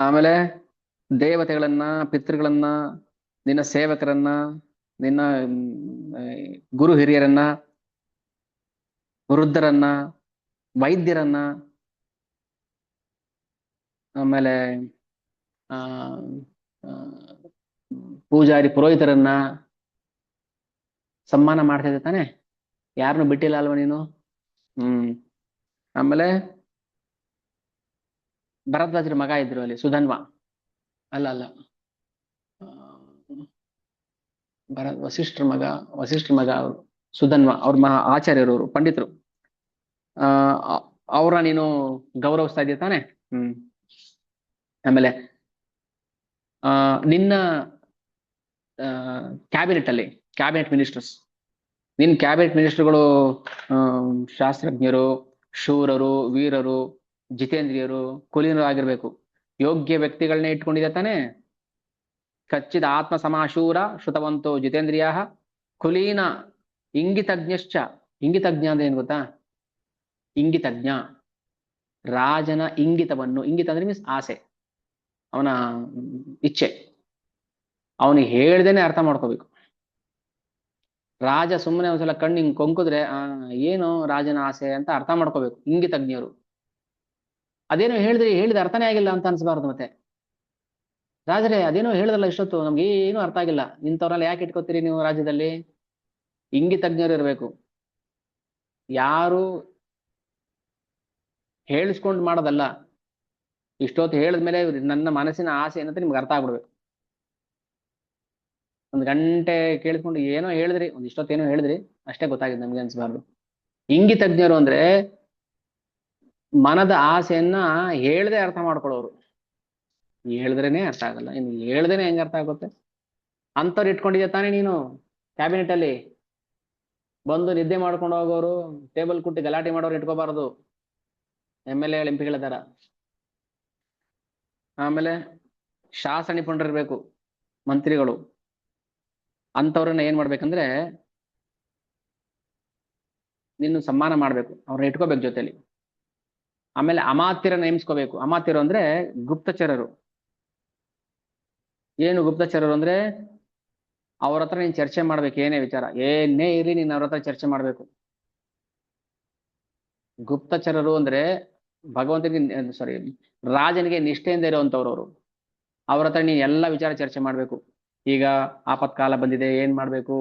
ಆಮೇಲೆ ದೇವತೆಗಳನ್ನ, ಪಿತೃಗಳನ್ನ, ನಿನ್ನ ಸೇವಕರನ್ನ, ನಿನ್ನ ಗುರು ಹಿರಿಯರನ್ನ, ವೃದ್ಧರನ್ನ, ವೈದ್ಯರನ್ನ, ಆಮೇಲೆ ಆ ಪೂಜಾರಿ ಪುರೋಹಿತರನ್ನ ಸನ್ಮಾನ ಮಾಡ್ತಾ ಇದ್ದೆ ತಾನೆ? ಯಾರನ್ನು ಬಿಟ್ಟಿಲ್ಲ ಅಲ್ವಾ ನೀನು? ಆಮೇಲೆ ಭರದ್ವಾಜರ ಮಗ ಇದ್ರು ಅಲ್ಲಿ, ಸುಧನ್ವ. ಅಲ್ಲ ಅಲ್ಲ, ವಸಿಷ್ಠರ ಮಗ ಅವರು ಸುಧನ್ವ. ಅವ್ರ ಆಚಾರ್ಯರು, ಅವರು ಪಂಡಿತರು. ಅವ್ರ ನೀನು ಗೌರವಿಸ್ತಾ ಇದೀಯ ತಾನೆ? ಆಮೇಲೆ ನಿನ್ನ ಕ್ಯಾಬಿನೆಟ್ ಮಿನಿಸ್ಟರ್ಸ್, ನಿನ್ ಕ್ಯಾಬಿನೆಟ್ ಮಿನಿಸ್ಟರ್ಗಳು ಶಾಸ್ತ್ರಜ್ಞರು, ಶೂರರು, ವೀರರು, ಜಿತೇಂದ್ರಿಯರು, ಕುಲೀನರು ಆಗಿರ್ಬೇಕು. ಯೋಗ್ಯ ವ್ಯಕ್ತಿಗಳನ್ನೇ ಇಟ್ಕೊಂಡಿದೆ ತಾನೆ? ಕಚ್ಚಿದ ಆತ್ಮ ಸಮಾಶೂರ ಶ್ರುತವಂತೋ ಜಿತೇಂದ್ರಿಯ ಕುಲೀನ ಇಂಗಿತಜ್ಞಶ್ಚ. ಇಂಗಿತಜ್ಞ ಅಂದ್ರೆ ಏನ್ ಗೊತ್ತಾ? ಇಂಗಿತಜ್ಞ, ರಾಜನ ಇಂಗಿತವನ್ನು, ಇಂಗಿತ ಅಂದ್ರೆ ಮೀನ್ಸ್ ಆಸೆ, ಅವನ ಇಚ್ಛೆ, ಅವನಿಗೆ ಹೇಳ್ದೇನೆ ಅರ್ಥ ಮಾಡ್ಕೋಬೇಕು. ರಾಜ ಸುಮ್ಮನೆ ಒಂದ್ಸಲ ಕಣ್ಣು ಹಿಂಗ್ ಕೊಂಕುದ್ರೆ ಏನು ರಾಜನ ಆಸೆ ಅಂತ ಅರ್ಥ ಮಾಡ್ಕೋಬೇಕು ಇಂಗಿತಜ್ಞರು. ಅದೇನೋ ಹೇಳಿದ ಅರ್ಥನೇ ಆಗಿಲ್ಲ ಅಂತ ಅನ್ಸ್ಬಾರ್ದು. ಮತ್ತೆ ರಾಜರೇ ಅದೇನೋ ಹೇಳಿದ್ರಲ್ಲ ಇಷ್ಟೊತ್ತು, ನಮ್ಗೆ ಏನು ಅರ್ಥ ಆಗಿಲ್ಲ, ಇಂಥವ್ರನ್ನ ಯಾಕೆ ಇಟ್ಕೋತೀರಿ ನೀವು ರಾಜ್ಯದಲ್ಲಿ? ಇಂಗಿತಜ್ಞರು ಇರಬೇಕು. ಯಾರು ಹೇಳಿಸ್ಕೊಂಡು ಮಾಡೋದಲ್ಲ, ಇಷ್ಟೊತ್ತು ಹೇಳಿದ್ಮೇಲೆ ನನ್ನ ಮನಸ್ಸಿನ ಆಸೆ ಏನಂತ ನಿಮ್ಗೆ ಅರ್ಥ ಆಗ್ಬಿಡ್ಬೇಕು. 1 ಗಂಟೆ ಕೇಳಿಸ್ಕೊಂಡು ಏನೋ ಹೇಳಿದ್ರಿ, ಇಷ್ಟೊತ್ತೇನೋ ಹೇಳಿದ್ರಿ ಅಷ್ಟೇ ಗೊತ್ತಾಗಿದೆ ನಮ್ಗೆ ಅನ್ಸ್ಬಾರ್ದು. ಇಂಗಿತಜ್ಞರು ಅಂದ್ರೆ ಮನದ ಆಸೆಯನ್ನ ಹೇಳ್ದೆ ಅರ್ಥ ಮಾಡ್ಕೊಳ್ಳೋರು. ಹೇಳಿದ್ರೇನೆ ಅರ್ಥ ಆಗಲ್ಲ, ಇನ್ನು ಹೇಳ್ದೇನೆ ಹೆಂಗ ಅರ್ಥ ಆಗುತ್ತೆ? ಅಂತವ್ರು ಇಟ್ಕೊಂಡಿದ್ಯಾ ತಾನೇ ನೀನು ಕ್ಯಾಬಿನೆಟ್ ಅಲ್ಲಿ? ಬಂದು ನಿದ್ದೆ ಮಾಡ್ಕೊಂಡು ಹೋಗೋರು, ಟೇಬಲ್ ಕುಟ್ಟಿ ಗಲಾಟೆ ಮಾಡೋರು ಇಟ್ಕೋಬಾರದು, MLA MP ಗಳ ತರ. ಆಮೇಲೆ ಶಾಸನ ನಿಪುಣರಿರ್ಬೇಕು ಮಂತ್ರಿಗಳು. ಅಂತವ್ರನ್ನ ಏನ್ ಮಾಡ್ಬೇಕಂದ್ರೆ ನೀನು ಸನ್ಮಾನ ಮಾಡ್ಬೇಕು, ಅವ್ರನ್ನ ಇಟ್ಕೋಬೇಕು ಜೊತೆಲಿ. ಆಮೇಲೆ ಅಮಾತ್ಯರ ನೇಮಿಸ್ಕೋಬೇಕು. ಅಮಾತ್ಯರು ಅಂದ್ರೆ ಗುಪ್ತಚರರು. ಏನು ಗುಪ್ತಚರರು ಅಂದ್ರೆ ಅವ್ರ ಹತ್ರ ನೀನ್ ಚರ್ಚೆ ಮಾಡ್ಬೇಕು, ಏನೇ ವಿಚಾರ ಏನೇ ಇರ್ಲಿ ನೀನ್ ಅವ್ರ ಹತ್ರ ಚರ್ಚೆ ಮಾಡ್ಬೇಕು. ಗುಪ್ತಚರರು ಅಂದ್ರೆ ಭಗವಂತನಿಗೆ ಸಾರಿ ರಾಜನಿಗೆ ನಿಷ್ಠೆಯಿಂದ ಇರುವಂತವ್ರು ಅವರು. ಅವ್ರ ಹತ್ರ ನೀನ್ ಎಲ್ಲಾ ವಿಚಾರ ಚರ್ಚೆ ಮಾಡ್ಬೇಕು. ಈಗ ಆಪತ್ಕಾಲ ಬಂದಿದೆ, ಏನ್ ಮಾಡ್ಬೇಕು,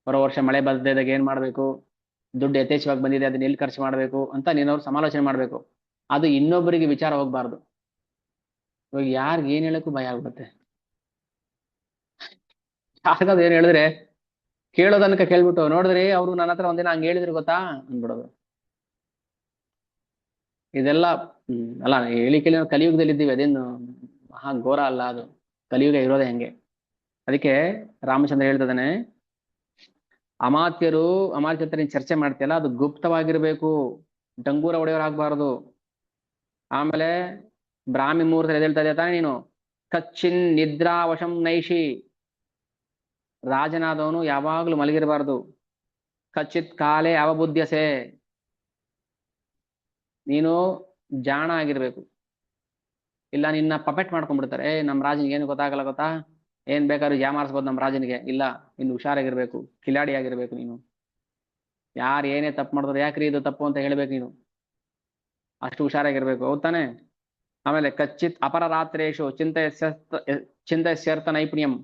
ಬರೋ ವರ್ಷ ಮಳೆ ಬರ್ದಿದಾಗ ಏನ್ ಮಾಡ್ಬೇಕು, ದುಡ್ಡು ಯಥೇಚ್ಛವಾಗಿ ಬಂದಿದೆ ಅದನ್ನ ಎಲ್ಲಿ ಖರ್ಚು ಮಾಡ್ಬೇಕು ಅಂತ ನೀನ್ ಅವ್ರು ಸಮಾಲೋಚನೆ ಮಾಡ್ಬೇಕು. ಅದು ಇನ್ನೊಬ್ಬರಿಗೆ ವಿಚಾರ ಹೋಗ್ಬಾರ್ದು. ಇವಾಗ ಯಾರ್ಗ್ ಏನ್ ಹೇಳಕ್ಕೂ ಭಯ ಆಗ್ಬಿಡುತ್ತೆ. ಯಾರಿಗಾದ್ರು ಏನ್ ಹೇಳಿದ್ರೆ ಕೇಳೋದನ್ಕ ಕೇಳ್ಬಿಟ್ಟು ನೋಡಿದ್ರಿ ಅವ್ರು ನನ್ನ ಹತ್ರ ಒಂದಿನ ಹಂಗ ಹೇಳಿದ್ರು ಗೊತ್ತಾ ಅಂದ್ಬಿಡೋದು. ಇದೆಲ್ಲ ಅಲ್ಲ ಹೇಳಿ ಕೇಳಿ ನಾವು ಕಲಿಯುಗದಲ್ಲಿ ಇದ್ದೀವಿ, ಅದೇನು ಮಹಾ ಘೋರ ಅಲ್ಲ ಅದು. ಕಲಿಯುಗ ಇರೋದೇ ಹೆಂಗೆ. ಅದಕ್ಕೆ ರಾಮಚಂದ್ರ ಹೇಳ್ತದಾನೆ, ಅಮಾತ್ಯರು ಅಮಾತ್ಯ ಹತ್ರ ನೀನ್ ಚರ್ಚೆ ಮಾಡ್ತೀಯಲ್ಲ ಅದು ಗುಪ್ತವಾಗಿರ್ಬೇಕು, ಡಂಗೂರ ಒಡೆಯವರಾಗಬಾರದು. ಆಮೇಲೆ ಬ್ರಾಹ್ಮಿ ಮುಹೂರ್ತ ಎದ್ದೇಳ್ತಾ ಇದೆಯಾ ತಾನೇ ನೀನು, ಕಚ್ಚಿನ್ ನಿದ್ರಾವಶಂ ನೈಷಿ, ರಾಜನಾದವನು ಯಾವಾಗ್ಲೂ ಮಲಗಿರಬಾರ್ದು. ಕಚ್ಚಿತ್ ಕಾಲೇ ಅವಬುದ್ಧ್ಯಸೆ, ನೀನು ಜಾಣ ಆಗಿರ್ಬೇಕು. ಇಲ್ಲ ನಿನ್ನ ಪಪೆಟ್ ಮಾಡ್ಕೊಂಡ್ಬಿಡ್ತಾರೆ, ನಮ್ ರಾಜನಿಗೆ ಏನು ಗೊತ್ತಾಗಲ್ಲ ಗೊತ್ತಾ, ಏನ್ ಬೇಕಾದ್ರೂ ಯಾಮಾರಿಸ್ಬೋದು ನಮ್ ರಾಜನಿಗೆ. ಇಲ್ಲ, ಇನ್ನು ಹುಷಾರಾಗಿರ್ಬೇಕು, ಕಿಲಾಡಿ ಆಗಿರ್ಬೇಕು ನೀನು. ಯಾರು ಏನೇ ತಪ್ಪು ಮಾಡಿದ್ರು ಯಾಕ್ರಿ ಇದು ತಪ್ಪು ಅಂತ ಹೇಳ್ಬೇಕು ನೀನು, ಅಷ್ಟು ಹುಷಾರಾಗಿರ್ಬೇಕು. ಹೌದ್ ತಾನೆ. ಆಮೇಲೆ ಕಚ್ಚಿತ್ ಅಪರ ರಾತ್ರೇಶು ಚಿಂತಸ್ಯರ್ಥ ನೈಪುಣ್ಯಂ,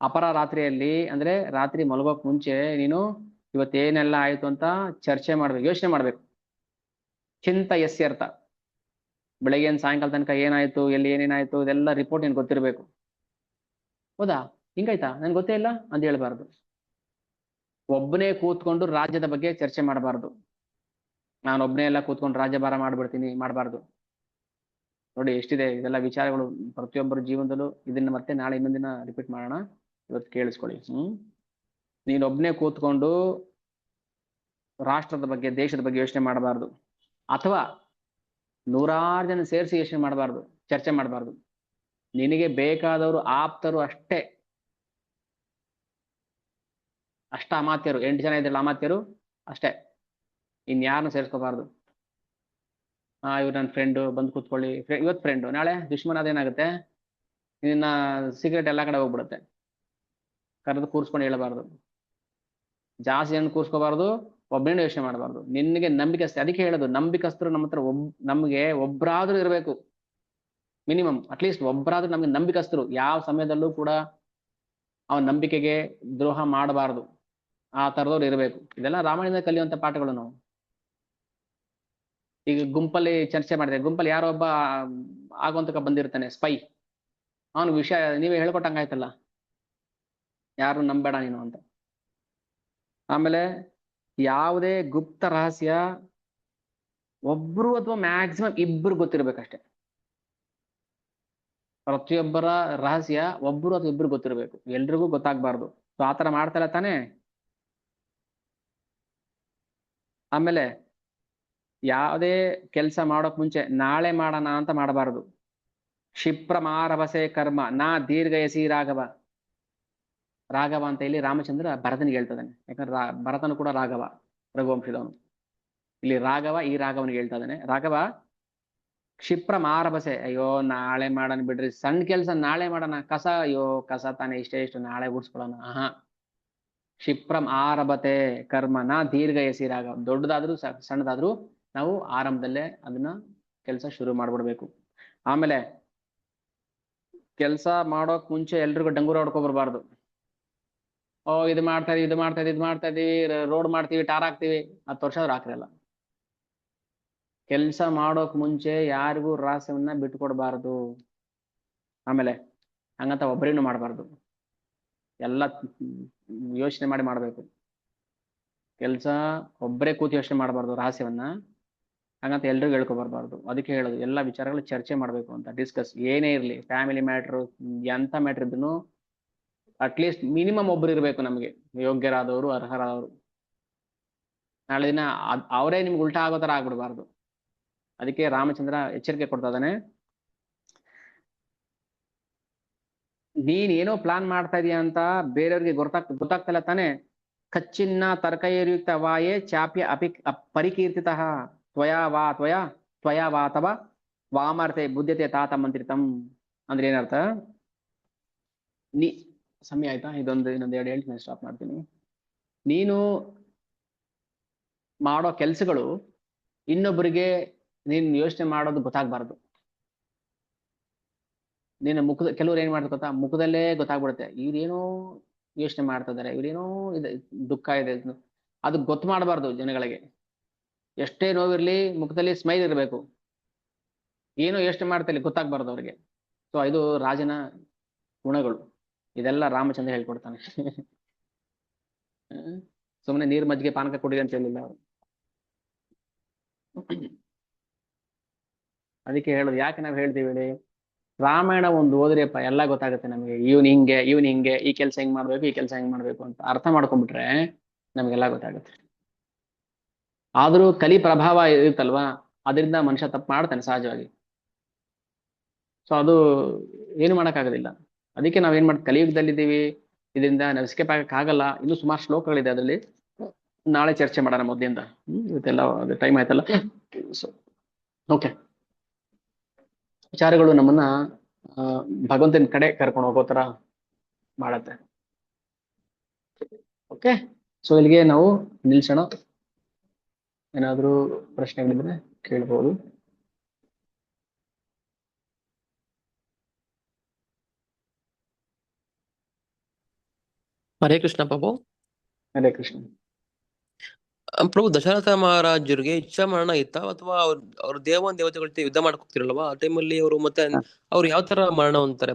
ಅಪರ ರಾತ್ರಿಯಲ್ಲಿ ಅಂದ್ರೆ ರಾತ್ರಿ ಮಲಗೋಕ್ ಮುಂಚೆ ನೀನು ಇವತ್ತೇನೆಲ್ಲ ಆಯ್ತು ಅಂತ ಚರ್ಚೆ ಮಾಡ್ಬೇಕು, ಯೋಚನೆ ಮಾಡ್ಬೇಕು. ಚಿಂತಯಸ್ಯರ್ಥ, ಬೆಳಗ್ಗೆ ಸಾಯಂಕಾಲ ತನಕ ಏನಾಯ್ತು, ಎಲ್ಲಿ ಏನೇನಾಯ್ತು ಇದೆಲ್ಲ ರಿಪೋರ್ಟ್ ನಿನ್ ಗೊತ್ತಿರ್ಬೇಕು. ಹೌದಾ, ಹಿಂಗಾಯ್ತಾ ನನ್ಗೆ ಗೊತ್ತೇ ಇಲ್ಲ ಅಂತ ಹೇಳ್ಬಾರ್ದು. ಒಬ್ಬನೇ ಕೂತ್ಕೊಂಡು ರಾಜ್ಯದ ಬಗ್ಗೆ ಚರ್ಚೆ ಮಾಡಬಾರ್ದು. ನಾನು ಒಬ್ಬನೇ ಎಲ್ಲ ಕೂತ್ಕೊಂಡು ರಾಜ್ಯಭಾರ ಮಾಡ್ಬಿಡ್ತೀನಿ, ಮಾಡಬಾರ್ದು. ನೋಡಿ ಎಷ್ಟಿದೆ ಇದೆಲ್ಲ ವಿಚಾರಗಳು ಪ್ರತಿಯೊಬ್ಬರ ಜೀವನದಲ್ಲೂ. ಇದನ್ನ ಮತ್ತೆ ನಾಳೆ ಇನ್ನೊಂದಿನ ರಿಪೀಟ್ ಮಾಡೋಣ, ಇವತ್ತು ಕೇಳಿಸ್ಕೊಳ್ಳಿ. ನೀನೊಬ್ಬನೇ ಕೂತ್ಕೊಂಡು ರಾಷ್ಟ್ರದ ಬಗ್ಗೆ ದೇಶದ ಬಗ್ಗೆ ಯೋಚನೆ ಮಾಡಬಾರ್ದು, ಅಥವಾ ನೂರಾರು ಜನ ಸೇರಿಸಿ ಯೋಚನೆ ಮಾಡಬಾರ್ದು, ಚರ್ಚೆ ಮಾಡಬಾರ್ದು. ನಿನಗೆ ಬೇಕಾದವರು ಆಪ್ತರು ಅಷ್ಟೇ, ಅಮಾತ್ಯರು 8 ಜನ ಇದ್ರಲ್ಲ ಅಮಾತ್ಯರು ಅಷ್ಟೇ, ಇನ್ಯಾರನ್ನು ಸೇರಿಸ್ಕೋಬಾರ್ದು. ಇವ್ರು ನನ್ನ ಫ್ರೆಂಡು ಬಂದು ಕೂತ್ಕೊಳ್ಳಿ, ಇವತ್ತು ಫ್ರೆಂಡು ನಾಳೆ ದುಶ್ಮನ, ಅದೇನಾಗುತ್ತೆ ನಿನ್ನ ಸೀಕ್ರೆಟ್ ಎಲ್ಲಾ ಕಡೆ ಹೋಗ್ಬಿಡುತ್ತೆ. ಕರೆದು ಕೂರ್ಸ್ಕೊಂಡು ಹೇಳಬಾರ್ದು, ಜಾಸ್ತಿ ಜನ ಕೂರ್ಸ್ಕೋಬಾರ್ದು, ಒಬ್ಬನೇ ಯೋಚನೆ ಮಾಡಬಾರ್ದು. ನಿನ್ಗೆ ನಂಬಿಕಸ್ತ, ಅದಕ್ಕೆ ಹೇಳೋದು ನಂಬಿಕಸ್ತರು ನಮ್ಮ ಹತ್ರ ನಮ್ಗೆ ಒಬ್ರಾದ್ರೂ ಇರಬೇಕು. ಮಿನಿಮಮ್ ಅಟ್ಲೀಸ್ಟ್ ಒಬ್ರಾದ್ರೂ ನಮ್ಗೆ ನಂಬಿಕಸ್ತರು, ಯಾವ ಸಮಯದಲ್ಲೂ ಕೂಡ ಅವನ ನಂಬಿಕೆಗೆ ದ್ರೋಹ ಮಾಡಬಾರ್ದು, ಆ ತರದವ್ರು ಇರಬೇಕು. ಇದೆಲ್ಲ ರಾಮಾಯಣದಿಂದ ಕಲಿಯುವಂತ ಪಾಠಗಳು. ನಾವು ಈಗ ಗುಂಪಲ್ಲಿ ಚರ್ಚೆ ಮಾಡಿದ್ರೆ, ಗುಂಪಲ್ಲಿ ಯಾರೋ ಒಬ್ಬ ಆಗುವಂತಕ ಬಂದಿರ್ತಾನೆ ಸ್ಪೈ, ಅವನು ವಿಷಯ ನೀವೇ ಹೇಳ್ಕೊಟ್ಟಂಗಾಯ್ತಲ್ಲ, ಯಾರು ನಂಬೇಡ ನೀನು ಅಂತ. ಆಮೇಲೆ ಯಾವುದೇ ಗುಪ್ತ ರಹಸ್ಯ ಒಬ್ರು ಅಥವಾ ಮ್ಯಾಕ್ಸಿಮಮ್ ಇಬ್ರು ಗೊತ್ತಿರ್ಬೇಕಷ್ಟೆ. ಪ್ರತಿಯೊಬ್ಬರ ರಹಸ್ಯ ಒಬ್ರು ಅಥವಾ ಇಬ್ರು ಗೊತ್ತಿರ್ಬೇಕು, ಎಲ್ರಿಗೂ ಗೊತ್ತಾಗ್ಬಾರ್ದು. ಸೊ ಆತರ ಮಾಡ್ತಾರ ತಾನೆ. ಆಮೇಲೆ ಯಾವುದೇ ಕೆಲಸ ಮಾಡೋಕ್ ಮುಂಚೆ ನಾಳೆ ಮಾಡೋಣ ಅಂತ ಮಾಡಬಾರದು. ಕ್ಷಿಪ್ರಮಾರಭಸೆ ಕರ್ಮ ನಾ ದೀರ್ಘಯಸಿ ರಾಘವ. ರಾಘವ ಅಂತ ಇಲ್ಲಿ ರಾಮಚಂದ್ರ ಭರತನಿಗೆ ಹೇಳ್ತಾನೆ, ಯಾಕಂದ್ರೆ ಭರತನು ಕೂಡ ರಾಘವ, ರಘುವಂಶದವನು. ಇಲ್ಲಿ ರಾಘವ ಈ ರಾಘವನಿಗೆ ಹೇಳ್ತಾ ಇದ್ದಾನೆ, ರಾಘವ ಕ್ಷಿಪ್ರ ಮಾರಭಸೆ, ಅಯ್ಯೋ ನಾಳೆ ಮಾಡೋಣ ಬಿಡ್ರಿ, ಸಣ್ಣ ಕೆಲಸ ನಾಳೆ ಮಾಡೋಣ, ಕಸ ಅಯ್ಯೋ ಕಸ ತಾನೇ ಇಷ್ಟು ನಾಳೆ ಗುಡ್ಸ್ಕೊಳ್ಳೋಣ. ಕ್ಷಿಪ್ರಂ ಆರಭತೆ ಕರ್ಮ ನಾ ದೀರ್ಘ ಎಸಿ ರಾಘವ. ದೊಡ್ಡದಾದ್ರೂ ಸಣ್ಣದಾದ್ರೂ ನಾವು ಆರಂಭದಲ್ಲೇ ಅದನ್ನ ಕೆಲಸ ಶುರು ಮಾಡ್ಬಿಡ್ಬೇಕು. ಆಮೇಲೆ ಕೆಲಸ ಮಾಡೋಕ್ ಮುಂಚೆ ಎಲ್ರಿಗೂ ಡಂಗೂರ ಹೊಡ್ಕೊ ಬರ್ಬಾರ್ದು. ಇದು ಮಾಡ್ತಾ ಇದೀವಿ ರೋಡ್ ಮಾಡ್ತೀವಿ, ಟಾರ್ ಹಾಕ್ತಿವಿ, 10 ವರ್ಷ ಆದ್ರೂ ಹಾಕಿರಲ್ಲ. ಕೆಲಸ ಮಾಡೋಕ್ ಮುಂಚೆ ಯಾರಿಗೂ ರಹಸ್ಯವನ್ನ ಬಿಟ್ಕೊಡ್ಬಾರ್ದು. ಆಮೇಲೆ ಹಂಗಂತ ಒಬ್ಬರೇನು ಮಾಡಬಾರ್ದು, ಎಲ್ಲ ಯೋಚನೆ ಮಾಡಿ ಮಾಡ್ಬೇಕು. ಕೆಲಸ ಒಬ್ಬರೇ ಕೂತು ಯೋಚನೆ ಮಾಡಬಾರ್ದು ರಹಸ್ಯವನ್ನ, ಹಂಗಂತ ಎಲ್ರಿಗೂ ಹೇಳ್ಕೊಬರ್ಬಾರ್ದು. ಅದಕ್ಕೆ ಹೇಳೋದು ಎಲ್ಲ ವಿಚಾರಗಳು ಚರ್ಚೆ ಮಾಡ್ಬೇಕು ಅಂತ, ಡಿಸ್ಕಸ್ ಏನೇ ಇರ್ಲಿ, ಫ್ಯಾಮಿಲಿ ಮ್ಯಾಟ್ರು ಎಂತ ಮ್ಯಾಟ್ರ್ ಇದ್ರು ಅಟ್ಲೀಸ್ಟ್ ಮಿನಿಮಮ್ ಒಬ್ರು ಇರ್ಬೇಕು ನಮಗೆ, ಯೋಗ್ಯರಾದವರು ಅರ್ಹರಾದವರು. ನಾಳೆ ದಿನ ಅವರೇ ನಿಮ್ಗೆ ಉಲ್ಟಾ ಆಗೋ ತರ ಆಗ್ಬಿಡ್ಬಾರ್ದು. ಅದಕ್ಕೆ ರಾಮಚಂದ್ರ ಎಚ್ಚರಿಕೆ ಕೊಡ್ತಾ ಇದ್ದಾನೆ, ನೀನ್ ಏನೋ ಪ್ಲಾನ್ ಮಾಡ್ತಾ ಇದೀಯ ಅಂತ ಬೇರೆಯವ್ರಿಗೆ ಗೊತ್ತಾಗ್ತಲ್ಲ ತಾನೆ. ಕಚ್ಚಿನ್ನ ತರ್ಕಯುಕ್ತ ವಾಯೇ ಚಾಪ್ಯ ಪರಿಕೀರ್ತಿತ ತ್ವಯಾ ವಾತವ ವಾಮರ್ತೆ ಬುದ್ಧತೆ ತಾತ ಮಂತ್ರಿತಂ. ಅಂದ್ರೆ ಏನರ್ಥ, ಸಮಯ ಆಯ್ತಾ? ಇನ್ನೊಂದು 2 ಹೇಳ್ತೀನಿ, ಸ್ಟಾಪ್ ಮಾಡ್ತೀನಿ. ನೀನು ಮಾಡೋ ಕೆಲ್ಸಗಳು ಇನ್ನೊಬ್ಬರಿಗೆ ನೀನ್ ಯೋಚನೆ ಮಾಡೋದು ಗೊತ್ತಾಗ್ಬಾರ್ದು. ನೀನು ಕೆಲವ್ರು ಏನ್ ಮಾಡ್ತಾರೆ ಗೊತ್ತಾ, ಮುಖದಲ್ಲೇ ಗೊತ್ತಾಗ್ಬಿಡುತ್ತೆ ಇವ್ರೇನೋ ಯೋಚನೆ ಮಾಡ್ತಾ ಇದಾರೆ, ಇವ್ರೇನೋ ಇದೆ, ದುಃಖ ಇದೆ. ಅದು ಗೊತ್ತು ಮಾಡಬಾರ್ದು ಜನಗಳಿಗೆ. ಎಷ್ಟೇ ನೋವಿರ್ಲಿ ಮುಖದಲ್ಲಿ ಸ್ಮೈಲ್ ಇರಬೇಕು. ಏನೋ ಯೋಚನೆ ಮಾಡ್ತಾ ಗೊತ್ತಾಗ್ಬಾರ್ದು ಅವ್ರಿಗೆ. ಸೊ ಇದು ರಾಜನ ಗುಣಗಳು. ಇದೆಲ್ಲ ರಾಮಚಂದ್ರ ಹೇಳ್ಕೊಡ್ತಾನೆ. ಸುಮ್ಮನೆ ನೀರ್ ಮಜ್ಜಿಗೆ ಪಾನಕ ಕುಡಿ ಅಂತ ಹೇಳಿಲ್ಲ ಅವ್ರು. ಅದಕ್ಕೆ ಹೇಳೋದು, ಯಾಕೆ ನಾವ್ ಹೇಳ್ತೀವಿ ಹೇಳಿ, ರಾಮಾಯಣ ಒಂದು ಓದ್ರಿಯಪ್ಪ ಎಲ್ಲ ಗೊತ್ತಾಗುತ್ತೆ ನಮಗೆ. ಇವ್ನ್ ಹಿಂಗೆ ಈ ಕೆಲಸ ಹೆಂಗ್ ಮಾಡ್ಬೇಕು, ಈ ಕೆಲಸ ಹೆಂಗ್ ಮಾಡ್ಬೇಕು ಅಂತ ಅರ್ಥ ಮಾಡ್ಕೊಂಡ್ಬಿಟ್ರೆ ನಮ್ಗೆಲ್ಲ ಗೊತ್ತಾಗುತ್ತೆ. ಆದ್ರೂ ಕಲಿ ಪ್ರಭಾವ ಇರುತ್ತಲ್ವಾ, ಅದರಿಂದ ಮನುಷ್ಯ ತಪ್ಪು ಮಾಡ್ತಾನೆ ಸಹಜವಾಗಿ. ಸೊ ಅದು ಏನು ಮಾಡಕ್ಕಾಗೋದಿಲ್ಲ. ಅದಕ್ಕೆ ನಾವೇನ್ ಮಾಡ್ತೀವಿ, ಕಲಿಯುಗದಲ್ಲಿದ್ದೀವಿ, ಇದರಿಂದ ನಾವು ಎಸ್ಕೇಪ್ ಆಗಕ್ಕಾಗಲ್ಲ. ಇನ್ನೂ ಸುಮಾರು ಶ್ಲೋಕಗಳಿದೆ ಅದರಲ್ಲಿ, ನಾಳೆ ಚರ್ಚೆ ಮಾಡೋಣ ಮೊದಲಿಂದ. ಇವತ್ತೆಲ್ಲ ಟೈಮ್ ಆಯ್ತಲ್ಲ. ಸೊ ಓಕೆ, ವಿಚಾರಗಳು ನಮ್ಮನ್ನ ಭಗವಂತನ ಕಡೆ ಕರ್ಕೊಂಡು ಹೋಗೋ ತರ ಮಾಡತ್ತೆ. ಓಕೆ, ಸೊ ಇಲ್ಲಿಗೆ ನಾವು ನಿಲ್ಸೋಣ. ಏನಾದ್ರೂ ಪ್ರಶ್ನೆಗಳಿದ್ರೆ ಕೇಳ್ಬೋದು. ಹರೇ ಕೃಷ್ಣ ಪ್ರಭು. ಹರೇ ಕೃಷ್ಣ. ಪ್ರಭು, ದಶರಥ ಮಹಾರಾಜರಿಗೆ ಇಚ್ಛಾ ಮರಣ ಇತ್ತ, ಅಥವಾ ಅವ್ರ ದೇವತೆಗಳ ಜೊತೆ ಯುದ್ಧ ಮಾಡಕ್ ಹೋಗ್ತಿರಲ್ವಾ, ಆ ಟೈಮಲ್ಲಿ ಅವರು ಮತ್ತೆ ಅವ್ರು ಯಾವ ತರ ಮರಣ ಹೊಂದ್ತಾರೆ?